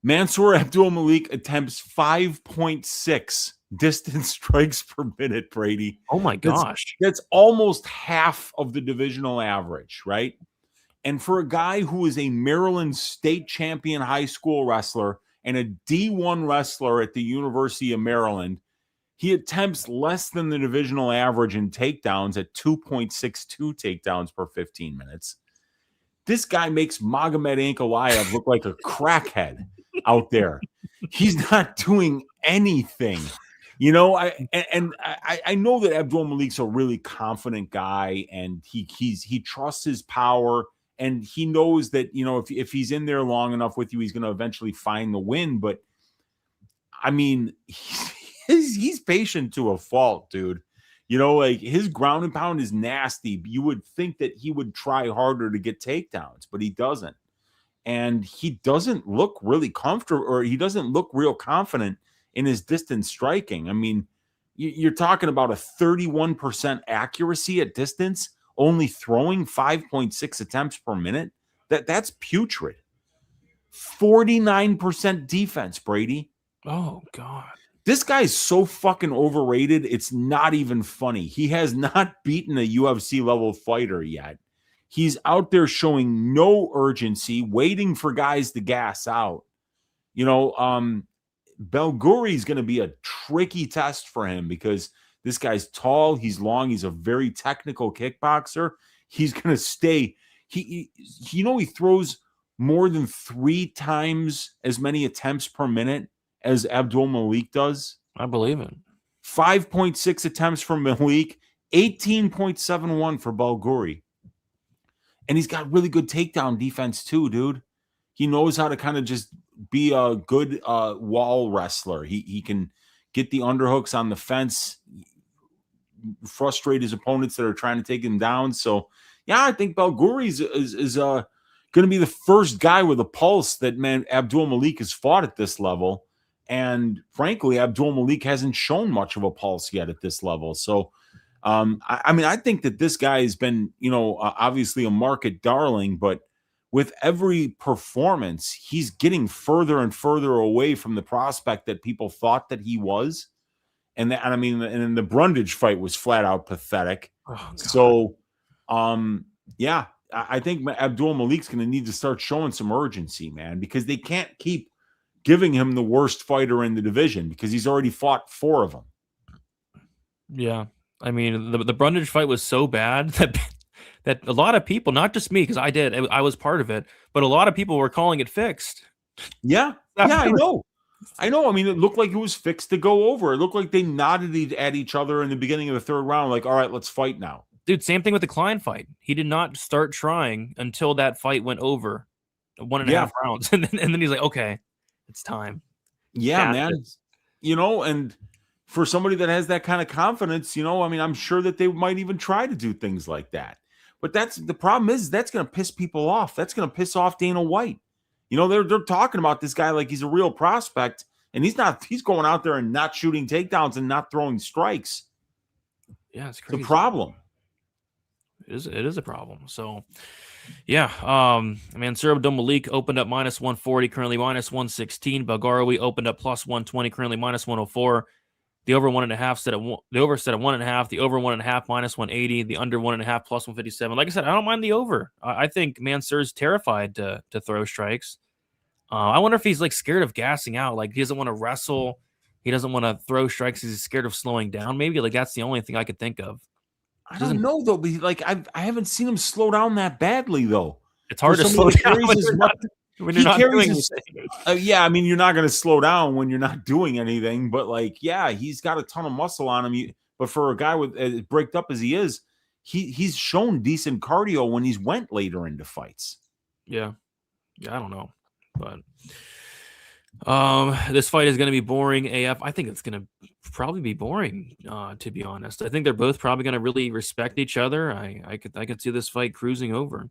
Mansour Abdul-Malik attempts 5.6 distance strikes per minute, Brady. Oh my gosh. That's almost half of the divisional average, right? And for a guy who is a Maryland state champion high school wrestler and a D1 wrestler at the University of Maryland, he attempts less than the divisional average in takedowns at 2.62 takedowns per 15 minutes. This guy makes Magomed Ankalaev look like a crackhead out there. He's not doing anything. You know, I know that Abdul-Malik's a really confident guy, and he trusts his power, and he knows that, you know, if he's in there long enough with you, he's going to eventually find the win. But I mean, he's patient to a fault, dude. You know, like, his ground and pound is nasty. You would think that he would try harder to get takedowns, but he doesn't. And he doesn't look really comfortable, or he doesn't look real confident in his distance striking. I mean, you're talking about a 31% accuracy at distance, only throwing 5.6 attempts per minute. That's putrid. 49% defense, Brady. Oh, God. This guy's so fucking overrated, it's not even funny. He has not beaten a UFC level fighter yet. He's out there showing no urgency, waiting for guys to gas out. You know, Belgori is going to be a tricky test for him because this guy's tall, he's long, he's a very technical kickboxer. He's going to stay. He throws more than 3 times as many attempts per minute as Abdul-Malik does. I believe it. 5.6 attempts for Malik, 18.71 for Belgori. And he's got really good takedown defense too, dude. He knows how to kind of just be a good wall wrestler. He can get the underhooks on the fence, frustrate his opponents that are trying to take him down. So, yeah, I think Belgori is going to be the first guy with a pulse that, man, Abdul-Malik has fought at this level. And frankly, Abdul-Malik hasn't shown much of a pulse yet at this level. So, I mean, I think that this guy has been, you know, obviously a market darling, but with every performance, he's getting further and further away from the prospect that people thought that he was. And the Brundage fight was flat out pathetic. Oh, so, yeah, I think Abdul-Malik's going to need to start showing some urgency, man, because they can't keep giving him the worst fighter in the division because he's already fought 4 of them. Yeah. I mean, the Brundage fight was so bad that a lot of people, not just me, because I was part of it, but a lot of people were calling it fixed. Yeah. Yeah, I know. I mean, it looked like it was fixed to go over. It looked like they nodded at each other in the beginning of the 3rd round, like, all right, let's fight now. Dude, same thing with the Klein fight. He did not start trying until that fight went over 1.5 rounds. And then he's like, okay, it's time. Yeah, man. You know, and for somebody that has that kind of confidence, you know, I mean, I'm sure that they might even try to do things like that. But that's the problem is that's going to piss people off. That's going to piss off Dana White. You know, they're talking about this guy like he's a real prospect, and he's not. He's going out there and not shooting takedowns and not throwing strikes. Yeah, it's crazy. It's a problem. It is a problem. So, yeah. Mansour Abdul-Malik opened up minus 140, currently minus 116. Belgori opened up plus 120, currently minus 104. The over 1.5 set at the over set at 1.5. The over 1.5 minus 180. The under 1.5 plus 157. Like I said, I don't mind the over. I think Mansour's terrified to throw strikes. I wonder if he's like scared of gassing out. Like he doesn't want to wrestle. He doesn't want to throw strikes. He's scared of slowing down. Maybe like that's the only thing I could think of. I don't know though. But like I haven't seen him slow down that badly though. It's hard to slow down when you're not doing anything. Yeah, I mean you're not going to slow down when you're not doing anything. But like, yeah, he's got a ton of muscle on him. But for a guy with as breaked up as he is, he's shown decent cardio when he's went later into fights. Yeah, I don't know, but this fight is going to be boring AF. I think it's going to probably be boring, to be honest. I think they're both probably going to really respect each other. I could see this fight cruising over.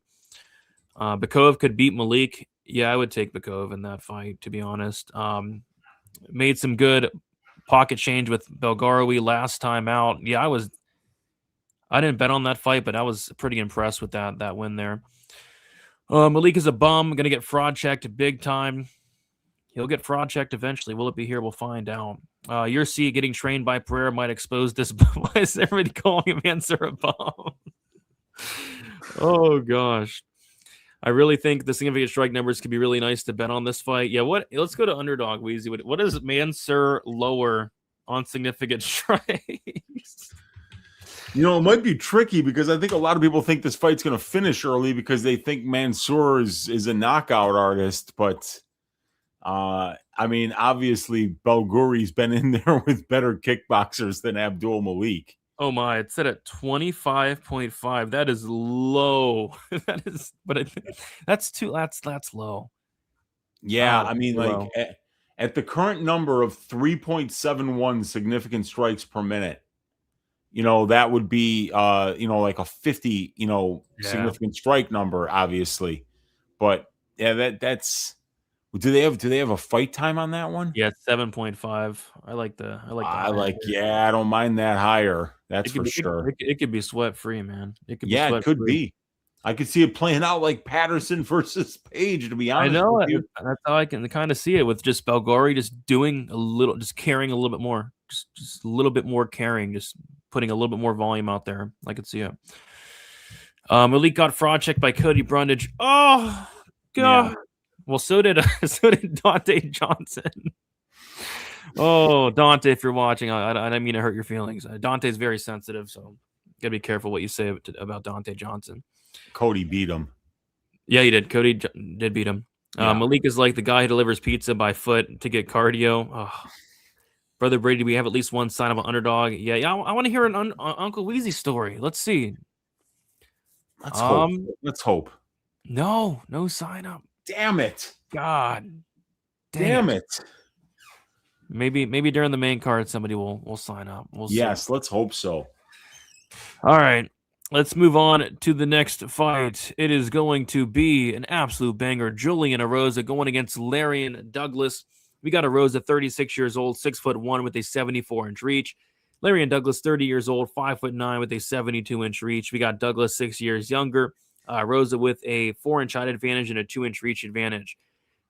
Bakov could beat Malik. Yeah, I would take Bakov in that fight, to be honest. Made some good pocket change with Belgori last time out. Yeah, I didn't bet on that fight, but I was pretty impressed with that win there. Malik is a bum, going to get fraud checked big time. He'll get fraud checked eventually. Will it be here? We'll find out. UFC getting trained by Pereira might expose this. Why is everybody calling him Mansour a bum? Oh, gosh. I really think the significant strike numbers could be really nice to bet on this fight. Yeah, let's go to Underdog, Weezy. What is Mansour lower on significant strikes? You know, it might be tricky because I think a lot of people think this fight's going to finish early because they think Mansour is a knockout artist. But, I mean, obviously, Belgori's been in there with better kickboxers than Abdul-Malik. Oh my! It's set at 25.5. That is low. That's low. Yeah, I mean, like at the current number of 3.71 significant strikes per minute, you know, that would be like a 50, significant strike number, obviously. But yeah, that's. Do they have a fight time on that one? Yeah, it's 7.5. I don't mind that higher. That's for sure. It could be sweat free, man. It could be. I could see it playing out like Patterson versus Page, to be honest. I know it. That's how I can kind of see it with just Belgori just doing just carrying a little bit more, just a little bit more carrying, just putting a little bit more volume out there. I could see it. Malik got fraud checked by Cody Brundage. Oh God. Yeah. Well, so did Dante Johnson. Oh, Dante, if you're watching, I don't mean to hurt your feelings. Dante's very sensitive, so gotta be careful what you say about Dante Johnson. Cody beat him. Yeah, he did. Cody did beat him. Yeah. Malik is like the guy who delivers pizza by foot to get cardio. Oh. Brother Brady, we have at least one sign of an underdog. Yeah. I want to hear an Uncle Weezy story. Let's see. Let's hope. Let's hope. No sign up. Damn it. God. Damn it. Maybe during the main card somebody will sign up. We'll see. Yes, let's hope so. All right. Let's move on to the next fight. It is going to be an absolute banger. Julian Erosa going against Larian Douglas. We got Erosa, 36 years old, 6'1" with a 74-inch reach. Larian Douglas, 30 years old, 5'9" with a 72-inch reach. We got Douglas 6 years younger. Erosa with a 4-inch height advantage and a 2-inch reach advantage.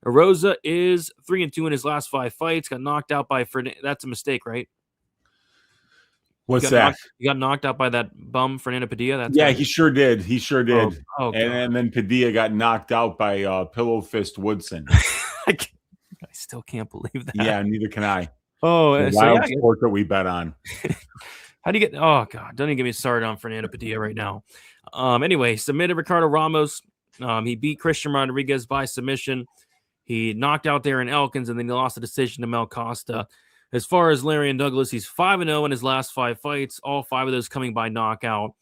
Erosa is 3-2 in his last 5 fights. Got knocked out by Fernandes. That's a mistake, right? What's that? He got knocked out by that bum Fernando Padilla. He sure did. He sure did. Oh, and then Padilla got knocked out by Pillow Fist Woodson. I still can't believe that. Yeah, neither can I. Oh, wild sport that we bet on. How do you get? Oh God! Don't even get me started on Fernando Padilla right now. Anyway, submitted Ricardo Ramos. He beat Christian Rodriguez by submission. He knocked out Darren Elkins, and then he lost the decision to Mel Costa. As far as Larian Douglas, he's 5-0 in his last 5 fights, all 5 of those coming by knockout.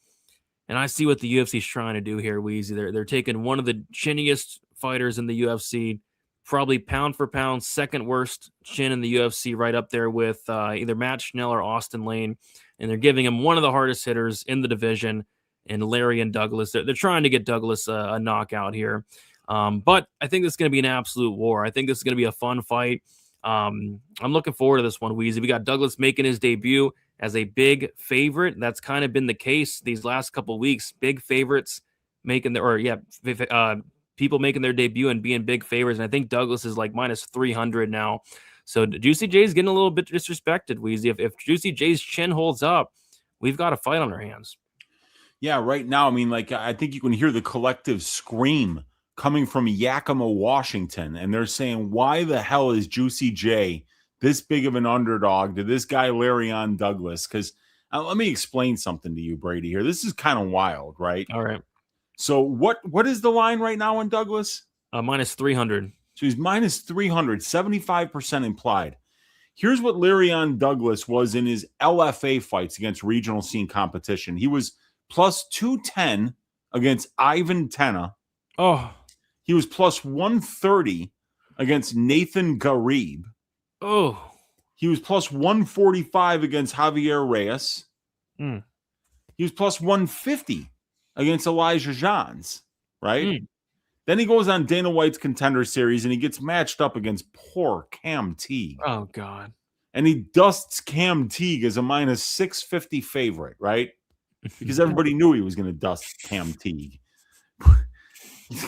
And I see what the UFC is trying to do here, Weezy. They're taking one of the chinniest fighters in the UFC, probably pound for pound, second worst chin in the UFC, right up there with either Matt Schnell or Austin Lane. And they're giving him one of the hardest hitters in the division, and Larian Douglas. They're trying to get Douglas a knockout here. But I think this is going to be an absolute war. I think this is going to be a fun fight. I'm looking forward to this one, Weezy. We got Douglas making his debut as a big favorite. That's kind of been the case these last couple of weeks. Big favorites making people making their debut and being big favorites. And I think Douglas is like minus 300 now. So Juicy J's getting a little bit disrespected, Weezy. If Juicy J's chin holds up, we've got a fight on our hands. Yeah, right now, I mean, like, I think you can hear the collective scream coming from Yakima, Washington, and they're saying, why the hell is Juicy J this big of an underdog to this guy, Larion Douglas? Because let me explain something to you, Brady, here. This is kind of wild, right? All right. So what is the line right now on Douglas? Minus 300. So he's minus 300, 75% implied. Here's what Larion Douglas was in his LFA fights against regional scene competition. He was plus 210 against Ivan Tenna. Oh. He was plus 130 against Nathan Garib. Oh. He was plus 145 against Javier Reyes. Mm. He was plus 150 against Elijah Jans, right? Mm. Then he goes on Dana White's Contender Series and he gets matched up against poor Cam Teague. Oh, God. And he dusts Cam Teague as a minus 650 favorite, right? Because everybody knew he was going to dust Cam Teague.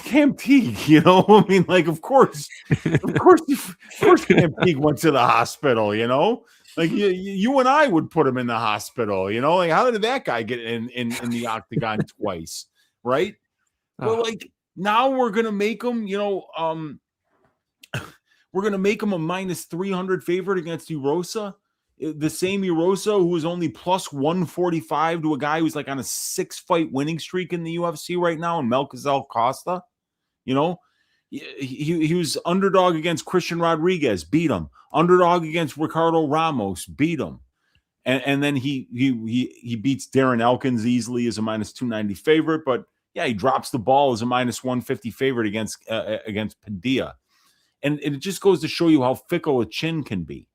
Cam Teague, you know? I mean, like, of course Cam Teague went to the hospital, you know? Like, you and I would put him in the hospital, you know? Like, how did that guy get in the octagon twice, right? Well, like, now we're going to make him, you know, we're going to make him a minus 300 favorite against Erosa. The same Erosa who was only plus 145 to a guy who's like on a 6-fight winning streak in the UFC right now, and Melquizael Costa. You know, he was underdog against Christian Rodriguez, beat him. Underdog against Ricardo Ramos, beat him. And then he beats Darren Elkins easily as a minus 290 favorite, but yeah, he drops the ball as a minus 150 favorite against Padilla. And it just goes to show you how fickle a chin can be.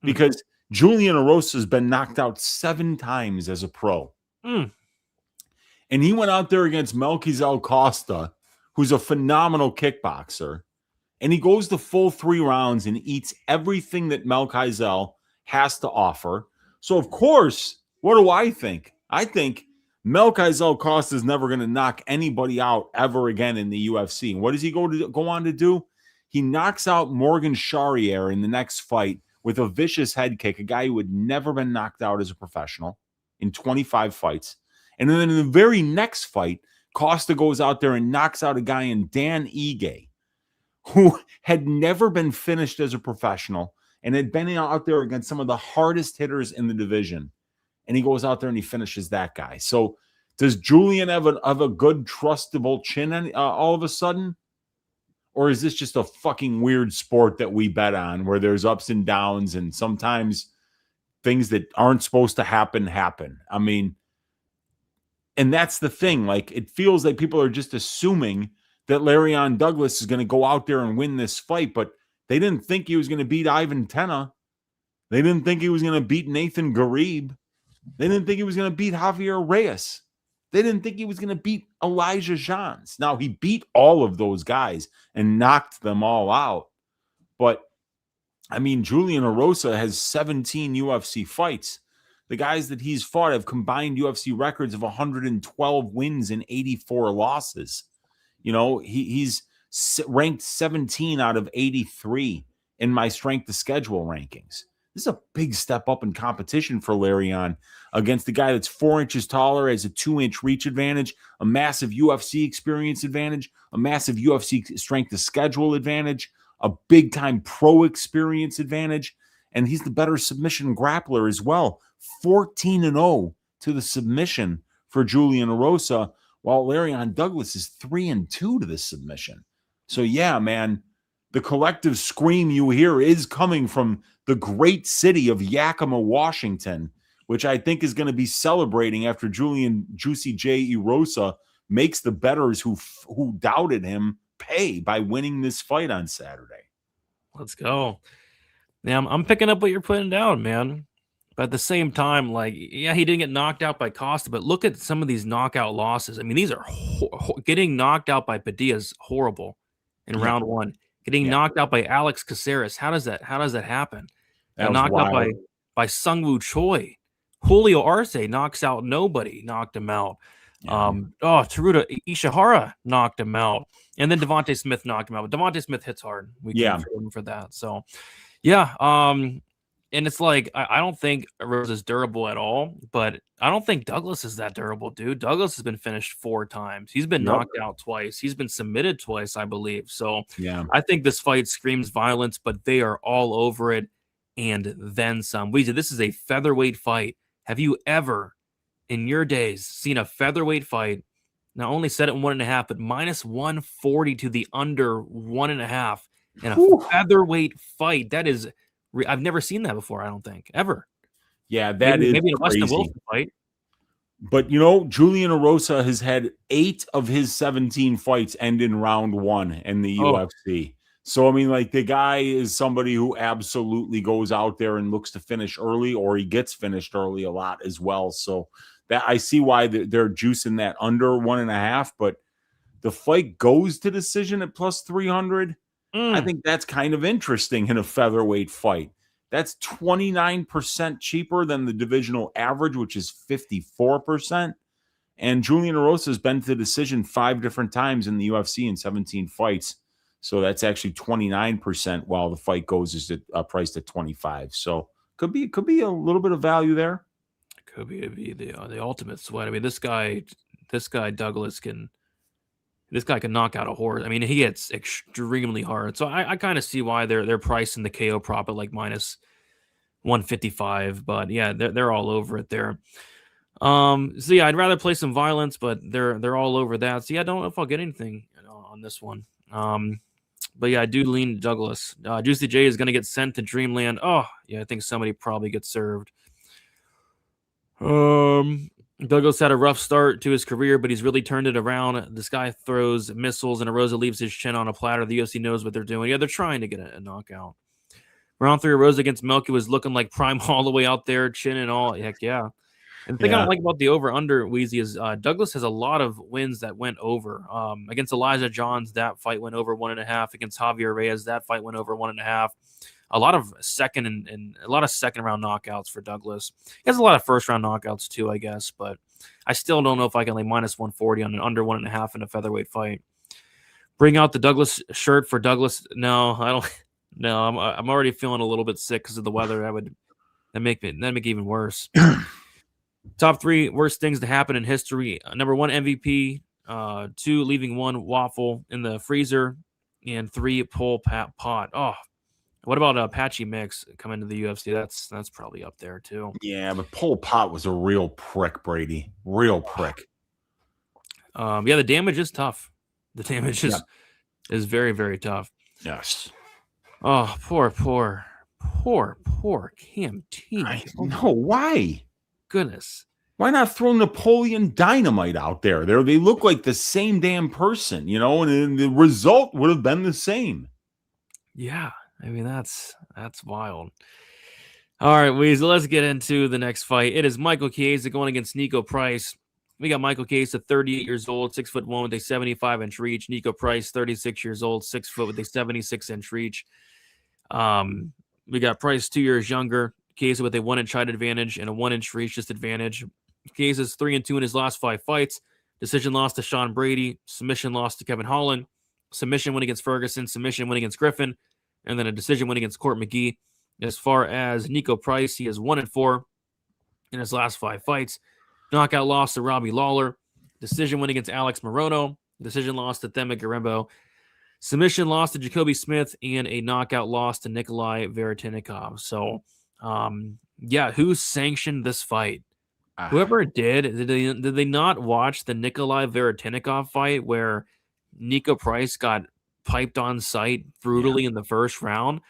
Because Julian Erosa has been knocked out 7 times as a pro. And he went out there against Melquizael Costa, who's a phenomenal kickboxer. And he goes the full 3 rounds and eats everything that Melquizael has to offer. So, of course, what do I think? I think Melquizael Costa is never going to knock anybody out ever again in the UFC. And what does he go on to do? He knocks out Morgan Charrier in the next fight with a vicious head kick, a guy who had never been knocked out as a professional in 25 fights. And then in the very next fight, Costa goes out there and knocks out a guy in Dan Ige, who had never been finished as a professional and had been out there against some of the hardest hitters in the division. And he goes out there and he finishes that guy. So does Julian have a good, trustable chin all of a sudden? Or is this just a fucking weird sport that we bet on where there's ups and downs and sometimes things that aren't supposed to happen? I mean, and that's the thing. Like, it feels like people are just assuming that Larion Douglas is going to go out there and win this fight, but they didn't think he was going to beat Ivan Tenna. They didn't think he was going to beat Nathan Garib. They didn't think he was going to beat Javier Reyes. They didn't think he was going to beat Elijah Jans. Now, he beat all of those guys and knocked them all out. But, I mean, Julian Erosa has 17 UFC fights. The guys that he's fought have combined UFC records of 112 wins and 84 losses. You know, he's ranked 17 out of 83 in my strength to schedule rankings. This is a big step up in competition for Larion against the guy that's 4 inches taller, has a 2-inch reach advantage, a massive UFC experience advantage, a massive UFC strength to schedule advantage, a big-time pro experience advantage, and he's the better submission grappler as well. 14-0 to the submission for Julian Erosa, while Larion Douglas is 3-2 to the submission. So, yeah, man, the collective scream you hear is coming from the great city of Yakima, Washington, which I think is going to be celebrating after Juicy J. Erosa makes the bettors who doubted him pay by winning this fight on Saturday. Let's go. Yeah, I'm picking up what you're putting down, man. But at the same time, like, yeah, he didn't get knocked out by Costa, but look at some of these knockout losses. I mean, these are getting knocked out by Padilla is horrible in round 1. Getting knocked out by Alex Caceres. How does that happen? Knocked out by Sungwoo Choi. Julio Arce knocks out nobody, knocked him out. Teruta Ishihara knocked him out. And then Devontae Smith knocked him out. But Devontae Smith hits hard. We can forgive him for that. So, Yeah. And it's like I don't think Rose is durable at all, but I don't think Douglas is that durable, dude. Douglas has been finished 4 times. He's been Yep. knocked out twice. He's been submitted twice, I believe. So Yeah. I think this fight screams violence, but they are all over it and then some. Weezy, this is a featherweight fight. Have you ever in your days seen a featherweight fight? Not only set it 1.5, but minus 140 to the under 1.5 in a featherweight fight. That is, I've never seen that before. I don't think ever. Yeah, that is maybe in a crazy. Weston Wilson fight. But you know, Julian Erosa has had 8 of his 17 fights end in round 1 in the UFC. So I mean, like, the guy is somebody who absolutely goes out there and looks to finish early, or he gets finished early a lot as well. So that I see why they're juicing that under 1.5, but the fight goes to decision at plus 300. I think that's kind of interesting in a featherweight fight. That's 29% cheaper than the divisional average, which is 54%. And Julian Erosa has been to the decision 5 different times in the UFC in 17 fights. So that's actually 29%, while the fight goes is priced at 25. So could be a little bit of value there. Could be the ultimate sweat. I mean, this guy Douglas can knock out a horse. I mean, he hits extremely hard. So I kind of see why they're pricing the KO prop at like minus 155. But yeah, they're all over it there. So yeah, I'd rather play some violence, but they're all over that. So yeah, I don't know if I'll get anything on this one. But yeah, I do lean Douglas. Juicy J is going to get sent to Dreamland. Oh yeah, I think somebody probably gets served. Douglas had a rough start to his career, but he's really turned it around. This guy throws missiles, and Erosa leaves his chin on a platter. The UFC knows what they're doing. Yeah, they're trying to get a knockout. Round 3, Erosa against Melky was looking like prime all the way out there, chin and all. Heck yeah. And the thing I don't like about the over-under, Wheezy, is Douglas has a lot of wins that went over. Against Elijah Johns, that fight went over 1.5. Against Javier Reyes, that fight went over 1.5. A lot of second and a lot of second-round knockouts for Douglas. He has a lot of first-round knockouts too, I guess, but I still don't know if I can lay minus 140 on an under 1.5 in a featherweight fight. Bring out the Douglas shirt for Douglas. No, I don't. No, I'm already feeling a little bit sick because of the weather. That'd make it even worse. Top 3 worst things to happen in history. Number 1, MVP. 2, leaving 1 waffle in the freezer. And 3, pull pot. Oh, what about Apache Mix coming to the UFC? That's probably up there too. Yeah, but Pol Pot was a real prick, Brady. Real prick. Yeah, the damage is tough. The damage is very, very tough. Yes. Oh, poor Cam T. No, why? Goodness. Why not throw Napoleon Dynamite out there? They look like the same damn person, you know, and the result would have been the same. Yeah, I mean that's wild. All right, Weasel, let's get into the next fight. It is Michael Chiesa going against Nico Price. We got Michael Chiesa, 38 years old, 6'1" with a 75-inch reach. Nico Price, 36 years old, 6 foot with a 76-inch reach. We got Price 2 years younger. Chiesa with a 1-inch height advantage and a 1-inch reach disadvantage. Chiesa's 3-2 in his last 5 fights. Decision loss to Sean Brady. Submission loss to Kevin Holland. Submission win against Ferguson. Submission win against Griffin. And then a decision win against Court McGee. As far as Nico Price, he is 1-4 in his last 5 fights. Knockout loss to Robbie Lawler. Decision win against Alex Morono. Decision loss to Thema Garembo. Submission loss to Jacoby Smith. And a knockout loss to Nikolai Veretinikov. So, yeah, who sanctioned this fight? Whoever it did they not watch the Nikolai Veretinikov fight where Nico Price got piped on sight brutally in the first round?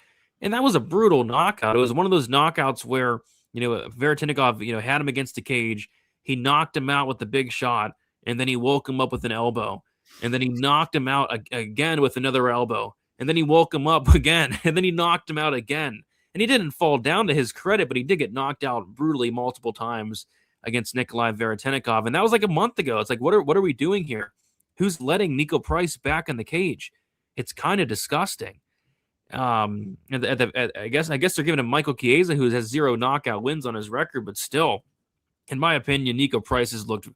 And that was a brutal knockout. It was one of those knockouts where, Veretinikov, had him against the cage. He knocked him out with the big shot, and then he woke him up with an elbow. And then he knocked him out again with another elbow. And then he woke him up again, and then he knocked him out again. And he didn't fall down, to his credit, but he did get knocked out brutally multiple times against Nikolai Veretinikov. And that was like a month ago. It's like, what are we doing here? Who's letting Nico Price back in the cage? It's kind of disgusting. I guess they're giving him Michael Chiesa, who has 0 knockout wins on his record, but still, in my opinion, Nico Price has looked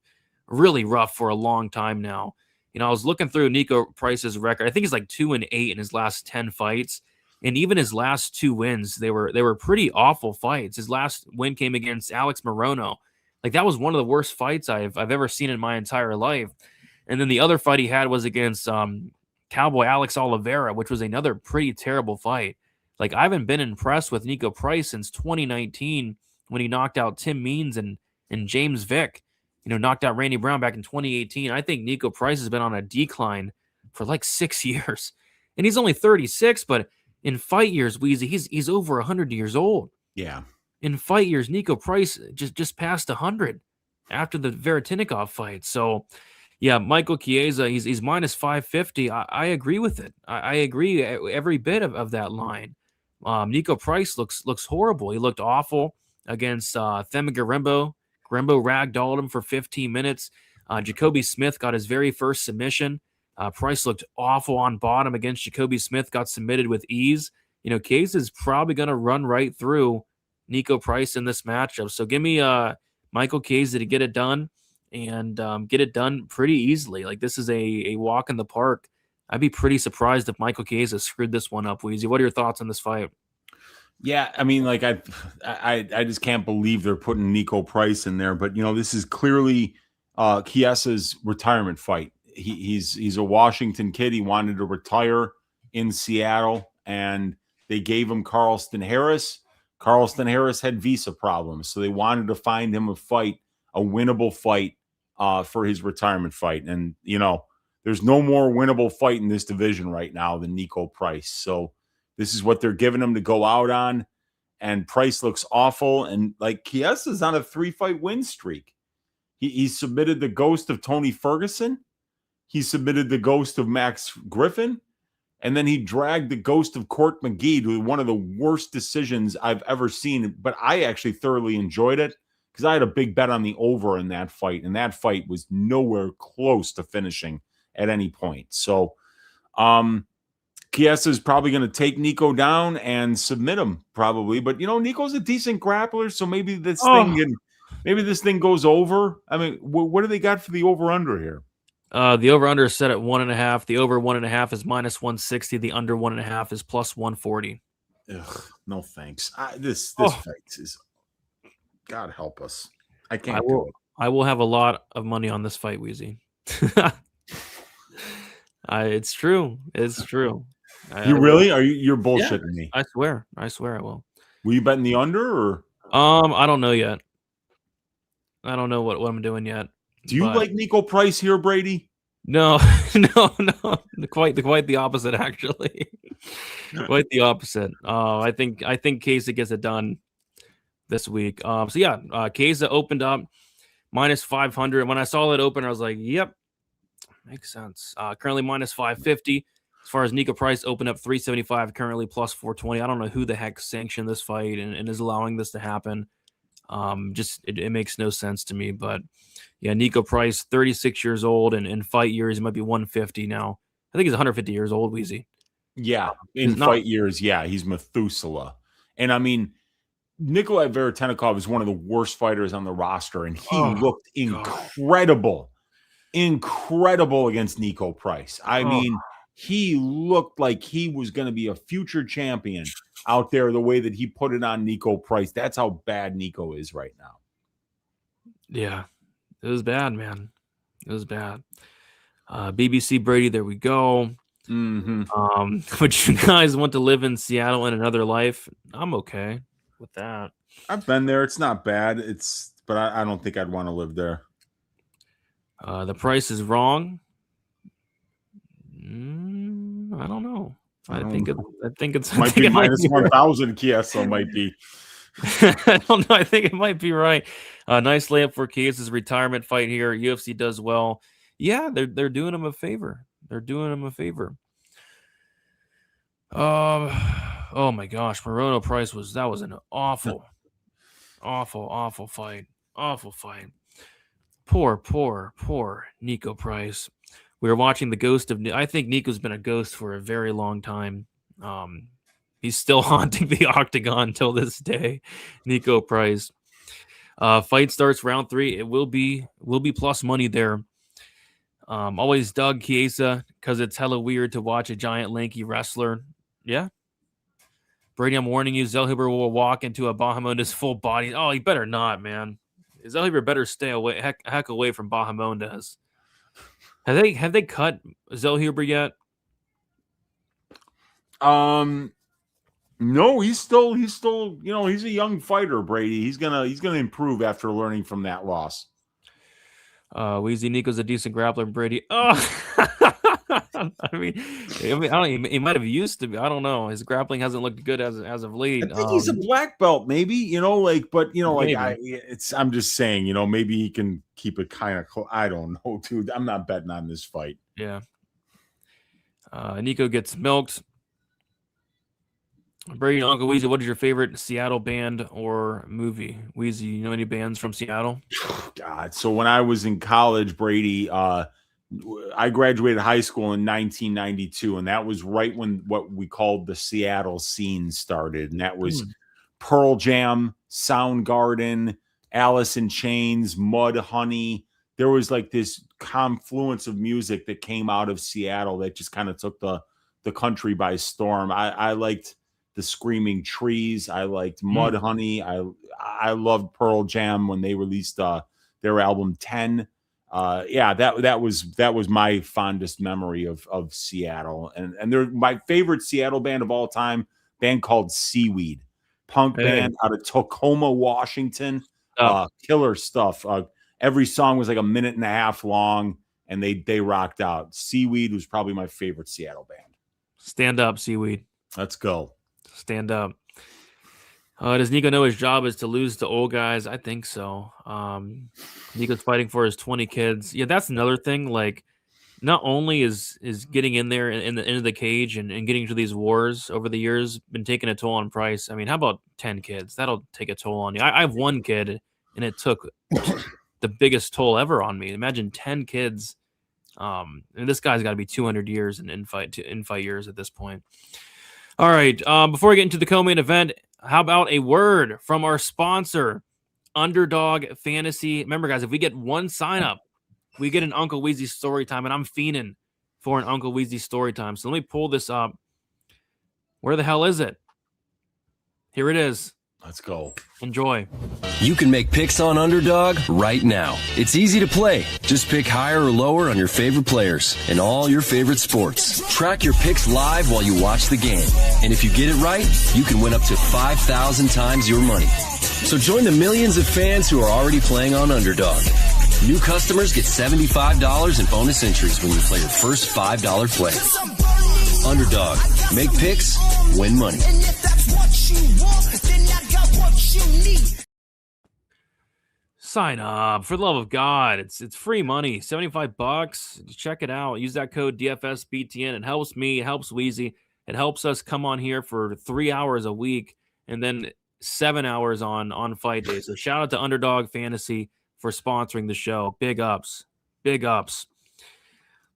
really rough for a long time now. I was looking through Nico Price's record. I think he's like 2-8 in his last 10 fights. And even his last 2 wins, they were pretty awful fights. His last win came against Alex Morono. Like, that was one of the worst fights I've ever seen in my entire life. And then the other fight he had was against Cowboy Alex Oliveira, which was another pretty terrible fight. Like, I haven't been impressed with Nico Price since 2019 when he knocked out Tim Means and James Vick. Knocked out Randy Brown back in 2018. I think Nico Price has been on a decline for like 6 years. And he's only 36, but in fight years, Weezy, he's over 100 years old. Yeah. In fight years, Nico Price just passed 100 after the Veretinikov fight. So, yeah, Michael Chiesa, he's minus 550. I agree with it. I agree every bit of that line. Nico Price looks horrible. He looked awful against Thema Garimbo. Garimbo ragdolled him for 15 minutes. Jacoby Smith got his very first submission. Price looked awful on bottom against Jacoby Smith, got submitted with ease. Chiesa is probably going to run right through Nico Price in this matchup. So give me Michael Chiesa to get it done and get it done pretty easily. Like, this is a walk in the park. I'd be pretty surprised if Michael Chiesa screwed this one up, Weezy. What are your thoughts on this fight? Yeah, I mean, like, I just can't believe they're putting Nico Price in there. But, this is clearly Chiesa's retirement fight. He's a Washington kid. He wanted to retire in Seattle, and they gave him Carlston Harris. Carlston Harris had visa problems, so they wanted to find him a fight, a winnable fight for his retirement fight. And, there's no more winnable fight in this division right now than Nico Price. So this is what they're giving him to go out on. And Price looks awful. And, like, Chiesa's on a 3-fight win streak. He submitted the ghost of Tony Ferguson. He submitted the ghost of Max Griffin. And then he dragged the ghost of Court McGee to one of the worst decisions I've ever seen. But I actually thoroughly enjoyed it because I had a big bet on the over in that fight. And that fight was nowhere close to finishing at any point. So Chiesa is probably going to take Nico down and submit him probably. But, Nico's a decent grappler. So maybe this thing goes over. I mean, what do they got for the over-under here? The over-under is set at 1.5. The over 1.5 is minus 160. The under 1.5 is plus 140. Ugh, no thanks. This fight is, God help us. I can't do it. I will have a lot of money on this fight, Weezy. It's true. It's true. You really? You're bullshitting me. I swear I will. Were you betting the under or? I don't know yet. I don't know what I'm doing yet. Do you like Nico Price here, Brady? No, no. Quite the opposite, actually. Quite the opposite. I think Chiesa gets it done this week. So yeah, Chiesa opened up minus 500. When I saw that open, I was like, yep, makes sense. Currently minus 550. As far as Nico Price opened up 375, currently plus 420. I don't know who the heck sanctioned this fight and is allowing this to happen. It makes no sense to me. But yeah, Nico Price, 36 years old, and in fight years, he might be 150 now. I think he's 150 years old, Weezy. Yeah, in fight years, yeah, he's Methuselah. And I mean, Nikolai Veretinikov is one of the worst fighters on the roster, and he looked incredible against Nico Price. I mean, he looked like he was going to be a future champion out there the way that he put it on Nico Price. That's how bad Nico is right now. Yeah, it was bad, man. It was bad. BBC Brady, there we go. Mm-hmm. Would you guys want to live in Seattle in another life? I'm okay with that. I've been there. It's not bad. But I don't think I'd want to live there. The price is wrong. I don't know. I think it's might be minus 1,000. Chiesa might be. I don't know. I think it might be right. Nice layup for Chiesa's retirement fight here. UFC does well. Yeah, they're doing him a favor. They're doing him a favor. Oh my gosh, Morono Price was an awful fight. Awful fight. Poor Nico Price. We were watching the ghost of. I think Nico's been a ghost for a very long time. He's still haunting the octagon till this day. Nico Price. Fight starts round 3. It will be plus money there. Always dug Chiesa because it's hella weird to watch a giant lanky wrestler. Yeah, Brady, I'm warning you, Zellhuber will walk into a Bahamondes full body. Oh, he better not, man. Zellhuber better stay away, heck away from Bahamondes. Have they cut Zellhuber yet? No, he's still, he's a young fighter, Brady. He's gonna improve after learning from that loss. Weezy Nico's a decent grappler, Brady. Oh, I mean, I don't. He might have used to be. I don't know. His grappling hasn't looked good as of late. I think he's a black belt, maybe. But I'm just saying, maybe he can keep it kind of close. I don't know, dude. I'm not betting on this fight. Yeah. Nico gets milked. Brady, Uncle Weezy, what is your favorite Seattle band or movie? Weezy, you know any bands from Seattle? God, so when I was in college, Brady, I graduated high school in 1992, and that was right when what we called the Seattle scene started, and that was Pearl Jam, Soundgarden, Alice in Chains, Mudhoney. There was like this confluence of music that came out of Seattle that just kind of took the country by storm. I liked the Screaming Trees. I liked Mudhoney. I loved Pearl Jam when they released their album 10. That was my fondest memory of Seattle. And they're my favorite Seattle band of all time, band called Seaweed. Punk band out of Tacoma, Washington. Killer stuff. Every song was like a minute and a half long, and they rocked out. Seaweed was probably my favorite Seattle band. Stand up, Seaweed. Let's go. Stand up. Does Nico know his job is to lose to old guys? I think so. Nico's fighting for his 20 kids. Yeah, that's another thing. Like, not only is getting in there in the end of the cage and getting to these wars over the years been taking a toll on Price. I mean, how about 10 kids? That'll take a toll on you. I have one kid, and it took the biggest toll ever on me. Imagine 10 kids. And this guy's got to be 200 years in fight years at this point. All right. Before we get into the co-main event, how about a word from our sponsor, Underdog Fantasy? Remember, guys, if we get one sign up, we get an Uncle Weezy story time, and I'm fiending for an Uncle Weezy story time. So let me pull this up. Where the hell is it? Here it is. Let's go. Enjoy. You can make picks on Underdog right now. It's easy to play. Just pick higher or lower on your favorite players and all your favorite sports. Track your picks live while you watch the game. And if you get it right, you can win up to 5,000 times your money. So join the millions of fans who are already playing on Underdog. New customers get $75 in bonus entries when you play your first $5 play. Underdog. Make picks, win money. Sign up, for the love of God. It's free money, $75. Check it out. Use that code DFSBTN. It helps me, it helps Weezy. It helps us come on here for 3 hours a week and then 7 hours on fight day. So shout out to Underdog Fantasy for sponsoring the show. Big ups. Big ups.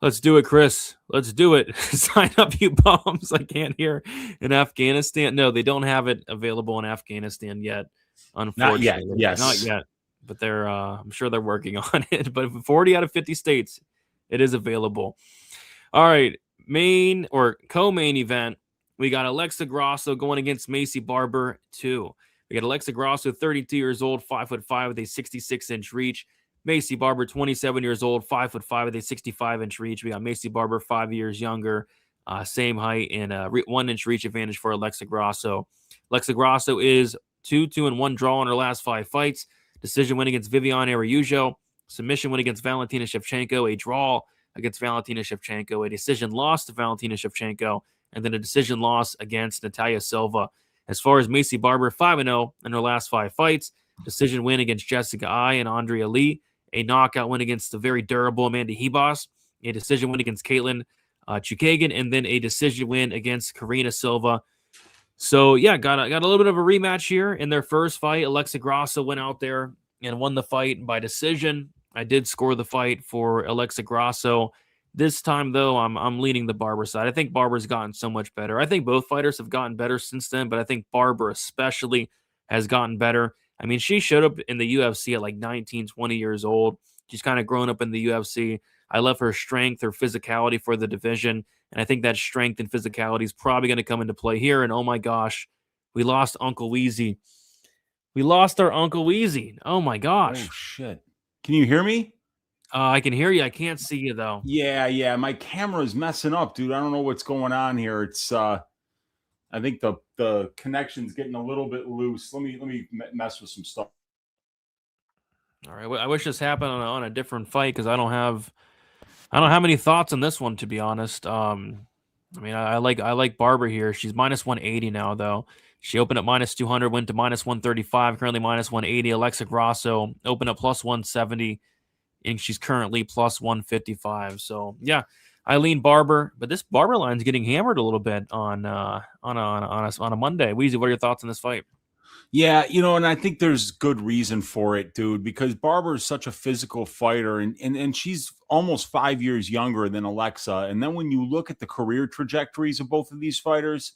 Let's do it, Chris. Let's do it. Sign up, you bums. I can't hear in Afghanistan. No, they don't have it available in Afghanistan yet, unfortunately. Not yet, yes. Not yet. But they're I'm sure they're working on it. But 40 out of 50 states, it is available. All right. Main or co-main event. We got Alexa Graasso going against Macy Barber 2. We got Alexa Graasso, 32 years old, 5'5" with a 66-inch reach. Macy Barber, 27 years old, 5'5" with a 65-inch reach. We got Macy Barber, 5 years younger, same height, and 1-inch reach advantage for Alexa Graasso. Alexa Graasso is 2-1 draw in her last 5 fights. Decision win against Viviane Araújo. Submission win against Valentina Shevchenko. A draw against Valentina Shevchenko. A decision loss to Valentina Shevchenko. And then a decision loss against Natalia Silva. As far as Macy Barber, 5-0 in her last 5 fights. Decision win against Jessica Ai and Andrea Lee. A knockout win against the very durable Amanda Ribas. A decision win against Caitlin Chukagan. And then a decision win against Karina Silva. So, yeah, got a little bit of a rematch here in their first fight. Alexa Graasso went out there and won the fight by decision. I did score the fight for Alexa Graasso. This time, though, I'm leaning the Barber side. I think Barber's gotten so much better. I think both fighters have gotten better since then, but I think Barber especially has gotten better. I mean, she showed up in the UFC at like 19, 20 years old. She's kind of grown up in the UFC. I love her strength, her physicality for the division. And I think that strength and physicality is probably going to come into play here. And oh my gosh, We lost Uncle Weezy. We lost our Uncle Weezy. Oh my gosh. Oh shit. Can you hear me? I can hear you. I can't see you though. Yeah. My camera is messing up, dude. I don't know what's going on here. It's I think the connection's getting a little bit loose. Let me mess with some stuff. All right. I wish this happened on a different fight because I don't have any thoughts on this one, to be honest. I mean, I like Barber here. She's minus 180 now, though. She opened up minus 200, went to minus 135, currently minus 180. Alexa Graasso opened up plus 170, and she's currently plus 155. So yeah, I lean Barber, but this Barber line's getting hammered a little bit on a Monday. Weezy, what are your thoughts on this fight? Yeah, and I think there's good reason for it, dude, because Barber is such a physical fighter and she's almost 5 years younger than Alexa. And then when you look at the career trajectories of both of these fighters,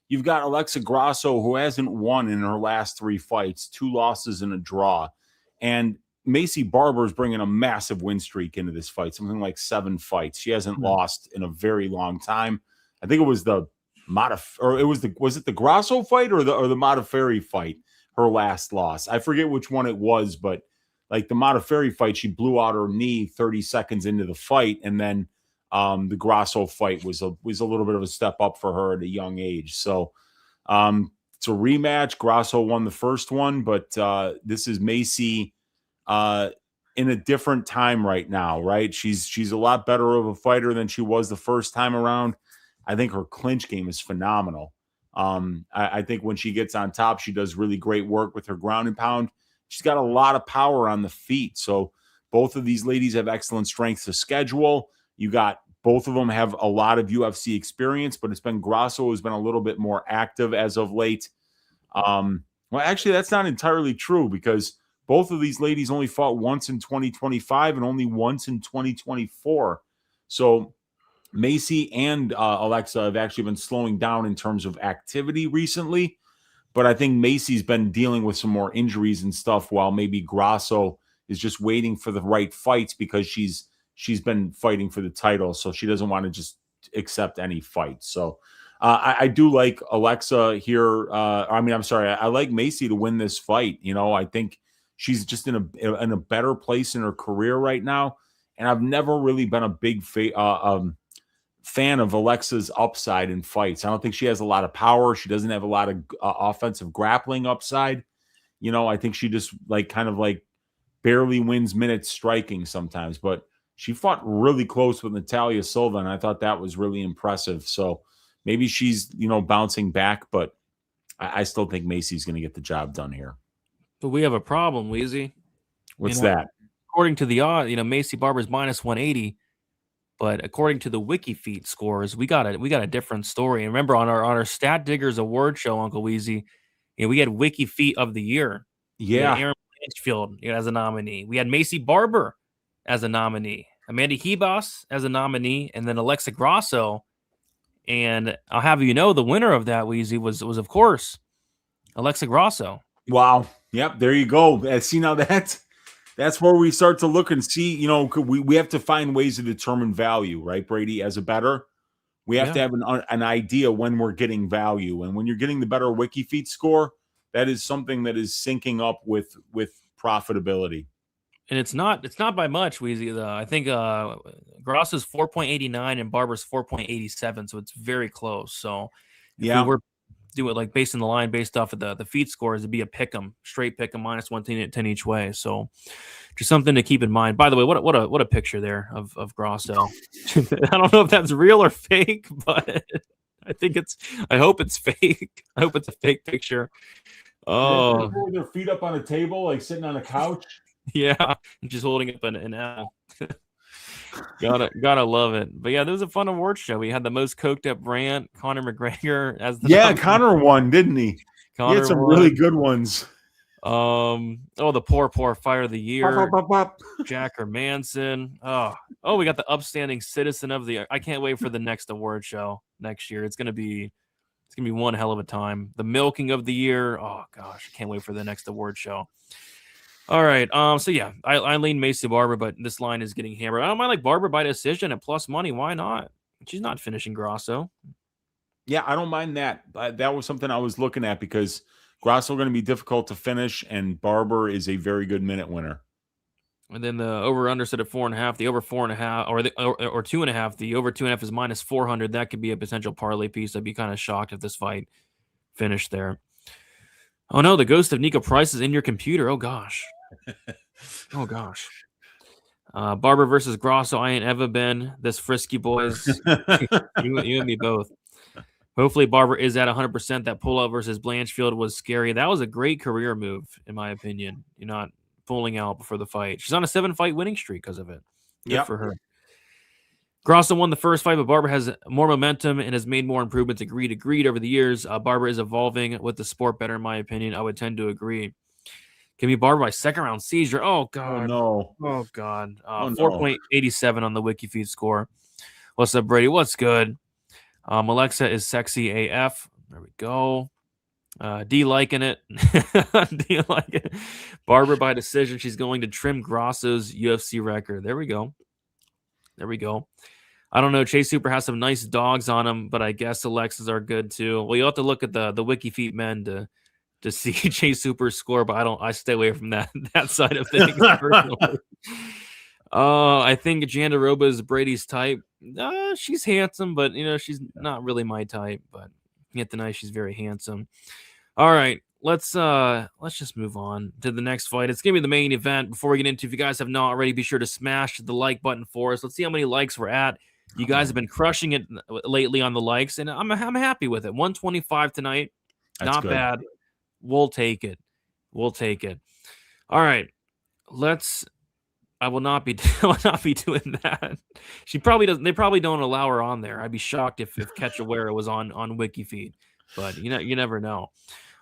you've got Alexa Graasso, who hasn't won in her last 3 fights, 2 losses and a draw. And Macy Barber is bringing a massive win streak into this fight, something like 7 fights. She hasn't lost in a very long time. I think it was the was it the Graasso fight or the Modafferi fight, her last loss? I forget which one it was, but like the Modafferi fight, she blew out her knee 30 seconds into the fight, and then the Graasso fight was a little bit of a step up for her at a young age. So it's a rematch. Graasso won the first one, but this is Macy in a different time right now, right? She's a lot better of a fighter than she was the first time around. I think her clinch game is phenomenal. I think when she gets on top, she does really great work with her ground and pound. She's got a lot of power on the feet. So both of these ladies have excellent strength to schedule. You got both of them have a lot of UFC experience, but it's been Graasso who's been a little bit more active as of late. Well, actually, that's not entirely true because both of these ladies only fought once in 2025 and only once in 2024. So Macy and Alexa have actually been slowing down in terms of activity recently, but I think Macy's been dealing with some more injuries and stuff while maybe Graasso is just waiting for the right fights because she's been fighting for the title, so she doesn't want to just accept any fight. So I do like Alexa here. I like Macy to win this fight. I think she's just in a better place in her career right now, and I've never really been a big fan of Alexa's upside in fights. I don't think she has a lot of power. She doesn't have a lot of offensive grappling upside. I think she just kind of barely wins minutes striking sometimes, but she fought really close with Natalia Silva, and I thought that was really impressive. So maybe she's, bouncing back, but I still think Macy's going to get the job done here. But we have a problem, Weezy. What's that? According to the odds, Macy Barber's minus 180. But according to the WikiFeet scores, we got a different story. And remember, on our Stat Diggers award show, Uncle Weezy, we had WikiFeet of the year. Yeah, Aaron Blanchfield as a nominee. We had Macy Barber as a nominee, Amanda Hebos as a nominee, and then Alexa Graasso. And I'll have the winner of that, Weezy, was of course Alexa Graasso. Wow. Yep. There you go. See, now that's where we start to look and see, we have to find ways to determine value, right, Brady? As a bettor, we have to have an idea when we're getting value. And when you're getting the better WikiFeet score, that is something that is syncing up with profitability. And it's not by much, Weezy. I think Graasso's 4.89 and Barber's 4.87, so it's very close. So if we were do it based on the line, based off of the feet scores, it'd be a straight pick 'em, minus 110 each way. So just something to keep in mind. By the way, what a picture there of Graasso. I don't know if that's real or fake, but I hope it's fake. I hope it's a fake picture. Oh, with their feet up on a table, sitting on a couch. Yeah, just holding up an L. Gotta love it. But yeah, there was a fun award show. We had the most coked up rant, Conor McGregor as the Conor won, didn't he? He had some really good ones. The poor fighter of the year, Jack Hermanson. Oh, we got the upstanding citizen of the year. I can't wait for the next award show next year. It's gonna be one hell of a time. The milking of the year. Oh gosh, I can't wait for the next award show. All right. So yeah, I lean Macy Barber, but this line is getting hammered. I don't mind Barber by decision at plus money. Why not? She's not finishing Graasso. Yeah, I don't mind that. That was something I was looking at because Graasso going to be difficult to finish, and Barber is a very good minute winner. And then the over/under set at 4.5. The over 4.5 or 2.5. The over 2.5 is minus 400. That could be a potential parlay piece. I'd be kind of shocked if this fight finished there. Oh no, the ghost of Nico Price is in your computer. Oh gosh. Oh gosh. Barber versus Graasso. I ain't ever been this frisky, boys. you and me both. Hopefully Barber is at 100%. That pull-out versus Blanchfield was scary. That was a great career move, in my opinion. You're not pulling out before the fight. She's on a 7-fight winning streak because of it. Good for her. Graasso won the first fight, but Barber has more momentum and has made more improvements. Agreed over the years. Barber is evolving with the sport better, in my opinion. I would tend to agree. Can be Barber by second-round seizure. Oh, God. Oh, no. Oh, God. 4.87 on the WikiFeed score. What's up, Brady? What's good? Alexa is sexy AF. There we go. D liking it. D like it. Barber by decision. She's going to trim Graasso's UFC record. There we go. I don't know. Chase Super has some nice dogs on him, but I guess Alexas are good too. Well, you have to look at the WikiFeet men to see Chase Super's score, but I stay away from that side of things. I think Jandaroba is Brady's type. She's handsome, but she's not really my type. But yet tonight she's very handsome. All right, let's just move on to the next fight. It's gonna be the main event. Before we get into, if you guys have not already, be sure to smash the like button for us. Let's see how many likes we're at. You guys have been crushing it lately on the likes, and I'm happy with it. 125 tonight, That's not good. bad. We'll take it. All right, I will not be doing that. She probably doesn't. They probably don't allow her on there. I'd be shocked if Ketchawara was on WikiFeed, but you never know.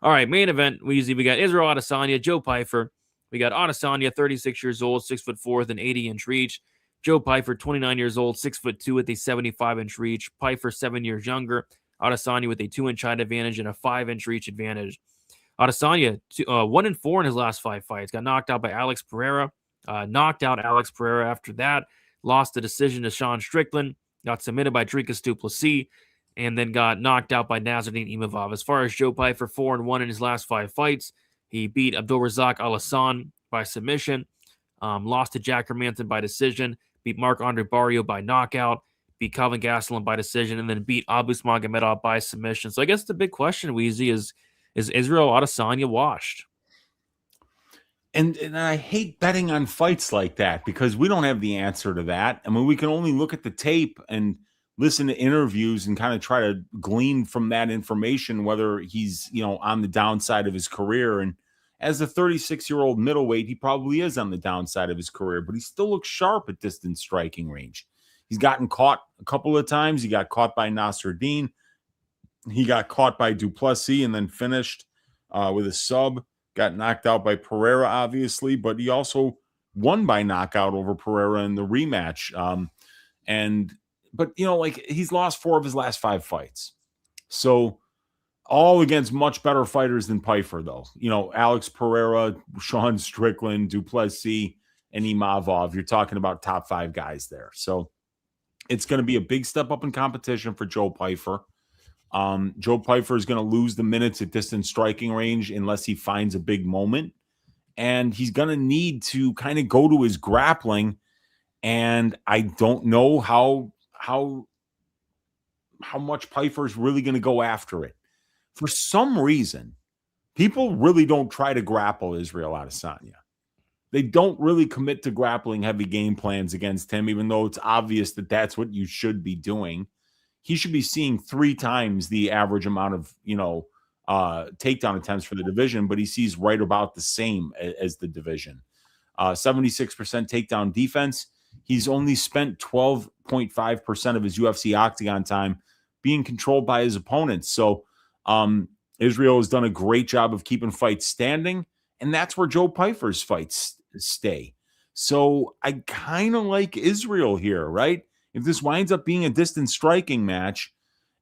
All right, main event. We got Israel Adesanya, Joe Pyfer. We got Adesanya, 36 years old, 6'4" with an 80-inch reach. Joe Pyfer, 29 years old, 6'2" with a 75-inch reach. Pyfer, 7 years younger. Adesanya with a 2-inch height advantage and a 5-inch reach advantage. Adesanya, 1-4 in his last 5 fights. Got knocked out by Alex Pereira. Knocked out Alex Pereira after that. Lost the decision to Sean Strickland. Got submitted by Dricus du Plessis. And then got knocked out by Nasruddin Imavov. As far as Joe Pyfer, 4-1 in his last 5 fights. He beat Abdulrazak Al-Hassan by submission. Lost to Jack Hermanson by decision. Beat Marc-Andre Barrio by knockout. Beat Calvin Gastelum by decision. And then beat Abus Magomedov by submission. So I guess the big question, Weezy, is Israel Adesanya washed? And I hate betting on fights like that because we don't have the answer to that. I mean, we can only look at the tape and listen to interviews and kind of try to glean from that information whether he's, on the downside of his career. And as a 36-year-old middleweight, he probably is on the downside of his career, but he still looks sharp at distance striking range. He's gotten caught a couple of times. He got caught by Nasruddin. He got caught by du Plessis and then finished with a sub. Got knocked out by Pereira, obviously, but he also won by knockout over Pereira in the rematch. But he's lost 4 of his last 5 fights. So all against much better fighters than Pyfer, though. Alex Pereira, Sean Strickland, du Plessis, and Imavov. You're talking about top 5 guys there. So it's going to be a big step up in competition for Joe Pyfer. Joe Pyfer is going to lose the minutes at distance striking range unless he finds a big moment. And he's going to need to kind of go to his grappling. And I don't know how much Pyfer is really going to go after it. For some reason, people really don't try to grapple Israel Adesanya. They don't really commit to grappling heavy game plans against him, even though it's obvious that that's what you should be doing. He should be seeing 3 times the average amount of, takedown attempts for the division, but he sees right about the same as the division. 76% takedown defense. He's only spent 12.5% of his UFC octagon time being controlled by his opponents. So Israel has done a great job of keeping fights standing, and that's where Joe Pyfer's fights stay. So I kind of like Israel here, right? If this winds up being a distance striking match,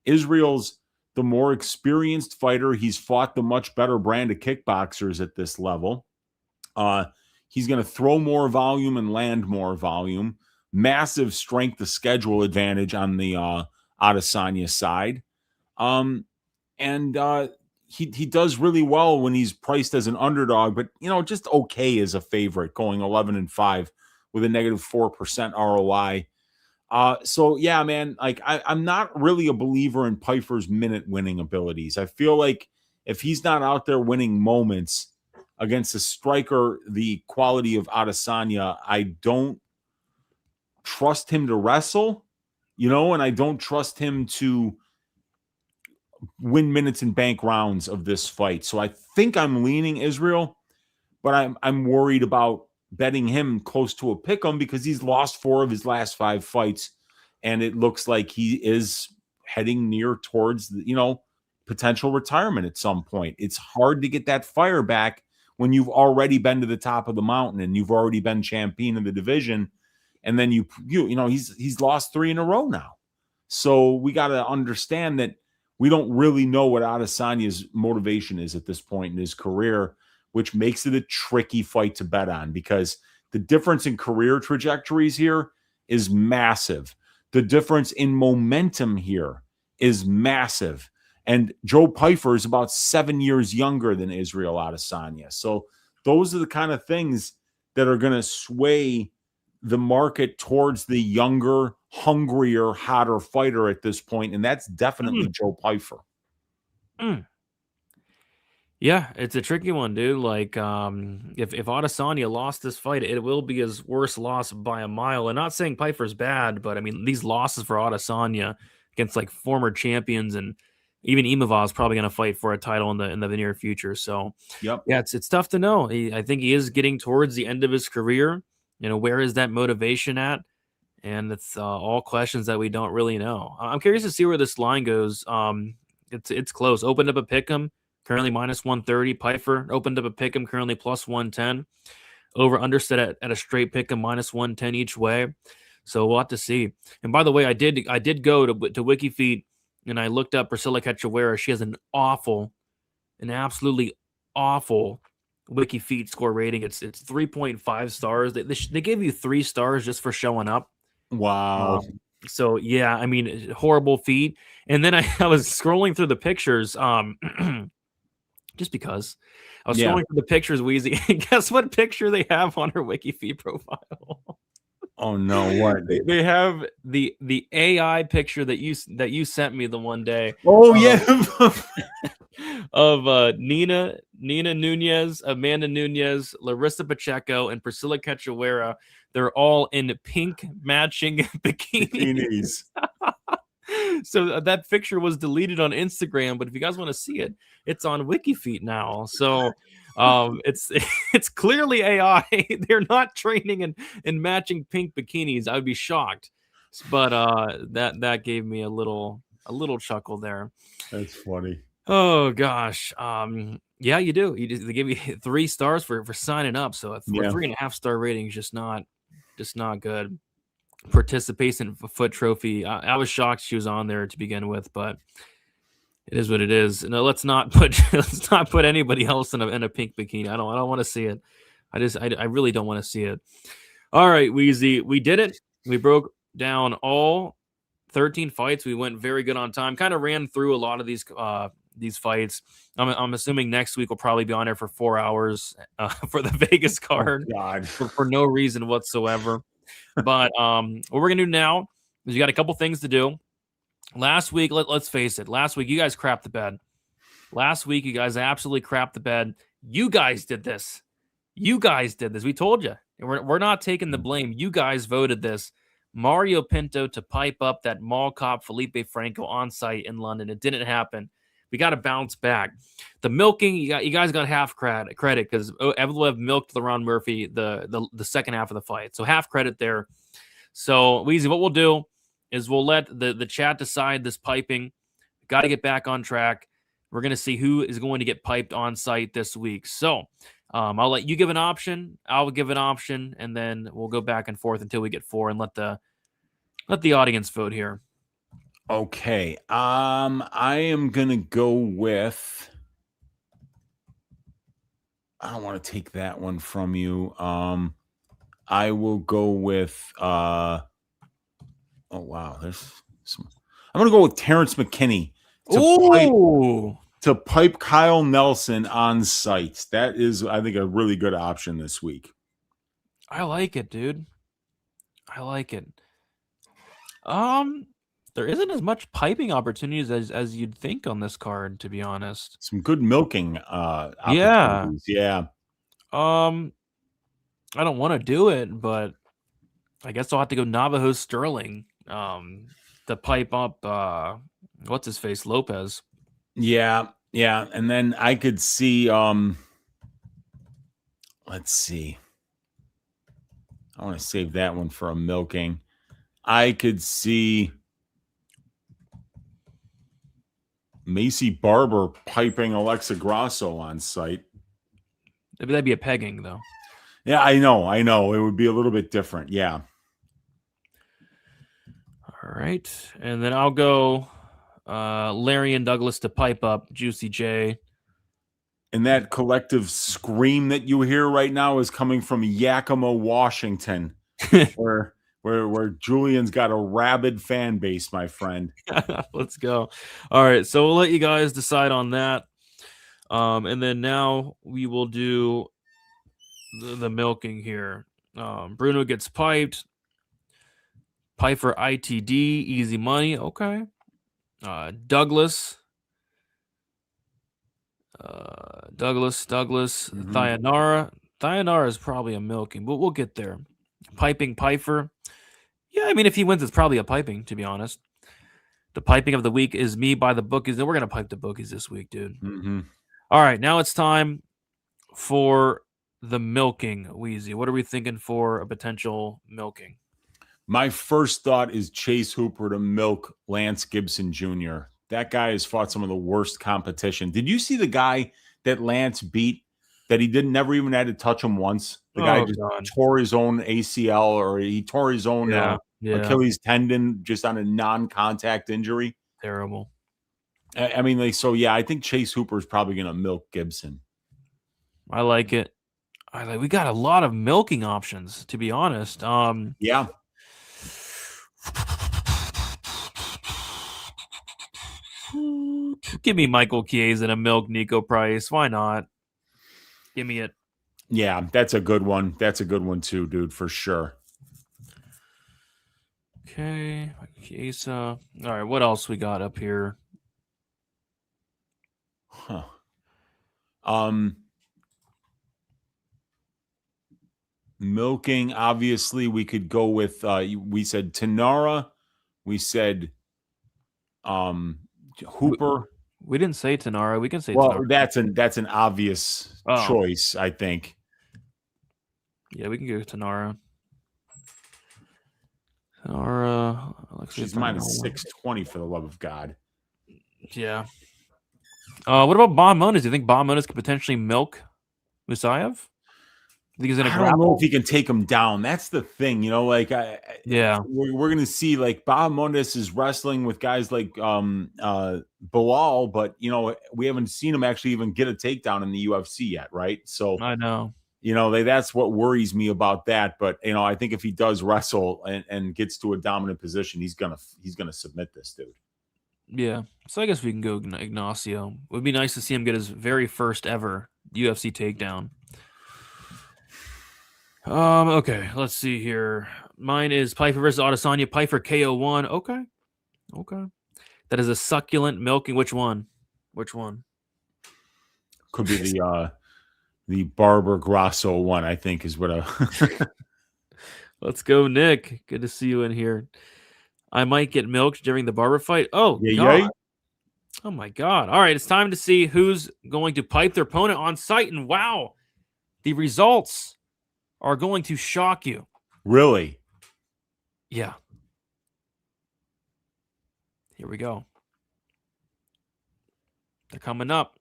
Israel's the more experienced fighter. He's fought the much better brand of kickboxers at this level. He's going to throw more volume and land more volume. Massive strength of schedule advantage on the Adesanya side. And he does really well when he's priced as an underdog, but just okay as a favorite, going 11-5 with a -4% ROI. So yeah, man, like I'm not really a believer in Pyfer's minute winning abilities. I feel like if he's not out there winning moments against a striker the quality of Adesanya, I don't trust him to wrestle, and I don't trust him to win minutes and bank rounds of this fight. So I think I'm leaning Israel, but I'm worried about betting him close to a pick'em because he's lost 4 of his last 5 fights, and it looks like he is heading near towards potential retirement at some point. It's hard to get that fire back when you've already been to the top of the mountain and you've already been champion of the division, and then he's lost 3 in a row now. So we got to understand that we don't really know what Adesanya's motivation is at this point in his career, which makes it a tricky fight to bet on because the difference in career trajectories here is massive. The difference in momentum here is massive. And Joe Pyfer is about 7 years younger than Israel Adesanya. So those are the kind of things that are going to sway the market towards the younger, hungrier, hotter fighter at this point, and that's definitely Joe Pyfer. Yeah, it's a tricky one, dude. Like, if Adesanya lost this fight, it will be his worst loss by a mile. And not saying Pyfer's bad, but I mean, these losses for Adesanya against like former champions, and even Imavov is probably going to fight for a title in the near future. So, yep, yeah, it's tough to know. I think he is getting towards the end of his career. Where is that motivation at? And it's all questions that we don't really know. I'm curious to see where this line goes. It's close. Opened up a pick'em, currently -130. Pyfer opened up a pick'em, currently +110. Over understood at a straight pick'em, -110 each way. So we'll have to see. And by the way, I did go to WikiFeet and I looked up Priscilla Cachoeira. She has an absolutely awful WikiFeet score rating. It's 3.5 stars. They gave you 3 stars just for showing up. Wow. So yeah, I mean, horrible feed. And then I was scrolling through the pictures, just because I was scrolling through the pictures, Wheezy. And guess what picture they have on her WikiFeed profile? Oh no, what? They have the AI picture that you sent me the one day. Oh yeah. Of Nina Nunez, Amanda Nunez, Larissa Pacheco, and Priscilla Cachoeira. They're all in pink matching bikinis. So that picture was deleted on Instagram, but if you guys want to see it, it's on WikiFeet now. So it's clearly AI. They're not training in matching pink bikinis. I would be shocked. But that gave me a little chuckle there. That's funny. Oh gosh. Yeah, you do. They give you 3 stars for signing up. So a 3.5 star rating is just not good. Participation foot trophy. I was shocked she was on there to begin with, but it is what it is. No, let's not put anybody else in a pink bikini. I don't want to see it. I really don't want to see it. All right, Wheezy, we did it. We broke down all 13 fights. We went very good on time. Kind of ran through a lot of these fights. I'm assuming next week we'll probably be on there for 4 hours for the Vegas card. Oh, God. For no reason whatsoever. But what we're gonna do now is you got a couple things to do. Last week, let's face it. Last week, you guys crapped the bed. Last week, you guys absolutely crapped the bed. You guys did this. We told you. We're not taking the blame. You guys voted this. Mario Pinto to pipe up that mall cop Felipe Franco on site in London. It didn't happen. We got to bounce back. The milking, you guys got half credit because Evloev milked LaRon Murphy the second half of the fight. So half credit there. So, Weezy, what we'll do is we'll let the chat decide this piping. Got to get back on track. We're going to see who is going to get piped on site this week. So I'll let you give an option. I'll give an option, and then we'll go back and forth until we get 4 and let the audience vote here. Okay. I am gonna go with. I don't want to take that one from you. I will go with. Oh wow, I'm gonna go with Terrence McKinney to pipe Kyle Nelson on site. That is, I think, a really good option this week. I like it, dude. I like it. There isn't as much piping opportunities as you'd think on this card, to be honest. Some good milking opportunities. Yeah. I don't want to do it, but I guess I'll have to go Navajo Sterling to pipe up what's his face, Lopes. Yeah. And then I could see let's see. I want to save that one for a milking. I could see Macy Barber piping Alexa Graasso on site. That'd be a pegging, though. Yeah, I know. It would be a little bit different. Yeah. All right. And then I'll go Larry and Douglas to pipe up Juicy J. And that collective scream that you hear right now is coming from Yakima, Washington, where Julian's got a rabid fan base, my friend. Let's go. All right. So we'll let you guys decide on that. And then now we will do the milking here. Bruno gets piped. Pyfer ITD, easy money. Okay. Douglas. Mm-hmm. Thayanara is probably a milking, but we'll get there. Piping Pyfer. Yeah, I mean, if he wins, it's probably a piping, to be honest. The piping of the week is me by the bookies, and we're going to pipe the bookies this week, dude. Mm-hmm. All right, now it's time for the milking, Wheezy. What are we thinking for a potential milking? My first thought is Chase Hooper to milk Lance Gibson Jr. That guy has fought some of the worst competition. Did you see the guy that Lance beat that he never even had to touch him once? The guy just tore his own ACL, or he tore his own Achilles tendon just on a non-contact injury. Terrible. I mean, I think Chase Hooper is probably going to milk Gibson. I like it. We got a lot of milking options, to be honest. Yeah. Give me Michael Chiesa and a milk Nico Price. Why not? Give me it. Yeah, that's a good one. That's a good one too, dude, for sure. Okay, Chiesa. All right, what else we got up here? Huh. Milking, obviously, we could go with we said Tanara, we said Hooper. We didn't say Tanara. We can say Tanara. That's an obvious choice, I think. Yeah, we can go Tanara. She's minus 620 for the love of God. Yeah. What about Bahamondes? Do you think Bahamondes could potentially milk Musayev? I don't know if he can take him down. That's the thing, we're going to see like Bahamondes is wrestling with guys like Bilal, but we haven't seen him actually even get a takedown in the UFC yet, right? So I know. That's what worries me about that. But I think if he does wrestle and gets to a dominant position, he's gonna submit this dude. Yeah. So I guess we can go Ignacio. It would be nice to see him get his very first ever UFC takedown. Okay, let's see here. Mine is Pyfer versus Adesanya. Pyfer KO1. Okay. That is a succulent milking. Which one? Could be the Barber Graasso one, I think, is what Let's go, Nick. Good to see you in here. I might get milked during the Barber fight. Oh, yeah, God. Yeah. Oh, my God. All right, it's time to see who's going to pipe their opponent on site. And wow, the results are going to shock you. Really? Yeah. Here we go. They're coming up.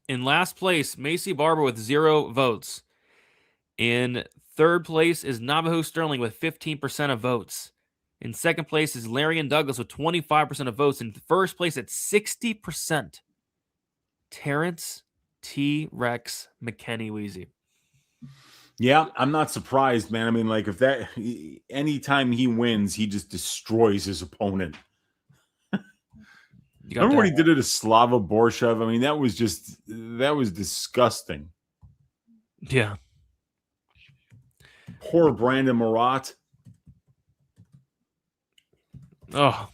In last place, Macy Barber with 0 votes. In third place is Navajo Sterling with 15% of votes. In second place is Larry and Douglas with 25% of votes. In first place at 60%, Terrence T-Rex McKinney Wheezy. Yeah, I'm not surprised, man. I mean, like anytime he wins, he just destroys his opponent. Remember when he did it to Slava Borshev? I mean, that was disgusting. Yeah. Poor Brandon Marat. Oh.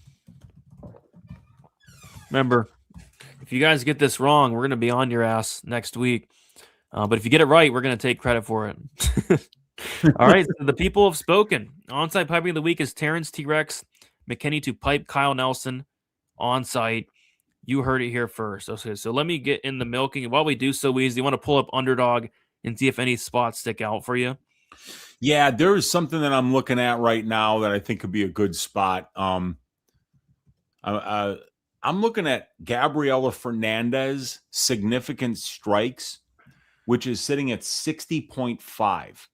Remember, if you guys get this wrong, we're going to be on your ass next week. But if you get it right, we're going to take credit for it. All right. So the people have spoken. Onsite piping of the week is Terrence T-Rex McKinney to pipe Kyle Nelson on site. You heard it here first. Okay, so let me get in the milking. While we do so, easy, you want to pull up Underdog and see if any spots stick out for you? Yeah, there is something that I'm looking at right now that I think could be a good spot. I'm looking at Gabriela Fernandes significant strikes, which is sitting at 60.5.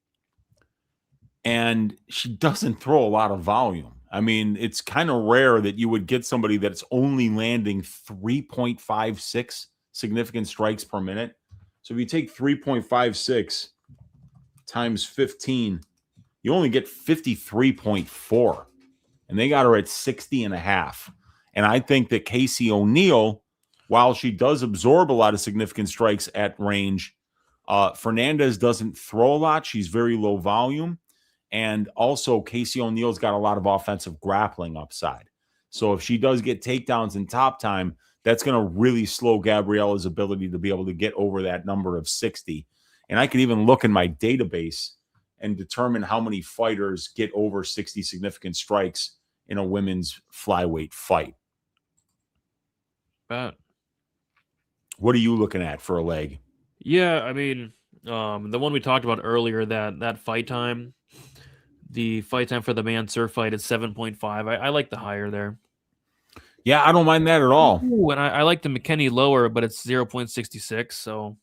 And she doesn't throw a lot of volume. I mean, it's kind of rare that you would get somebody that's only landing 3.56 significant strikes per minute. So if you take 3.56 times 15, you only get 53.4. And they got her at 60.5. And I think that Casey O'Neill, while she does absorb a lot of significant strikes at range, Fernandes doesn't throw a lot. She's very low volume. And also, Casey O'Neill's got a lot of offensive grappling upside. So if she does get takedowns in top time, that's going to really slow Gabriela's ability to be able to get over that number of 60. And I can even look in my database and determine how many fighters get over 60 significant strikes in a women's flyweight fight. What are you looking at for a leg? Yeah, I mean, the one we talked about earlier, that fight time. The fight time for the Mansur fight is 7.5. I like the higher there. Yeah, I don't mind that at all. Ooh, and I like the McKinney lower, but it's 0.66. So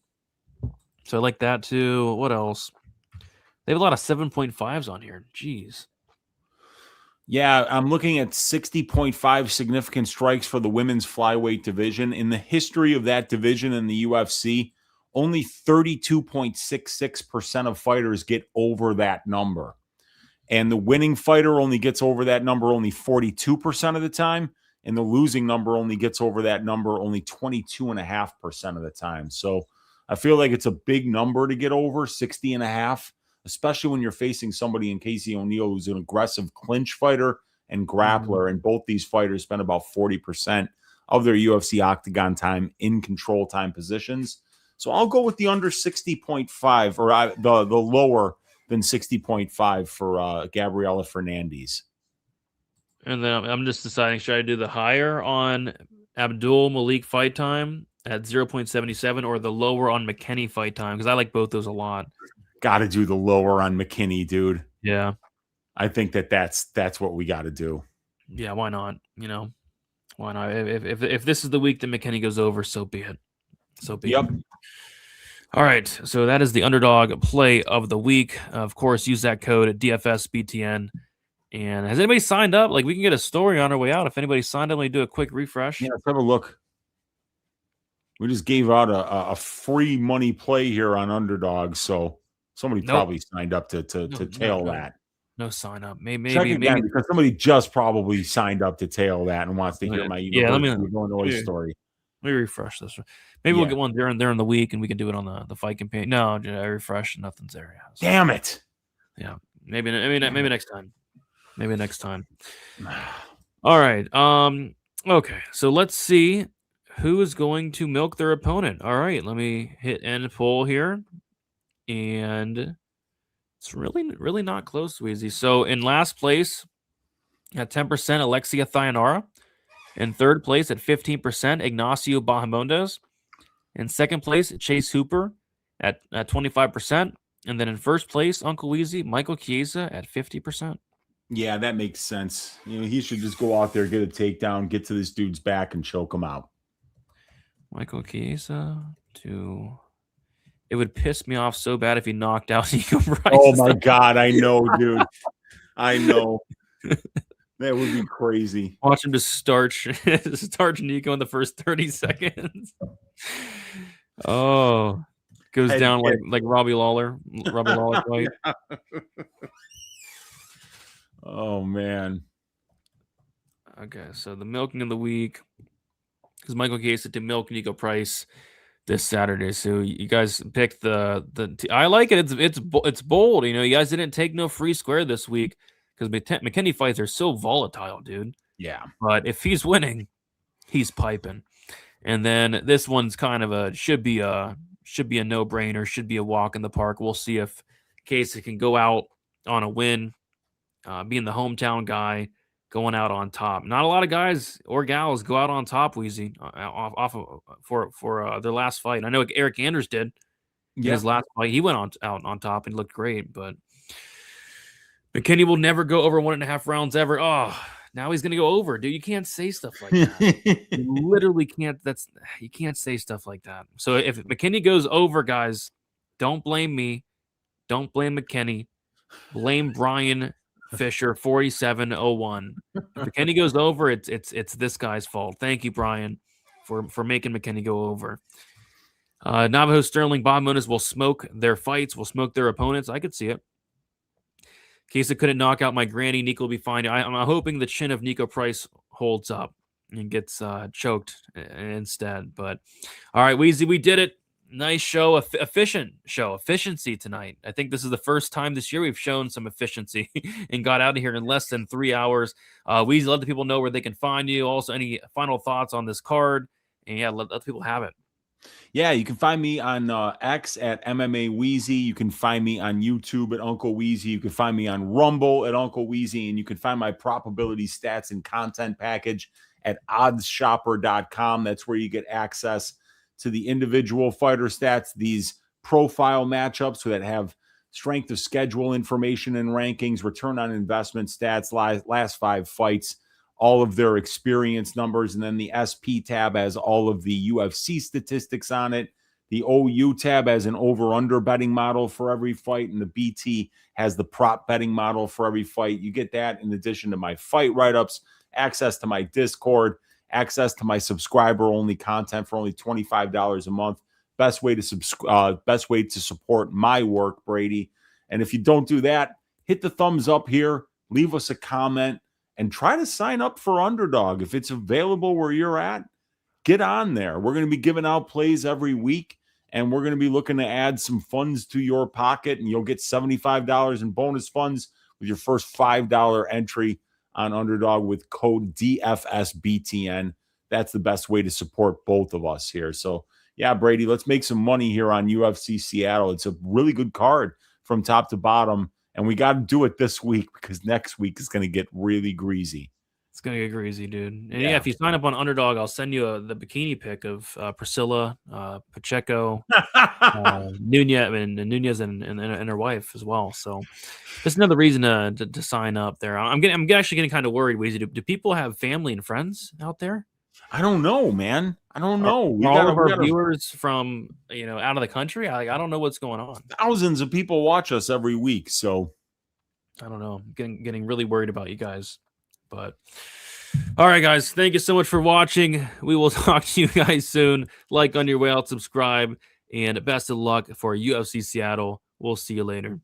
I like that too. What else? They have a lot of 7.5s on here. Jeez. Yeah, I'm looking at 60.5 significant strikes for the women's flyweight division. In the history of that division in the UFC, only 32.66% of fighters get over that number. And the winning fighter only gets over that number only 42% of the time. And the losing number only gets over that number only 22.5% of the time. So I feel like it's a big number to get over, 60.5, especially when you're facing somebody in Casey O'Neill who's an aggressive clinch fighter and grappler. And both these fighters spend about 40% of their UFC octagon time in control time positions. So I'll go with the under 60.5 or the lower than 60.5 for Gabriela Fernandes. And then I'm just deciding, should I do the higher on Abdul-Malik fight time at 0.77 or the lower on McKinney fight time? Because I like both those a lot. Got to do the lower on McKinney, dude. Yeah. I think that's what we got to do. Yeah, why not? Why not? If this is the week that McKinney goes over, so be it. So be it. All right, so that is the Underdog play of the week. Of course, use that code at DFSBTN. And has anybody signed up? Like, we can get a story on our way out. If anybody signed up, we do a quick refresh. Yeah, let's have a look. We just gave out a free money play here on Underdog, so somebody probably signed up to tail that. No sign up. Maybe because somebody just probably signed up to tail that and wants to hear my Illinois story. Let me refresh this one. Maybe we'll get one during the week and we can do it on the fight campaign. No, I refresh and nothing's there. Yeah, so. Damn it. Yeah. Maybe next time. Maybe next time. All right. Okay. So let's see who is going to milk their opponent. All right. Let me hit end poll here. And it's really not close, Weezy. So in last place at 10%, Alexia Thayanara. In third place at 15%, Ignacio Bahamondes. In second place, Chase Hooper at 25%. And then in first place, Uncle Weezy, Michael Chiesa at 50%. Yeah, that makes sense. He should just go out there, get a takedown, get to this dude's back, and choke him out. Michael Chiesa to... It would piss me off so bad if he knocked out Nico Price. Oh, my God. I know, dude. I know. That would be crazy. Watch him just starch Nico in the first 30 seconds. Oh, goes down like Robbie Lawler. Robbie Lawler fight. Oh man. Okay, so the milking of the week. because Michael Chiesa to milk Nico Price this Saturday. So you guys picked I like it. It's bold. You guys didn't take no free square this week because McKinney fights are so volatile, dude. Yeah. But if he's winning, he's piping. And then this one's kind of should be a no-brainer, should be a walk in the park. We'll see if Chiesa can go out on a win, being the hometown guy, going out on top. Not a lot of guys or gals go out on top, Weezy, for their last fight. I know Eric Anders did in his last fight. He went out on top and looked great, but McKinney will never go over 1.5 rounds ever. Oh, now he's gonna go over, dude. You can't say stuff like that. You literally can't. You can't say stuff like that. So if McKinney goes over, guys, don't blame me. Don't blame McKinney. Blame Brian Fisher 4701. If McKinney goes over, it's this guy's fault. Thank you, Brian, for making McKinney go over. Navajo Sterling, Bahamondes will smoke their fights, will smoke their opponents. I could see it. Chiesa couldn't knock out my granny. Nico will be fine. I'm hoping the chin of Nico Price holds up and gets choked instead. But all right, Weezy, we did it. Nice show, efficient show, efficiency tonight. I think this is the first time this year we've shown some efficiency and got out of here in less than 3 hours. Weezy, let the people know where they can find you. Also, any final thoughts on this card? And yeah, let the people have it. Yeah, you can find me on X at MMA Weezy. You can find me on YouTube at Uncle Weezy. You can find me on Rumble at Uncle Weezy. And you can find my probability stats and content package at oddsshopper.com. That's where you get access to the individual fighter stats, these profile matchups that have strength of schedule information and rankings, return on investment stats, last 5 fights, all of their experience numbers. And then the SP tab has all of the UFC statistics on it. The OU tab has an over-under betting model for every fight. And the BT has the prop betting model for every fight. You get that in addition to my fight write-ups, access to my Discord, access to my subscriber-only content for only $25 a month. Best way to support my work, Brady. And if you don't do that, hit the thumbs up here, leave us a comment, and try to sign up for Underdog. If it's available where you're at, get on there. We're going to be giving out plays every week, and we're going to be looking to add some funds to your pocket, and you'll get $75 in bonus funds with your first $5 entry on Underdog with code DFSBTN. That's the best way to support both of us here. So, yeah, Brady, let's make some money here on UFC Seattle. It's a really good card from top to bottom, and we got to do it this week because next week is going to get really greasy. It's going to get greasy, dude. And yeah, if you sign up on Underdog, I'll send you the bikini pic of Priscilla, Pacheco, Nunez and her wife as well. So that's another reason to sign up there. I'm actually getting kind of worried, Weezy. Do people have family and friends out there? I don't know, man. I don't know. All of our viewers from out of the country. I don't know what's going on. Thousands of people watch us every week, so I don't know. I'm getting really worried about you guys. But all right, guys, thank you so much for watching. We will talk to you guys soon. Like on your way out, subscribe, and best of luck for UFC Seattle. We'll see you later.